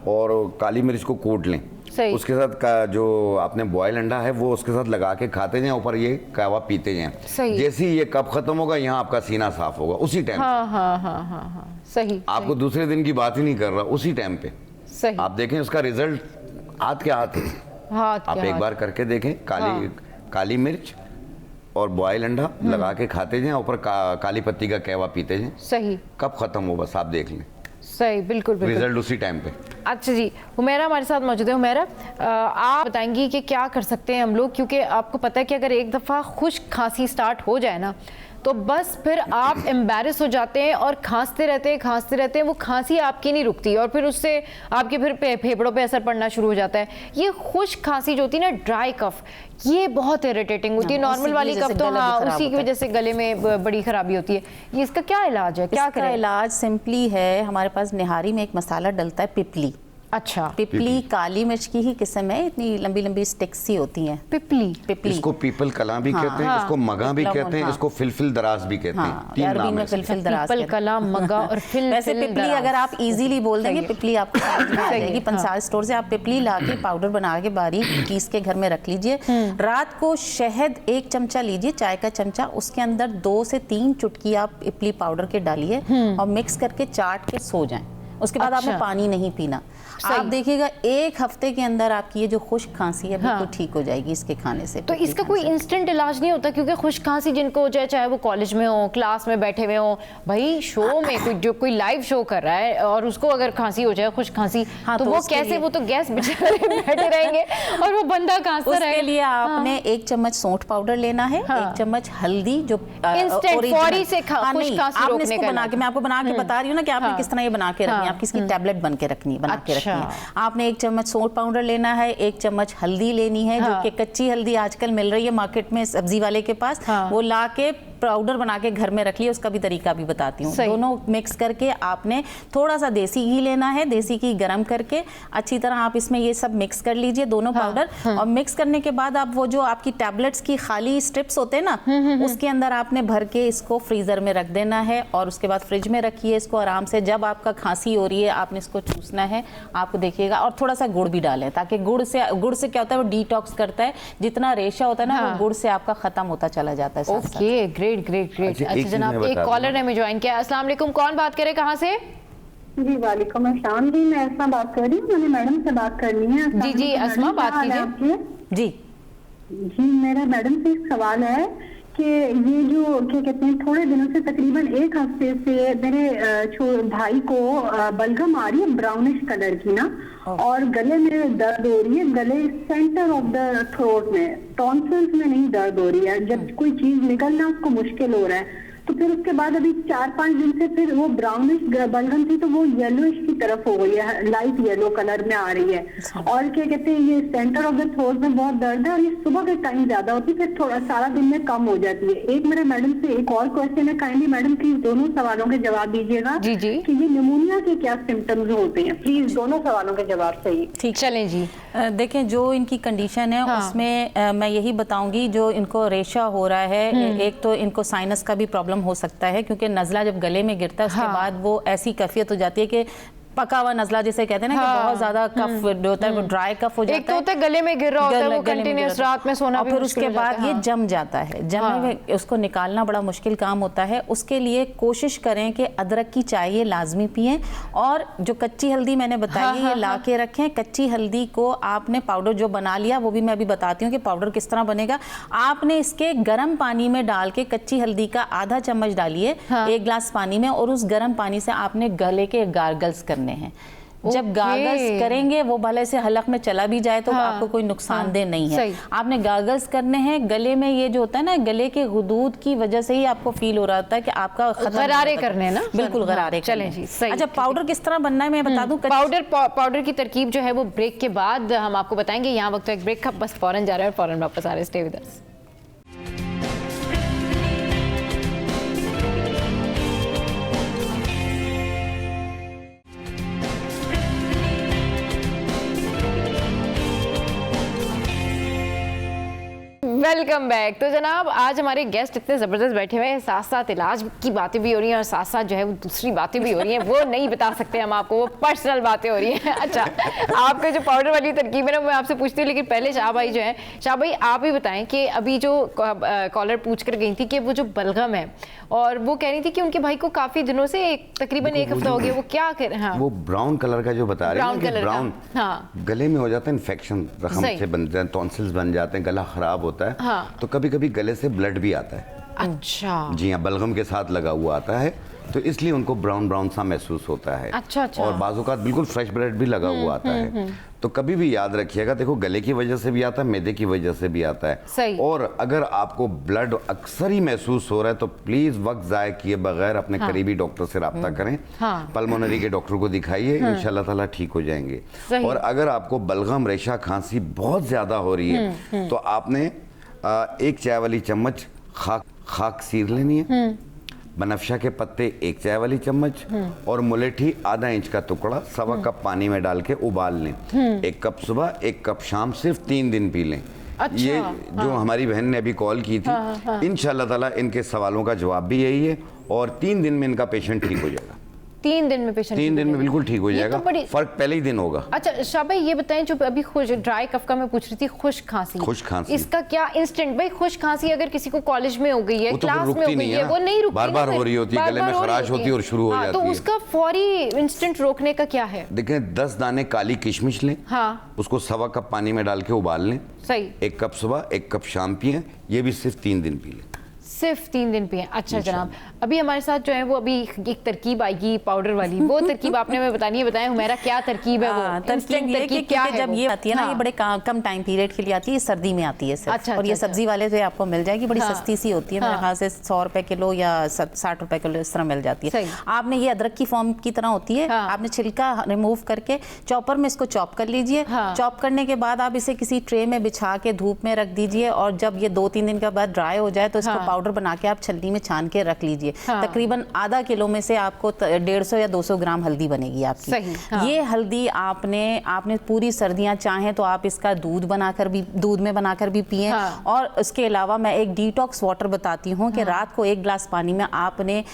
और काली मिर्च को कूट लें। उसके साथ का जो आपने बॉयल अंडा है वो उसके साथ लगा के खाते जाएं, ऊपर ये कहवा पीते जाएं। जैसे ही ये कप खत्म होगा, यहाँ आपका सीना साफ होगा उसी टाइम। सही। आपको दूसरे दिन की बात ही नहीं कर रहा, उसी टाइम पे। सही। आप देखें उसका रिजल्ट हाथ के हाथ है। आप एक बार करके देखें, काली मिर्च और बॉयल अंडा लगा के खाते जाएं, ऊपर काली पत्ती का कहवा पीते जाएं। सही। कब खत्म हो, बस आप देख लें। सही, बिल्कुल बिल्कुल, रिजल्ट उसी टाइम पे। अच्छा जी, हुमैरा हमारे साथ मौजूद है। हुमैरा, आप बताएंगी कि क्या कर सकते हैं हम लोग, क्योंकि आपको पता है कि अगर एक दफ़ा खुश्क खांसी स्टार्ट हो जाए ना, तो बस फिर आप एम्बैरस हो जाते हैं और खांसते रहते हैं। वो खांसी आपकी नहीं रुकती, और फिर उससे आपके फिर फेफड़ों पे असर पड़ना शुरू हो जाता है। ये खुश्क खांसी जो होती है ना, ड्राई कफ, ये बहुत इरिटेटिंग होती है। नॉर्मल वाली कफ तो हाँ, उसी की वजह से गले में बड़ी खराबी होती है। ये इसका क्या इलाज है, क्या करें? इलाज सिंपली है, हमारे पास निहारी में एक मसाला डलता है, पिपली। अच्छा, पिपली काली मिर्च की ही किस्म है, इतनी लंबी लंबी स्टिक्स सी होती हैं। पिपली इसको पीपल कला भी कहते हैं, इसको मगा भी कहते हैं, इसको फिलफिल दराज भी कहते हैं। तीन नाम है। फिलफिल दराज, पीपल कला, मगा और फिल। वैसे पिपली अगर आप इजीली बोल देंगे, पिपली आपको समझ में आ जाएगी। पंसार स्टोर से आप पिपली ला के पाउडर बना के बारीक पीस के घर में रख लीजिए। रात को शहद 1 चमचा लीजिए, चाय का चमचा, उसके अंदर 2 से 3 चुटकी आप पिपली पाउडर के डालिए और मिक्स करके चाट के सो जाएं। उसके बाद आपने पानी नहीं पीना। आप देखिएगा 1 हफ्ते के अंदर आपकी ये जो खुश्क खांसी है बिल्कुल ठीक हो जाएगी इसके खाने से। तो इसका कोई इंस्टेंट इलाज नहीं होता? क्योंकि खुश्क खांसी जिनको हो जाए, चाहे वो कॉलेज में हो, क्लास में बैठे हुए हो, भाई शो में कोई लाइव शो कर रहा है और उसको अगर खांसी हो जाए, खुश्क खांसी, तो वो कैसे, वो तो गैस बेचारे बैठे रहेंगे और वो बंदा खांसता रहेगा। उसके लिए आपने 1 चम्मच सौंठ पाउडर लेना है, 1 चम्मच हल्दी, जो इंस्टेंट फौरी से खुश्क खांसी रोकने का। मैं आपको बना के बता रही हूँ ना कि आपने किस तरह ये बना के रखनी है, आपकी इसकी टैबलेट बन के रखनी है, बना के रखनी है। आपने 1 चम्मच सौंठ पाउडर लेना है, 1 चम्मच हल्दी लेनी है, जो कि कच्ची हल्दी आजकल मिल रही है मार्केट में सब्जी वाले के पास, वो ला के पाउडर बना के घर में रख लिया, उसका भी तरीका भी बताती हूँ। दोनों मिक्स करके आपने थोड़ा सा देसी घी लेना है, देसी घी गरम करके अच्छी तरह आप इसमें ये सब मिक्स कर लीजिए दोनों पाउडर। और मिक्स करने के बाद आप वो जो आपकी टैबलेट्स की खाली स्ट्रिप्स होते हैं ना, उसके अंदर आपने भर के इसको फ्रीजर में रख देना है और उसके बाद फ्रिज में रखिए इसको आराम से। जब आपका खांसी हो रही है आपने इसको चूसना है, आपको देखिएगा। और थोड़ा सा गुड़ भी डालें, ताकि गुड़ से क्या होता है, वो डिटॉक्स करता है, जितना रेशा होता है ना वो गुड़ से आपका खत्म होता चला जाता है। Okay, great great great. अच्छा जनाब, एक कॉलर ने हमें ज्वाइन किया। अस्सलाम वालेकुम, कौन बात करे, कहाँ से? जी वालेकुम अस्सलाम जी, मैं अस्मा बात कर रही हूँ, मैंने मैडम से बात करनी है। जी जी अस्मा, बात कीजिए। जी जी, मेरा मैडम से एक सवाल है कि ये जो क्या कहते हैं, थोड़े दिनों से तकरीबन 1 हफ्ते से मेरे भाई को बलगम आ रही है ब्राउनिश कलर की ना, और गले में दर्द हो रही है, गले सेंटर ऑफ द थ्रोट में, टॉन्सिल्स में नहीं दर्द हो रही है। जब कोई चीज निकलना उसको मुश्किल हो रहा है। तो फिर उसके बाद अभी 4-5 दिन से फिर वो ब्राउनिश बलगम थी तो वो येलोइश की तरफ हो गई है, लाइट येलो कलर में आ रही है। और क्या कहते हैं, ये सेंटर ऑफ द थ्रोट में बहुत दर्द है और ये सुबह के टाइम ज्यादा होती है, फिर थोड़ा सारा दिन में कम हो जाती है। एक मेरे मैडम से एक और क्वेश्चन है, काइंडली मैडम प्लीज दोनों सवालों के जवाब दीजिएगा कि ये निमोनिया के क्या सिम्टम्स होते हैं, प्लीज दोनों सवालों के जवाब सही। ठीक, चलें जी। देखें जो इनकी कंडीशन है उसमें मैं यही बताऊंगी, जो इनको रेशा हो रहा है, एक तो इनको साइनस का भी प्रॉब्लम हो सकता है, क्योंकि नज़ला जब गले में गिरता है उसके बाद वो ऐसी कैफियत हो जाती है कि पका हुआ नज़ला जिसे कहते हैं ना, कि बहुत ज्यादा कफ होता है, वो ड्राई कफ हो जाता है। एक तो होता है गले में गिर रहा होता है, वो कंटीन्यूअस रात में सोना, और फिर उसके बाद ये जम जाता है, जमने में उसको निकालना बड़ा मुश्किल काम होता है। उसके लिए कोशिश करें कि अदरक की चाय ये लाजमी पिएं, और जो कच्ची हल्दी मैंने बताई है ये ला के रखें। कच्ची हल्दी को आपने पाउडर जो बना लिया, वो भी मैं अभी बताती हूँ कि पाउडर किस तरह बनेगा। आपने इसके गर्म पानी में डाल के कच्ची हल्दी का आधा चम्मच डालिए 1 गिलास पानी में, और उस गर्म पानी से आपने गले के गार्गल्स करने हैं। जब गार्गल्स करेंगे, वो भले से हलक में चला भी जाए तो आपको कोई नुकसानदेह नहीं है। आपने गार्गल्स करने हैं। गले में ये जो होता है ना, गले के गुदूद की वजह से ही आपको फील हो रहा होता है कि आपका गरारे करने ना, बिल्कुल गरारे। चलें जी, सही। अच्छा, पाउडर किस तरह बनना है मैं बता दूं। पाउडर की तरकीब जो है वो ब्रेक के बाद हम आपको बताएंगे। यहाँ वक्त एक ब्रेक का, बस फौरन जा रहे हैं और फौरन वापस आ रहे हैं। Stay with us. Welcome back. तो जनाब आज हमारे गेस्ट इतने ज़बरदस्त बैठे हुए हैं, साथ साथ इलाज की बातें भी हो रही हैं और साथ साथ जो है वो दूसरी बातें भी हो रही हैं, वो नहीं बता सकते हम आपको, वो पर्सनल बातें हो रही हैं। अच्छा, आपके जो पाउडर वाली तरकीब है ना, मैं आपसे पूछती हूँ, लेकिन पहले शाह भाई जो है, शाह भाई आप ही बताएं कि अभी जो कॉलर पूछ कर गई थी कि वो जो बलगम है, और वो कह रही थी कि उनके भाई को काफ़ी दिनों से तकरीबन 1 हफ्ता हो गया, वो क्या कर, हाँ वो ब्राउन कलर का जो बता रहे हैं, ब्राउन गले में हो जाता है, इन्फेक्शन रकम से बनते हैं, टॉन्सिल्स बन जाते हैं, गला खराब होता है। तो कभी कभी गले से ब्लड भी आता है। अच्छा। जी हाँ, बलगम के साथ लगा हुआ आता है, तो इसलिए उनको ब्राउन ब्राउन सा महसूस होता है। अच्छा। और बाज़-औक़ात बिल्कुल फ्रेश ब्लड भी लगा हुआ आता है। तो कभी भी याद रखिएगा, देखो गले की वजह से भी आता है, मैदे की वजह से भी आता है। सही। और अगर आपको ब्लड अक्सर ही महसूस हो रहा है तो प्लीज वक्त ज़ाया किए बगैर अपने करीबी डॉक्टर से रब्ता करें। पल्मोनरी के डॉक्टर को दिखाइए, इंशाल्लाह ताला ठीक हो जाएंगे। और अगर आपको बलगम, रेशा, खांसी बहुत ज्यादा हो रही है तो आपने 1 चाय वाली चम्मच खाक सीर लेनी है, बनफशा के पत्ते 1 चाय वाली चम्मच, और मुलेठी आधा इंच का टुकड़ा 1.25 कप पानी में डाल के उबाल लें। 1 कप सुबह, 1 कप शाम, सिर्फ 3 दिन पी लें। अच्छा, ये जो हमारी बहन ने अभी कॉल की थी, इंशाल्लाह ताला इनके सवालों का जवाब भी यही है, और 3 दिन में इनका पेशेंट ठीक हो जाएगा। 3 दिन में पेशेंट 3 दिन में बिल्कुल ठीक हो जाएगा। तो फर्क पहले ही दिन होगा। अच्छा शाह भाई, ये बताएं जो अभी ड्राई कफ का मैं पूछ रही थी, खुश्क खांसी, इसका क्या इंस्टेंट? भाई खुश्क खांसी अगर किसी को कॉलेज में हो गई है, क्लास में हो गई है, वो नहीं रुकती, बार-बार हो रही होती है, गले में खराश होती है और शुरू हो जाती है। तो उसका फौरी इंस्टेंट रोकने का क्या है? देखें, 10 दाने काली किशमिश लें, उसको 1.25 कप पानी में डाल के उबाल लें। सही। 1 कप सुबह, 1 कप शाम पिए। ये भी सिर्फ 3 दिन पी लें। सिर्फ 3 दिन पिए। अच्छा जनाब, अभी हमारे साथ जो है वो अभी एक तरकीब आएगी पाउडर वाली, वो तरकीब आपने हमें बतानी है। बताएं हुमैरा, क्या तरकीब है वो? तरकीब क्या है? जब ये आती है ना, ये बड़े कम टाइम पीरियड के लिए आती है, सर्दी में आती है सिर्फ। अच्छा, और ये सब्जी वाले से आपको मिल जाएगी, बड़ी सस्ती सी होती है, मेरे ख्याल से 100 रुपए किलो या 60 रुपए किलो इस तरह मिल जाती है। आपने ये अदरक की फॉर्म की तरह होती है, आपने छिलका रिमूव करके चॉपर में इसको चॉप कर लीजिए। चॉप करने के बाद आप इसे किसी ट्रे में बिछा के धूप में रख दीजिए, और जब ये 2-3 दिन के बाद ड्राई हो जाए तो इसको पाउडर पाउडर बना के आप छलनी में छान के रख लीजिए। तकरीबन आधा किलो में से आपको 150 या 200 ग्राम हल्दी बनेगी आपकी। सही। ये हल्दी आपने पूरी सर्दियां चाहें तो आप इसका दूध में बनाकर भी पिए। और उसके अलावा मैं एक डिटॉक्स वाटर बताती हूँ कि रात को 1 गिलास पानी में आपने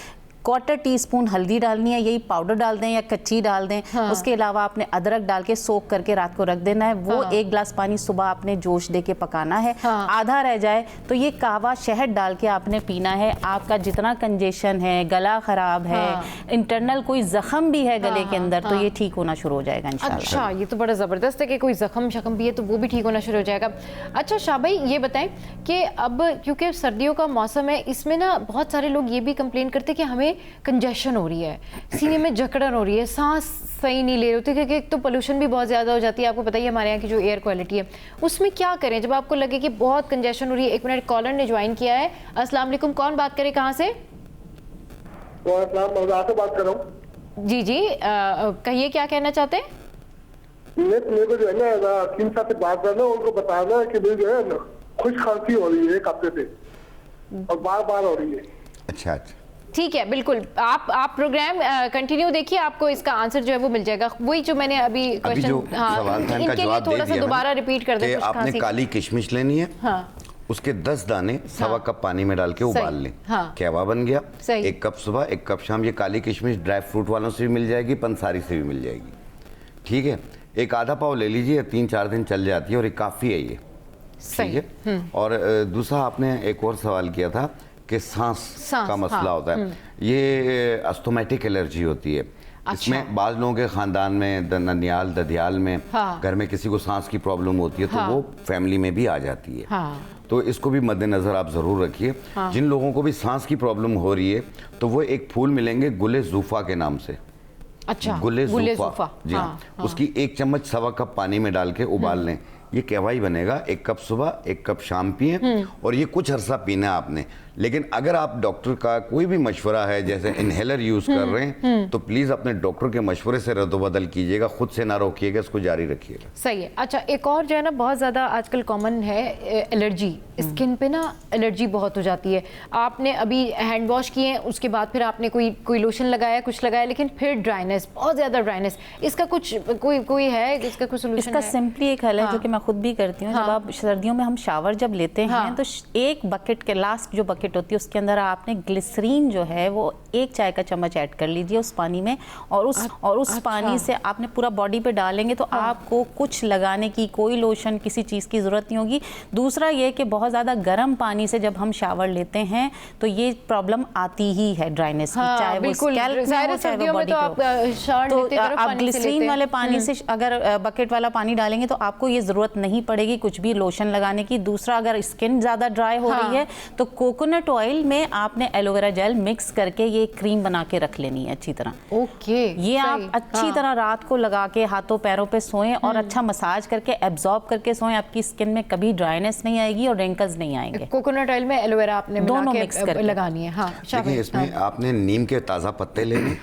1/4 टीस्पून हल्दी डालनी है, यही पाउडर डाल दें या कच्ची डाल दें। उसके अलावा आपने अदरक डाल के सोक करके रात को रख देना है। वो 1 गिलास पानी सुबह आपने जोश दे के पकाना है। आधा रह जाए तो ये कहवा शहद डाल के आपने पीना है। आपका जितना कंजेशन है, गला खराब है, इंटरनल कोई जख्म भी है गले के अंदर, तो ये ठीक होना शुरू हो जाएगा इंशाल्लाह। अच्छा, ये तो बड़ा ज़बरदस्त है कि कोई जख्म शख्म भी है तो वो भी ठीक होना शुरू हो जाएगा। अच्छा शाह भाई, ये बताएं कि अब क्योंकि सर्दियों का मौसम है, इसमें ना बहुत सारे लोग ये भी कंप्लेन करते हैं कि हमें कंजेशन हो रही है, सीने में जकड़न हो रही है, सांस सही नहीं ले रहे होते, क्योंकि एक तो पोल्यूशन भी बहुत ज़्यादा हो जाती है। आपको पता ही है हमारे यहाँ की जो एयर क्वालिटी है, उसमें क्या करें जब आपको लगे कि बहुत कंजेशन हो रही है। 1 मिनट, कॉलर ने ज्वाइन किया है। अस्सलाम वालेकुम, कौन बात करे, कहाँ से? बात कर रहा हूँ। जी जी, कहिए क्या कहना चाहते हैं? मेरे को जो है ना किन साहब से बात करना, उनको बताना कि मुझे जो है ना खुश खांसी हो रही है 1 हफ्ते से और बार हो रही है। अच्छा, ठीक है, बिल्कुल आप प्रोग्राम कंटिन्यू देखिए, आपको इसका आंसर जो है वो मिल जाएगा। वही जो मैंने अभी क्वेश्चन इनके लिए थोड़ा सा दोबारा रिपीट कर दें। आपने काली किशमिश लेनी है, उसके 10 दाने 1.25 कप पानी में डाल के उबाल लें। कहवा बन गया। 1 कप सुबह 1 कप शाम। ये काली किशमिश ड्राई फ्रूट वालों से भी मिल जाएगी, पंसारी से भी मिल जाएगी। ठीक है, एक आधा पाव ले लीजिए, 3-4 दिन चल जाती है और ये काफ़ी है ये। ठीक है। और दूसरा आपने एक और सवाल किया था कि सांस का मसला होता है। ये अस्थोमेटिक एलर्जी होती है। इसमें बाज़ लोगों के ख़ानदान में, ननियाल ददियाल में, घर में किसी को सांस की प्रॉब्लम होती है तो वो फैमिली में भी आ जाती है। तो इसको भी मद्देनज़र आप ज़रूर रखिए। जिन लोगों को भी सांस की प्रॉब्लम हो रही है तो वो एक फूल मिलेंगे गुले ज़ूफ़ा के नाम से। अच्छा, गुले ज़ूफ़ा, जी हाँ। उसकी 1 चम्मच 1.25 कप पानी में डाल के उबाल लें। ये कहवा ही बनेगा। 1 कप सुबह 1 कप शाम पिए और ये कुछ अरसा पीना है आपने। लेकिन अगर आप डॉक्टर का कोई भी मशवरा है, जैसे इनहेलर यूज कर रहे हैं, तो प्लीज अपने डॉक्टर के मशवरे से रद्दोबदल कीजिएगा, खुद से ना रोकिएगा, इसको जारी रखिएगा। सही है। अच्छा, एक और जो है ना बहुत ज़्यादा आजकल कॉमन है एलर्जी, स्किन पे ना एलर्जी बहुत हो जाती है। आपने अभी हैंड वॉश किए, उसके बाद फिर आपने कोई लोशन लगाया, कुछ लगाया, लेकिन फिर ड्राइनेस, बहुत ज़्यादा ड्राइनेस, इसका कुछ कोई है इसका कुछ सोल्यूशन? इसका सिंपली एक हल है जो कि मैं खुद भी करती हूँ। जब आप सर्दियों में हम शावर जब लेते हैं तो 1 बकेट के लास्ट जो बकेट होती है उसके अंदर आपने ग्लिसरीन जो है वो 1 चाय का चम्मच ऐड कर लीजिए उस पानी में, और उस पानी से आपने पूरा बॉडी पे डालेंगे तो आपको कुछ लगाने की, कोई लोशन, किसी चीज़ की ज़रूरत नहीं होगी। दूसरा ये कि बहुत ज़्यादा गर्म पानी से जब हम शावर लेते हैं तो ये प्रॉब्लम आती ही है ड्राइनेस की, चाहे वो स्कैल्प में हो चाहे वो बॉडी पे हो। तो आप ग्लिसरीन वाले पानी से अगर बकेट वाला पानी डालेंगे तो आपको ये ज़रूरत नहीं पड़ेगी कुछ भी लोशन लगाने की। दूसरा, अगर स्किन ज़्यादा ड्राई हो रही है तो कोकोनट ऑयल में आपने एलोवेरा जेल मिक्स करके ये क्रीम बना के रख लेनी है अच्छी तरह। ओके, ये आप अच्छी तरह रात को लगा के हाथों पैरों पे सोएं और अच्छा मसाज करके एब्जॉर्ब करके सोएं। आपकी स्किन में कभी ड्राइनेस नहीं आएगी और रिंकल्स नहीं आएंगे। कोकोनट ऑयल में एलोवेरा आपने दोनों मिक्स करके लगानी है। हाँ, देखिए इसमें आपने नीम के ताज़ा पत्ते लेने,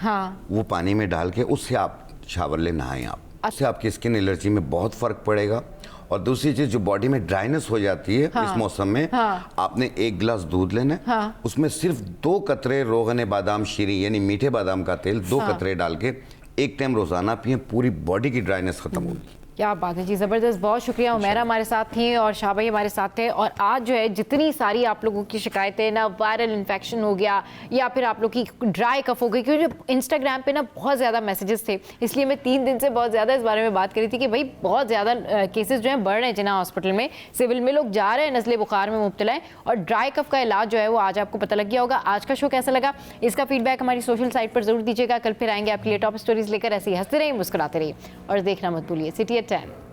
वो पानी में डाल के उससे आप शावर ले नहाएं आप, उससे आपकी स्किन एलर्जी में बहुत फ़र्क पड़ेगा। और दूसरी चीज, जो बॉडी में ड्राइनेस हो जाती है इस मौसम में, आपने 1 गिलास दूध लेना है, उसमें सिर्फ 2 कतरे रोगन बादाम शीरी यानी मीठे बादाम का तेल 2 कतरे डाल के 1 टाइम रोजाना पिए, पूरी बॉडी की ड्राइनेस खत्म होगी। क्या बात है जी, ज़बरदस्त, बहुत शुक्रिया। उमैरा हमारे साथ थी और शाह भाई हमारे साथ थे। और आज जो है जितनी सारी आप लोगों की शिकायतें ना, वायरल इन्फेक्शन हो गया या फिर आप लोग की ड्राई कफ हो गई, क्योंकि इंस्टाग्राम पे ना बहुत ज़्यादा मैसेजेस थे, इसलिए मैं 3 दिन से बहुत ज़्यादा इस बारे में बात करी थी कि भाई बहुत ज़्यादा केसेस जो हैं बढ़ रहे हैं जिन्ना हॉस्पिटल में, सिविल में लोग जा रहे हैं, नज़ले बुखार में मुब्तला है, और ड्राई कफ का इलाज जो है वो आज आपको पता लग गया होगा। आज का शो कैसा लगा, इसका फीडबैक हमारी सोशल साइट पर ज़रूर दीजिएगा। कल फिर आएंगे आपके लिए टॉप स्टोरीज लेकर। ऐसे ही हंसते रहिए, मुस्कुराते रहिए और देखना मत भूलिए सिटी एट 10।